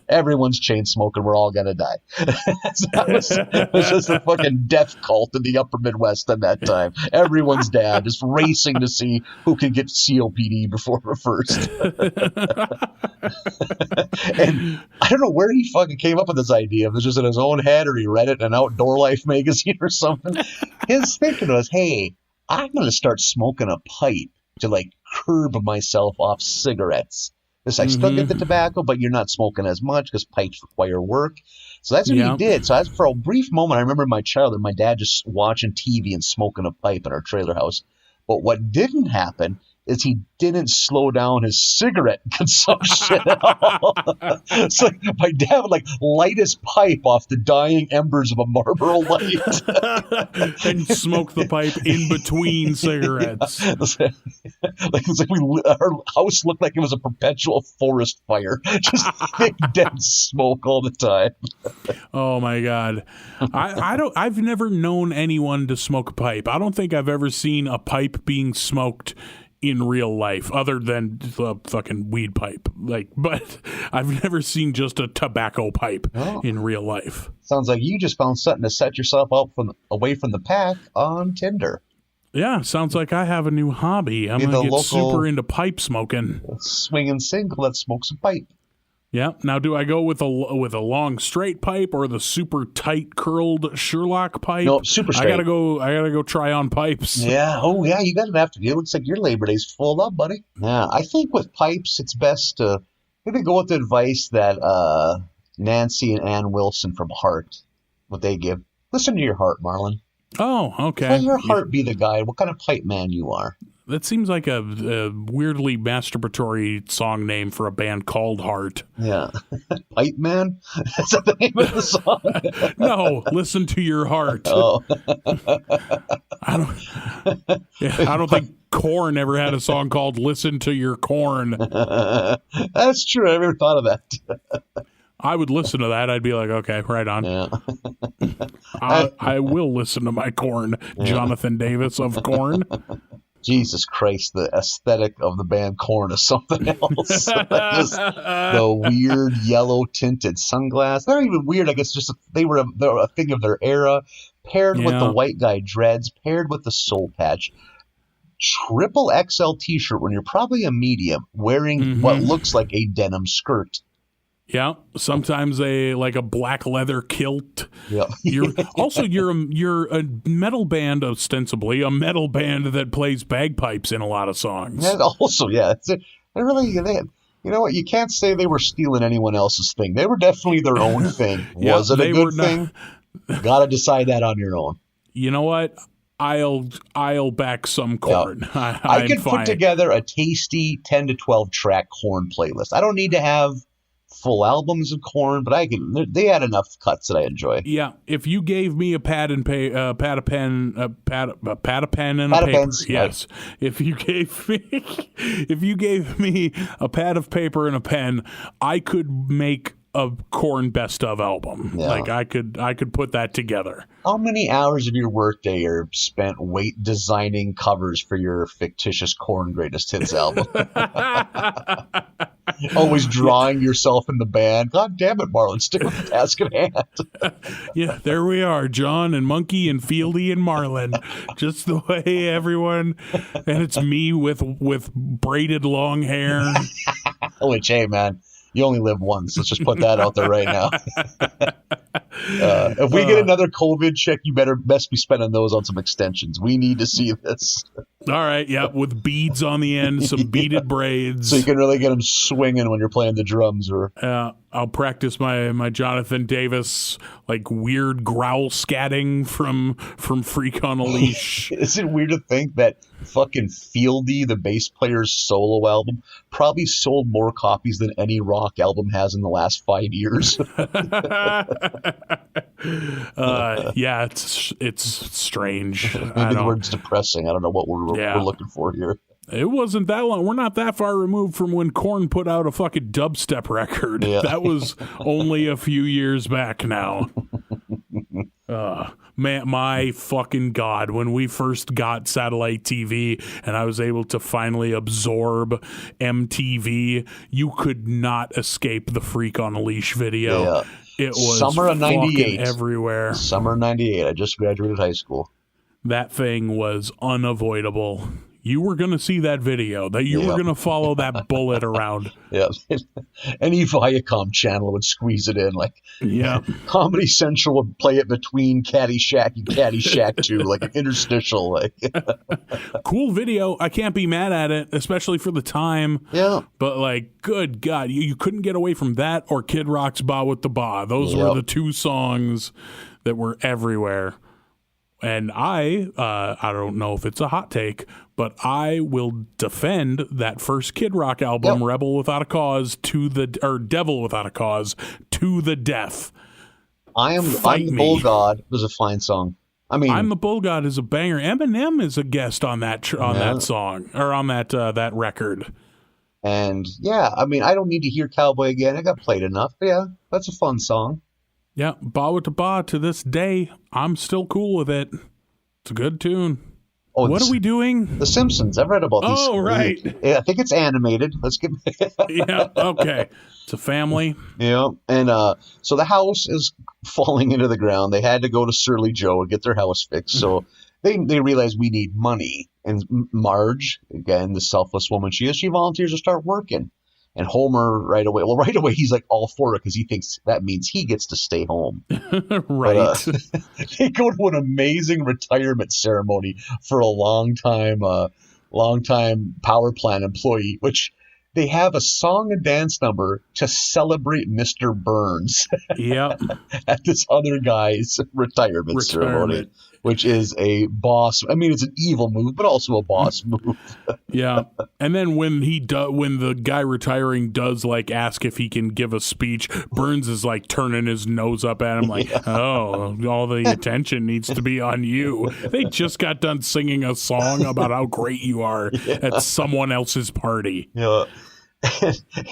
S3: Everyone's chain smoking. We're all gonna die. It was just a fucking death cult in the upper Midwest at that time. Everyone's dad just racing to see who can get COPD before the first. And I don't know where he fucking came up with this idea. If it was just in his own head, or he read it in an Outdoor Life magazine or something. His thinking was, hey, I'm going to start smoking a pipe to, like, curb myself off cigarettes. Because I still get the tobacco, but you're not smoking as much because pipes require work. So that's what he did. So for a brief moment, I remember in my childhood, my dad just watching TV and smoking a pipe in our trailer house. But what didn't happen is he didn't slow down his cigarette consumption at all. So my dad would, like, light his pipe off the dying embers of a Marlboro Light.
S2: And smoke the pipe in between cigarettes.
S3: Yeah. It's like our house looked like it was a perpetual forest fire. Just thick, dense smoke all the time.
S2: Oh my God. I've never known anyone to smoke a pipe. I don't think I've ever seen a pipe being smoked in real life, other than the fucking weed pipe. But I've never seen just a tobacco pipe in real life.
S3: Sounds like you just found something to set yourself up away from the pack on Tinder.
S2: Yeah, sounds like I have a new hobby. I'm going to get super into pipe smoking.
S3: Swinging single that smokes a pipe.
S2: Yeah. Now, do I go with a long straight pipe or the super tight curled Sherlock pipe?
S3: No, super straight.
S2: I gotta go try on pipes.
S3: Yeah. Oh, yeah. You got it after you. It looks like your Labor Day's full up, buddy. Yeah. I think with pipes, it's best to maybe go with the advice that Nancy and Ann Wilson from Heart, what they give. Listen to your heart, Marlin.
S2: Oh, okay.
S3: Let your heart be the guide. What kind of pipe man you are.
S2: That seems like a weirdly masturbatory song name for a band called Heart.
S3: Yeah. Pipe Man? That's the name of the song?
S2: No, Listen to Your Heart.
S3: Oh.
S2: I don't think Korn ever had a song called Listen to Your Corn.
S3: That's true. I never thought of that.
S2: I would listen to that. I'd be like, okay, right on.
S3: Yeah.
S2: I will listen to my Korn. Yeah. Jonathan Davis of Korn.
S3: Jesus Christ, the aesthetic of the band Korn is something else. The weird yellow tinted sunglasses. They're not even weird. I guess just they were a thing of their era. Paired with the white guy dreads, paired with the soul patch. Triple XL t-shirt when you're probably a medium, wearing what looks like a denim skirt.
S2: Yeah, sometimes a black leather kilt.
S3: Yeah.
S2: You're a metal band, ostensibly a metal band that plays bagpipes in a lot of songs.
S3: And also, yeah, you know what? You can't say they were stealing anyone else's thing. They were definitely their own thing. Was it a good thing? Got to decide that on your own.
S2: You know what? I'll back some Korn.
S3: Yeah. I could put together a tasty 10 to 12 track Korn playlist. I don't need to have full albums of Korn, but they had enough cuts that I enjoy.
S2: Yeah, if you gave me a pad and pen and a paper,
S3: pens,
S2: yes. Right. If you gave me a pad of paper and a pen, I could make a Korn best of album.
S3: Yeah.
S2: Like I could put that together.
S3: How many hours of your workday are spent designing covers for your fictitious Korn greatest hits album? Always drawing yourself in the band. God damn it, Marlin, stick with the task at hand.
S2: Yeah, there we are, John and Monkey and Fieldy and Marlin, just the way everyone. And it's me with braided long hair.
S3: Which, hey, man, you only live once. Let's just put that out there right now. If we get another COVID check, you best be spending those on some extensions. We need to see this.
S2: All right, yeah, with beads on the end, some beaded braids.
S3: So you can really get them swinging when you're playing the drums. Or
S2: I'll practice my Jonathan Davis, like, weird growl scatting from Freak on a Leash.
S3: Is it weird to think that fucking Fieldy, the bass player's solo album, probably sold more copies than any rock album has in the last 5 years?
S2: Yeah, it's strange.
S3: Maybe the word's depressing. I don't know what we're looking for here.
S2: It wasn't that long. We're not that far removed from when Korn put out a fucking dubstep record. Yeah. That was only a few years back now. Man, my fucking God, when we first got satellite TV and I was able to finally absorb MTV, you could not escape the Freak on a Leash video. Yeah. It was
S3: summer of '98
S2: everywhere.
S3: Summer of '98. I just graduated high school.
S2: That thing was unavoidable. You were going to see that video, that you were going to follow that bullet around.
S3: Yeah. Any Viacom channel would squeeze it in. Like, Comedy Central would play it between Caddyshack and Caddyshack 2, like an interstitial. Like,
S2: cool video. I can't be mad at it, especially for the time.
S3: Yeah.
S2: But, like, good God, you couldn't get away from that or Kid Rock's Ba with the Ba. Those were the two songs that were everywhere. And I don't know if it's a hot take, but I will defend that first Kid Rock album, Rebel Without a Cause, Devil Without a Cause, to the death.
S3: I'm the Bull God was a fine song. I mean,
S2: I'm the Bull God is a banger. Eminem is a guest on that that song, or on that record.
S3: And I mean, I don't need to hear Cowboy again. I got played enough. Yeah, that's a fun song.
S2: Yeah, Ba with the Ba, to this day, I'm still cool with it. It's a good tune. Oh, what are we doing?
S3: The Simpsons. I've read about these.
S2: Oh, right.
S3: Yeah, I think it's animated. Let's get.
S2: Yeah, okay. It's a family.
S3: Yeah, and so the house is falling into the ground. They had to go to Surly Joe and get their house fixed. So they realize we need money. And Marge, again, the selfless woman she is, she volunteers to start working. And Homer right away, he's like all for it because he thinks that means he gets to stay home.
S2: Right.
S3: But, they go to an amazing retirement ceremony for a long time power plant employee, which they have a song and dance number to celebrate Mr. Burns.
S2: Yep.
S3: At this other guy's retirement ceremony. Which is a boss. I mean, it's an evil move, but also a boss move.
S2: Yeah, and then when the guy retiring does like ask if he can give a speech, Burns is like turning his nose up at him, like, "Oh, all the attention needs to be on you." They just got done singing a song about how great you are at someone else's party.
S3: Yeah.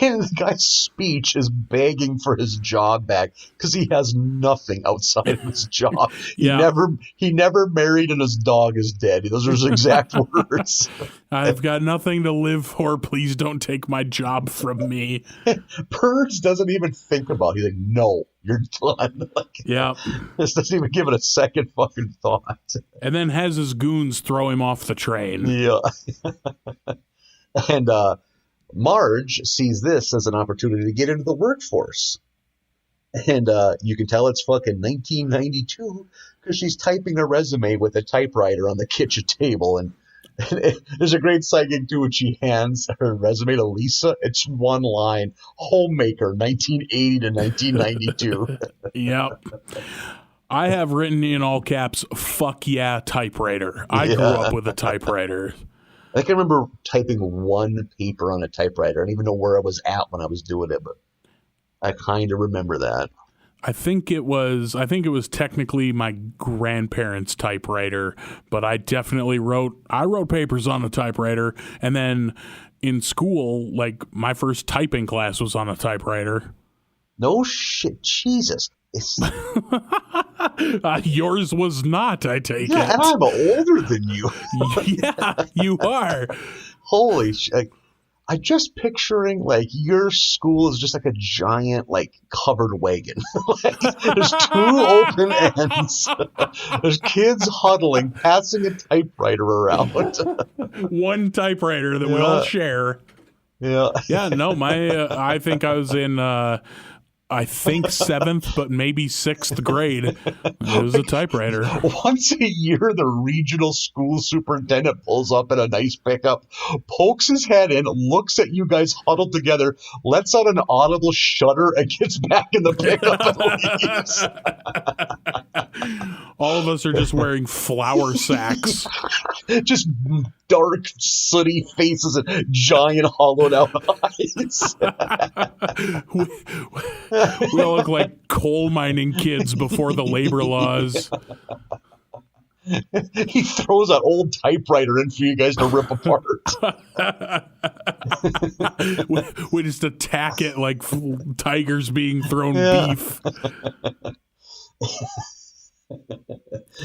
S3: And the guy's speech is begging for his job back because he has nothing outside of his job. He never married and his dog is dead. Those are his exact words.
S2: I've got nothing to live for. Please don't take my job from me.
S3: Burns doesn't even think about it. He's like, no, you're done. Just doesn't even give it a second fucking thought.
S2: And then has his goons throw him off the train.
S3: Yeah. And Marge sees this as an opportunity to get into the workforce. And you can tell it's fucking 1992 because she's typing a resume with a typewriter on the kitchen table. And there's a great sight gig too when she hands her resume to Lisa. It's one line, homemaker, 1980 to 1992.
S2: Yep. I have written in all caps, fuck yeah, typewriter. I grew up with a typewriter.
S3: I can remember typing one paper on a typewriter. I don't even know where I was at when I was doing it, but I kind of remember that.
S2: I think it was technically my grandparents' typewriter, but I definitely wrote papers on a typewriter. And then in school, like my first typing class was on a typewriter.
S3: No shit, Jesus. It's,
S2: Yours was not, I take
S3: yeah,
S2: it.
S3: and I'm older than you.
S2: Yeah, you are.
S3: Holy shit. I'm just picturing, like, your school is just like a giant, like, covered wagon. Like, there's two open ends. There's kids huddling, passing a typewriter around.
S2: One typewriter that we all share.
S3: Yeah.
S2: Yeah, no, I think I was in, I think 7th, but maybe 6th grade. It was a typewriter.
S3: Once a year, the regional school superintendent pulls up in a nice pickup, pokes his head in, looks at you guys huddled together, lets out an audible shudder, and gets back in the pickup and leaves.
S2: All of us are just wearing flour sacks.
S3: Just dark, sooty faces and giant hollowed out eyes.
S2: We all look like coal mining kids before the labor laws.
S3: He throws an old typewriter in for you guys to rip apart.
S2: We just attack it like tigers being thrown beef.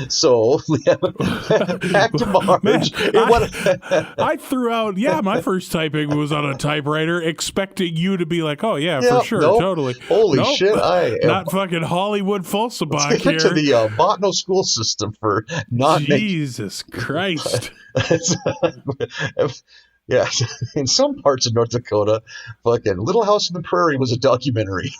S3: So, back to Marge.
S2: I threw out, my first typing was on a typewriter, expecting you to be like, oh, yeah, for sure, totally.
S3: Holy shit,
S2: not fucking Hollywood Fulsabach
S3: here.
S2: Here.
S3: To the Botno school system for not
S2: Jesus Christ.
S3: Yeah, in some parts of North Dakota, fucking Little House on the Prairie was a documentary.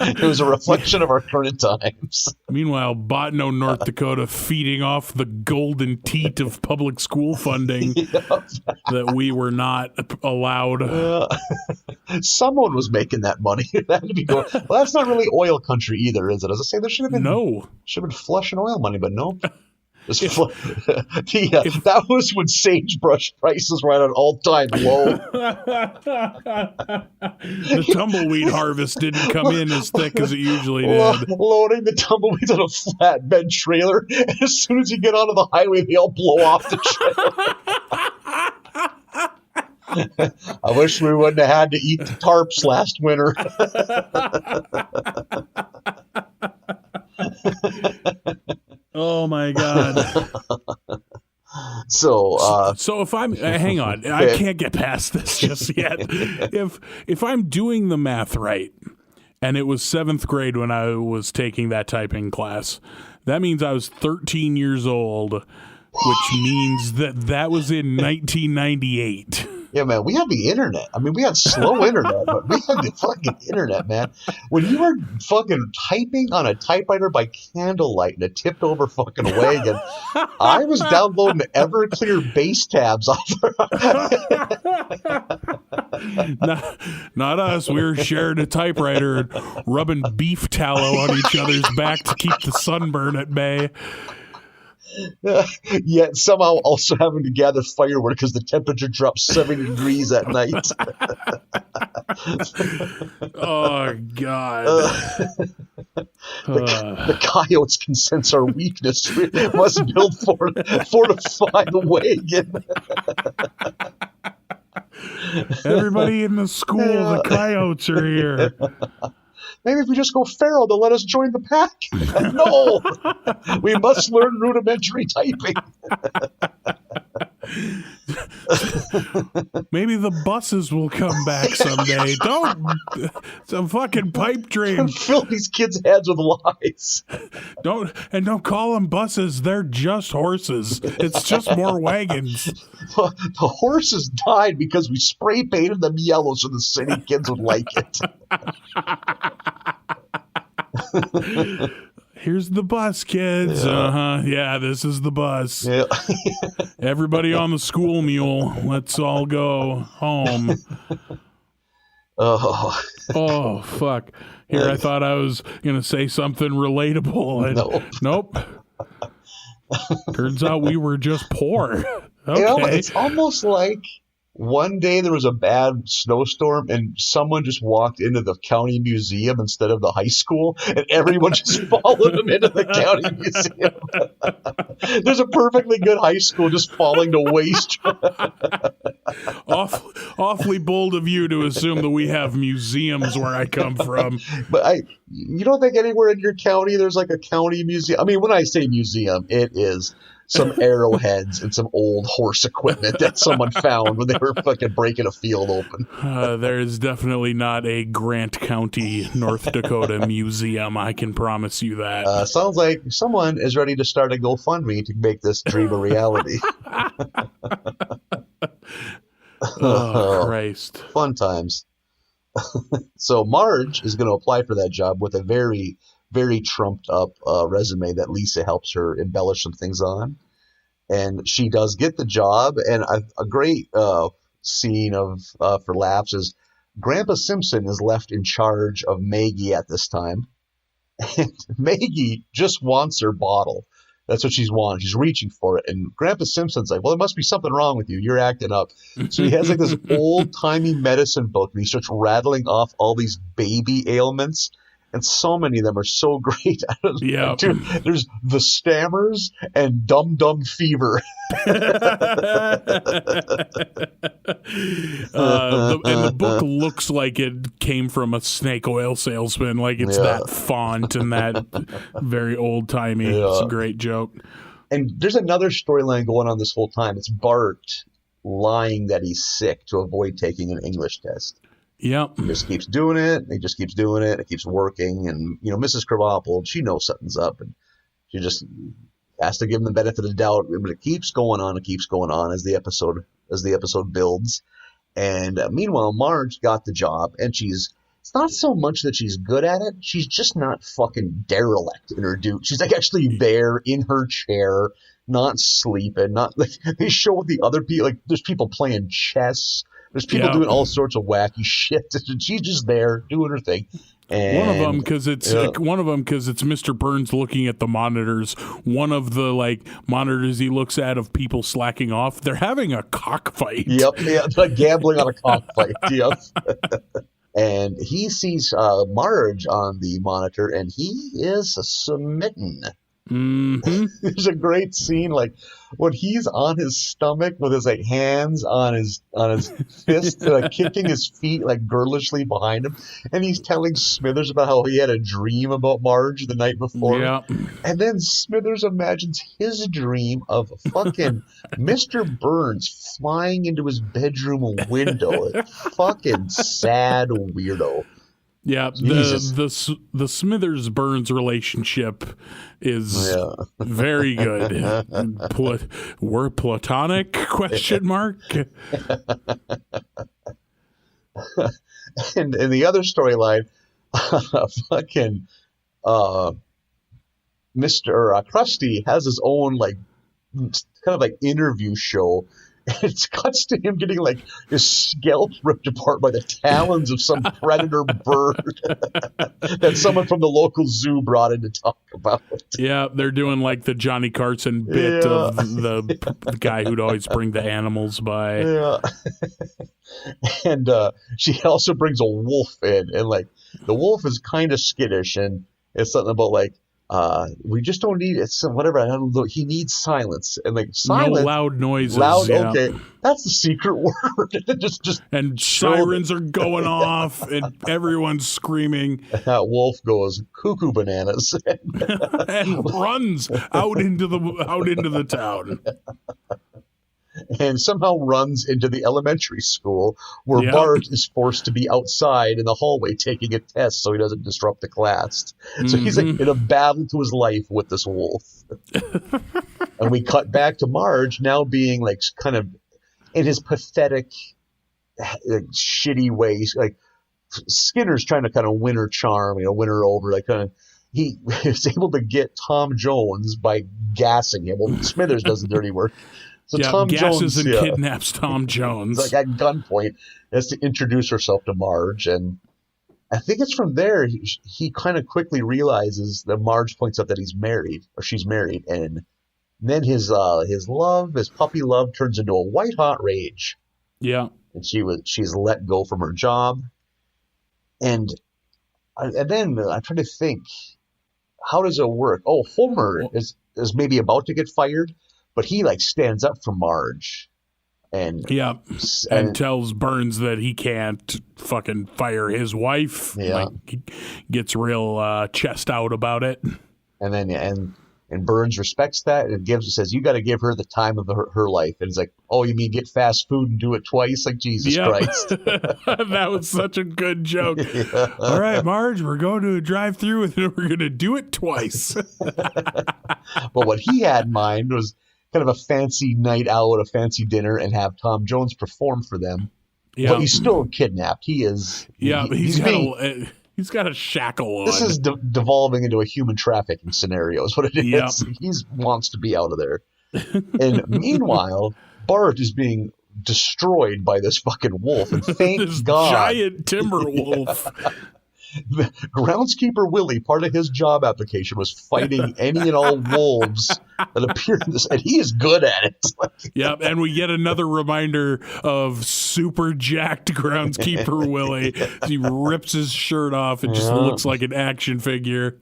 S3: It was a reflection of our current times.
S2: Meanwhile, Botno, North Dakota, feeding off the golden teat of public school funding that we were not allowed.
S3: Someone was making that money. That had to be going. Well, that's not really oil country either, is it? As I say, there should have been should have been flush and oil money, but no. That was when sagebrush prices were at an all-time low.
S2: The tumbleweed harvest didn't come in as thick as it usually did.
S3: Loading the tumbleweeds on a flatbed trailer, and as soon as you get onto the highway, they all blow off the trailer. I wish we wouldn't have had to eat the tarps last winter.
S2: Oh my God.
S3: So
S2: if I'm hang on, I can't get past this just yet. If I'm doing the math right, and it was 7th grade when I was taking that typing class, that means I was 13 years old, which means that was in 1998.
S3: Yeah, man, we had the internet. I mean, we had slow internet, but we had the fucking internet, man. When you were fucking typing on a typewriter by candlelight in a tipped over fucking wagon, I was downloading Everclear base tabs off.
S2: Not us. We were sharing a typewriter and rubbing beef tallow on each other's back to keep the sunburn at bay.
S3: Yet somehow also having to gather firewood because the temperature drops 70 degrees at night.
S2: Oh, God.
S3: The coyotes can sense our weakness. We must fortify the wagon.
S2: Everybody in the school, the coyotes are here.
S3: Maybe if we just go feral, they'll let us join the pack. No! We must learn rudimentary typing.
S2: Maybe the buses will come back someday. Don't. Some fucking pipe dream.
S3: Fill these kids' heads with lies.
S2: Don't call them buses. They're just horses. It's just more wagons.
S3: The horses died because we spray painted them yellow so the city kids would like it.
S2: Here's the bus, kids. Yeah, this is the bus.
S3: Yeah.
S2: Everybody on the school mule. Let's all go home. Oh, fuck. Here, I thought I was going to say something relatable. Nope. Turns out we were just poor. Okay.
S3: It's almost like one day there was a bad snowstorm and someone just walked into the county museum instead of the high school, and everyone just followed them into the county museum. There's a perfectly good high school just falling to waste.
S2: Awfully bold of you to assume that we have museums where I come from.
S3: But you don't think anywhere in your county there's like a county museum? I mean, when I say museum, it is some arrowheads and some old horse equipment that someone found when they were fucking breaking a field open.
S2: There is definitely not a Grant County, North Dakota museum. I can promise you that.
S3: Sounds like someone is ready to start a GoFundMe to make this dream a reality.
S2: Oh, Christ.
S3: Fun times. So Marge is going to apply for that job with a very, very trumped up resume that Lisa helps her embellish some things on. And she does get the job. And a great scene of for laughs is Grandpa Simpson is left in charge of Maggie at this time. And Maggie just wants her bottle. That's what she's wanting. She's reaching for it. And Grandpa Simpson's like, well, there must be something wrong with you. You're acting up. So he has like this old-timey medicine book, and he starts rattling off all these baby ailments. And so many of them are so great.
S2: Yeah.
S3: Dude, there's the stammers and dum-dum fever.
S2: And the book looks like it came from a snake oil salesman. Like it's that font and that very old-timey. Yeah. It's a great joke.
S3: And there's another storyline going on this whole time. It's Bart lying that he's sick to avoid taking an English test.
S2: Yep.
S3: He just keeps doing it. He just keeps doing it. It keeps working. And, Mrs. Krabappel, she knows something's up. And she just has to give him the benefit of the doubt. But it keeps going on. It keeps going on as the episode builds. And meanwhile, Marge got the job. And it's not so much that she's good at it. She's just not fucking derelict in her duty. She's like actually there in her chair, not sleeping. Not like they show the other people. Like there's people playing chess. There's people doing all sorts of wacky shit. She's just there doing her thing. And,
S2: one of them because it's Mr. Burns looking at the monitors. One of the monitors he looks at of people slacking off. They're having a cockfight.
S3: Yep, yeah, like gambling on a cockfight. Yep. And he sees Marge on the monitor, and he is smitten.
S2: Mm-hmm.
S3: There's a great scene when he's on his stomach with his hands on his fist, kicking his feet girlishly behind him, and he's telling Smithers about how he had a dream about Marge the night before.
S2: Yeah. And
S3: then Smithers imagines his dream of fucking Mr. Burns flying into his bedroom window. Fucking sad weirdo.
S2: Yeah, the Smithers Burns relationship is very good. We're platonic? Question mark.
S3: And in the other storyline, fucking Mr. Krusty has his own interview show. It cuts to him getting his scalp ripped apart by the talons of some predator bird that someone from the local zoo brought in to talk about.
S2: Yeah, they're doing the Johnny Carson bit of the guy who'd always bring the animals by.
S3: Yeah. And she also brings a wolf in, and the wolf is kind of skittish, and it's something about we just don't need it. Whatever. I don't know. He needs silence and silence.
S2: No loud noises.
S3: Loud. Yeah. Okay, that's the secret word. just
S2: and sirens are going off and everyone's screaming.
S3: That wolf goes cuckoo bananas
S2: and runs out into the town.
S3: And somehow runs into the elementary school where Bart is forced to be outside in the hallway taking a test so he doesn't disrupt the class. So he's in a battle to his life with this wolf. And we cut back to Marge now being kind of in his pathetic, shitty ways. Skinner's trying to kind of win her charm, win her over. He is able to get Tom Jones by gassing him. Well, Smithers does the dirty work. So Tom
S2: gasses
S3: Jones,
S2: and kidnaps Tom Jones.
S3: At gunpoint, has to introduce herself to Marge, and I think it's from there he kind of quickly realizes that Marge points out that she's married, and then his puppy love turns into a white hot rage.
S2: Yeah,
S3: and she's let go from her job, and then I'm trying to think, how does it work? Oh, Homer is maybe about to get fired. But he stands up for Marge, And
S2: and tells Burns that he can't fucking fire his wife.
S3: Yeah.
S2: Like, he gets real chest out about it.
S3: And then and Burns respects that and says, you got to give her the time of her life. And he's like, oh, you mean get fast food and do it twice? Like, Jesus Christ.
S2: That was such a good joke. Yeah. All right, Marge, we're going to a drive-thru and we're going to do it twice.
S3: But what he had in mind was kind of a fancy night out, a fancy dinner, and have Tom Jones perform for them. Yeah. But he's still kidnapped. He is.
S2: Yeah, he's got a shackle on.
S3: This is devolving into a human trafficking scenario is what it is. Yep. He wants to be out of there. And meanwhile, Bart is being destroyed by this fucking wolf. And thank
S2: this
S3: God.
S2: Giant timber wolf.
S3: Groundskeeper Willie, part of his job application was fighting any and all wolves that appear in this, and he is good at it.
S2: Yep, and we get another reminder of super jacked Groundskeeper Willie. He rips his shirt off and just looks like an action figure.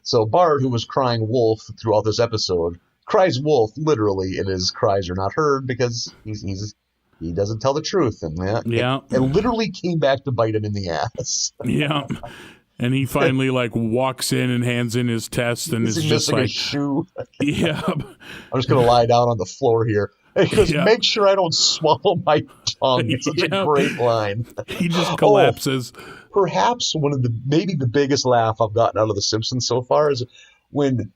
S3: So Bart, who was crying wolf throughout this episode, cries wolf literally, and his cries are not heard because he doesn't tell the truth, and it literally came back to bite him in the ass.
S2: Yeah, and he finally walks in and hands in his test, and is just like,
S3: a shoe.
S2: Yeah,
S3: I'm just gonna lie down on the floor here. He goes, make sure I don't swallow my tongue. It's such a great line.
S2: He just collapses.
S3: Perhaps maybe the biggest laugh I've gotten out of The Simpsons so far is when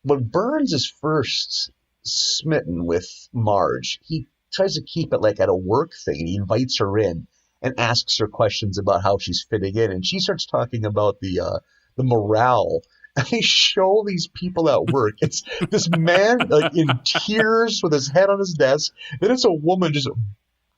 S3: Burns is first smitten with Marge. He tries to keep it at a work thing. He invites her in and asks her questions about how she's fitting in, and she starts talking about the morale. And they show these people at work. It's this man in tears with his head on his desk. Then it's a woman just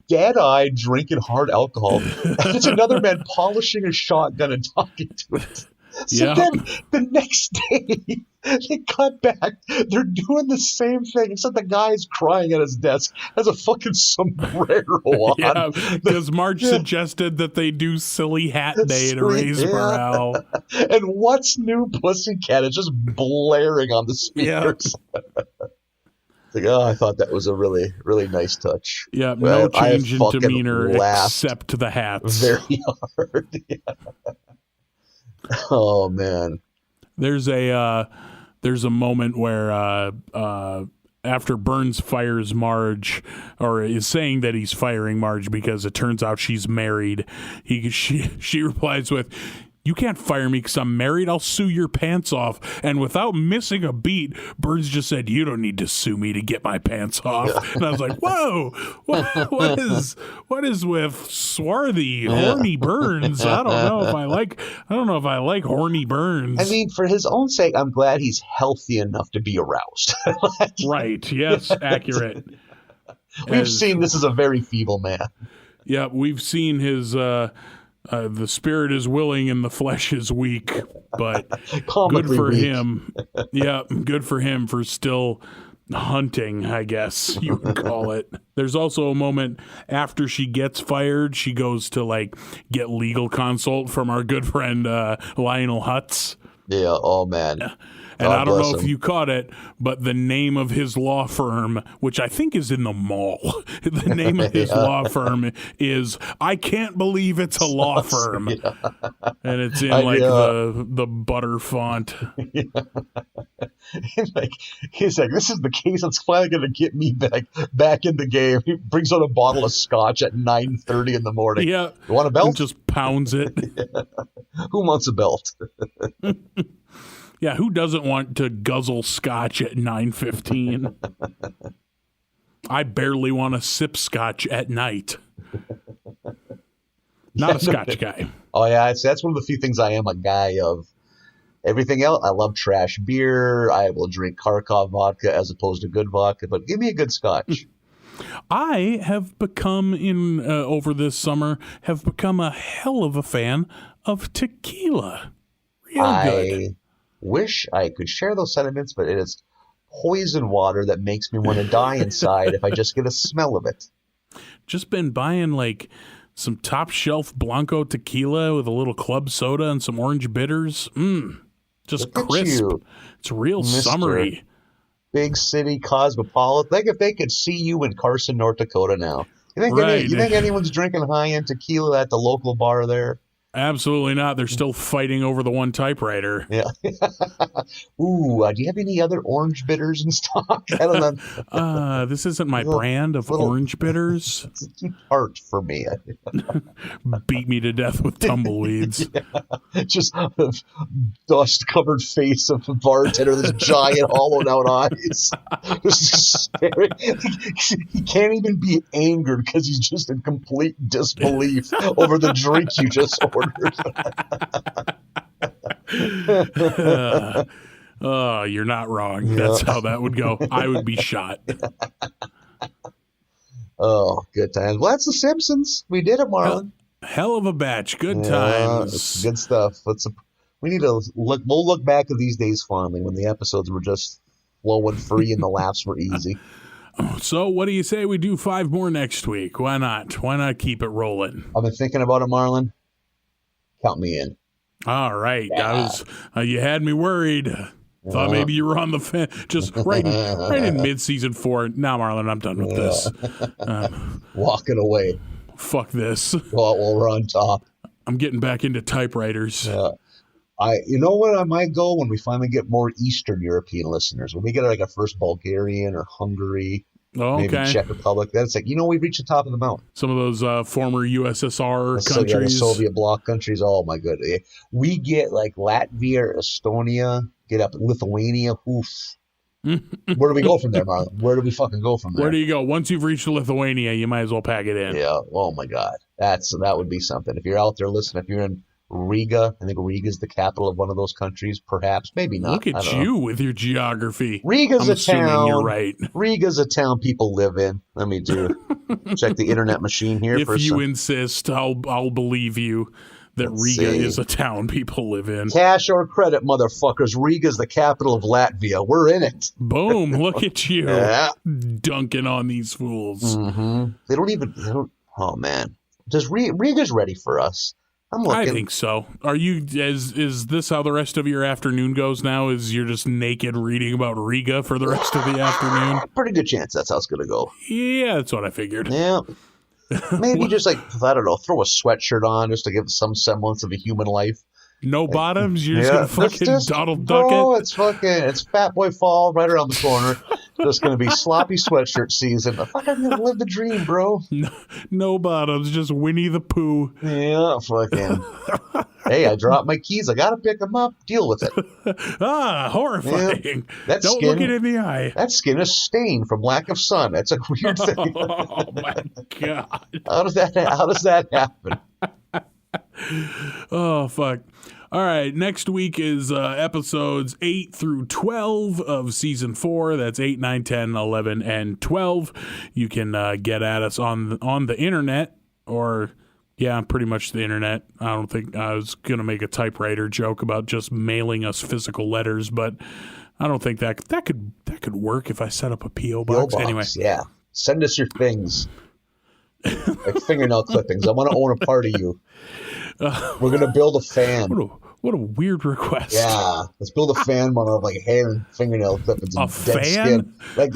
S3: dead-eyed drinking hard alcohol. And it's another man polishing a shotgun and talking to it. So then the next day, they cut back. They're doing the same thing, except the guy's crying at his desk, has a fucking sombrero on.
S2: Yeah, because Marge suggested that they do Silly Hat Day to raise morale.
S3: And What's New Pussycat is just blaring on the speakers. Yeah. I thought that was a really, really nice touch.
S2: Yeah, no change in demeanor except the hats.
S3: Very hard. Yeah. Oh man,
S2: there's a moment where after Burns fires Marge, or is saying that he's firing Marge because it turns out she's married, she replies with, "You can't fire me because I'm married. I'll sue your pants off." And without missing a beat, Burns just said, "You don't need to sue me to get my pants off." And I was like, "Whoa, what is with swarthy, horny Burns? I don't know if I like horny Burns."
S3: I mean, for his own sake, I'm glad he's healthy enough to be aroused.
S2: Right? Yes, accurate.
S3: We've seen this is a very feeble man.
S2: Yeah, we've seen his. The spirit is willing and the flesh is weak, but good for him. Yeah, good for him for still hunting, I guess you would call it. There's also a moment after she gets fired, she goes to get legal consult from our good friend Lionel Hutz.
S3: Yeah, oh man.
S2: And I don't know if you caught it, but the name of his law firm, which I think is in the mall, the name of his law firm is "I Can't Believe It's a Law Firm." Yeah. And it's in the butter font.
S3: Yeah. He's like, this is the case that's finally going to get me back in the game. He brings out a bottle of scotch at 9:30 in the morning.
S2: Yeah.
S3: You want a belt?
S2: And just pounds it.
S3: Yeah. Who wants a belt?
S2: Yeah, who doesn't want to guzzle scotch at 9:15? I barely want to sip scotch at night. Not a scotch guy.
S3: Oh, yeah, that's one of the few things I am a guy of. Everything else, I love trash beer. I will drink Kharkov vodka as opposed to good vodka, but give me a good scotch.
S2: I have become, over this summer, a hell of a fan of tequila. Real good.
S3: Wish I could share those sentiments, but it is poison water that makes me want to die inside if I just get a smell of it.
S2: Just been buying some top shelf Blanco tequila with a little club soda and some orange bitters. Just crisp. It's real summery.
S3: big city cosmopolitan. Like if they could see you in Carson, North Dakota now. You think anyone's drinking high-end tequila at the local bar there?
S2: Absolutely not. They're still fighting over the one typewriter.
S3: Yeah. Ooh, do you have any other orange bitters in stock? I don't know.
S2: This isn't my brand of orange bitters.
S3: It's too tart for me.
S2: Beat me to death with tumbleweeds.
S3: Yeah. Just a dust-covered face of a bartender, this giant hollowed-out eyes. Just staring. He can't even be angered because he's just in complete disbelief over the drink you just ordered.
S2: You're not wrong. That's how that would go. I would be shot.
S3: Oh, good times. Well, that's The Simpsons. We did it, Marlin.
S2: Hell of a batch. Good times.
S3: Good stuff. We need to look. We'll look back at these days fondly when the episodes were just flowing free and the laughs were easy.
S2: So what do you say we do 5 more next week? Why not? Why not keep it rolling?
S3: I've been thinking about it, Marlin. Count me in.
S2: All right. Yeah. You had me worried. Thought maybe you were on the fence. Just right in mid-season 4. Now, Marlon, I'm done with this.
S3: Walking away.
S2: Fuck this.
S3: Well, we're on top.
S2: I'm getting back into typewriters.
S3: You know what I might go when we finally get more Eastern European listeners? When we get like a first Bulgarian or Hungary, maybe Czech Republic. That's like, we've reached the top of the mountain.
S2: Some of those former USSR countries.
S3: Yeah, the Soviet bloc countries. Oh, my goodness. We get like Latvia, Estonia, get up Lithuania. Oof. Where do we go from there, Marlon? Where do we fucking go from there?
S2: Where do you go? Once you've reached Lithuania, you might as well pack it in.
S3: Yeah. Oh, my God. That would be something. If you're out there listening, if you're in Riga, I think Riga is the capital of one of those countries, perhaps, maybe not.
S2: Look at you with your geography.
S3: Riga's a town.
S2: You're right.
S3: Riga's a town people live in. Let me check the internet machine here.
S2: If you insist, I'll believe you that Riga is a town people live in.
S3: Cash or credit, motherfuckers. Riga's the capital of Latvia. We're in it.
S2: Boom! Look at you, dunking on these fools.
S3: Mm-hmm. They don't. Oh man, Riga's ready for us? I'm looking.
S2: I think so. Are you? Is this how the rest of your afternoon goes now? Is you're just naked reading about Riga for the rest of the afternoon?
S3: Pretty good chance that's how it's going to go.
S2: Yeah, that's what I figured.
S3: Yeah. Maybe just like, I don't know, throw a sweatshirt on just to give some semblance of a human life.
S2: No bottoms? You're just going to fucking Donald Duck it?
S3: It's Fat Boy Fall right around the corner. Just going to be sloppy sweatshirt season. I'm going to live the dream, bro.
S2: No bottoms, just Winnie the Pooh.
S3: Yeah, fucking. Hey, I dropped my keys. I got to pick them up. Deal with it.
S2: Horrifying.
S3: Yeah.
S2: Don't look it in the eye.
S3: That skin is stained from lack of sun. That's a weird thing.
S2: Oh, my God.
S3: How does that happen?
S2: Oh, fuck. All right, next week is episodes 8 through 12 of season 4. That's 8, 9, 10, 11, and 12. You can get at us on the internet, or pretty much the internet. I don't think I was going to make a typewriter joke about just mailing us physical letters, but I don't think that could work if I set up a P.O. box. Anyway,
S3: yeah. Send us your things. Like fingernail clippings. I want to own a part of you. We're going to build a fan.
S2: What a weird request.
S3: Yeah. Let's build a fan one of like hair and fingernail clippings and dead skin. Like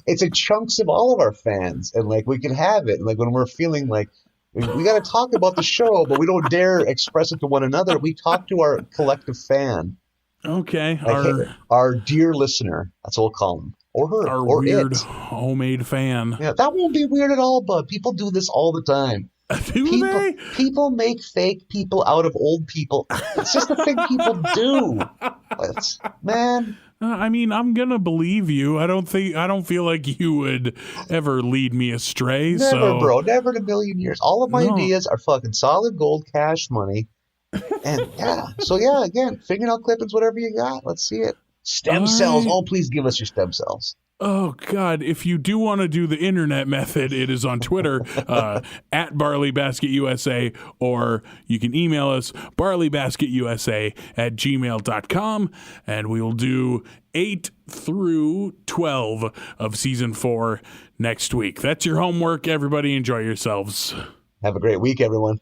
S3: it's in chunks of all of our fans. And like we can have it. Like when we're feeling like we got to talk about the show, but we don't dare express it to one another. We talk to our collective fan.
S2: Okay.
S3: Like, our dear listener. That's what we'll call him. Or her.
S2: Our
S3: or
S2: weird
S3: it.
S2: Homemade fan.
S3: Yeah, that won't be weird at all, bud. People do this all the time.
S2: They?
S3: People make fake people out of old people. It's just a thing people do. Man.
S2: I mean, I'm gonna believe you. I don't feel like you would ever lead me astray.
S3: Never, bro. Never in a million years. All of my ideas are fucking solid gold cash money. And again, fingernail clippings, whatever you got. Let's see it. Stem cells. Oh, please give us your stem cells.
S2: Oh, God. If you do want to do the internet method, it is on Twitter at BarleyBasketUSA, or you can email us barleybasketusa@gmail.com, and we will do 8 through 12 of season 4 next week. That's your homework. Everybody enjoy yourselves.
S3: Have a great week, everyone.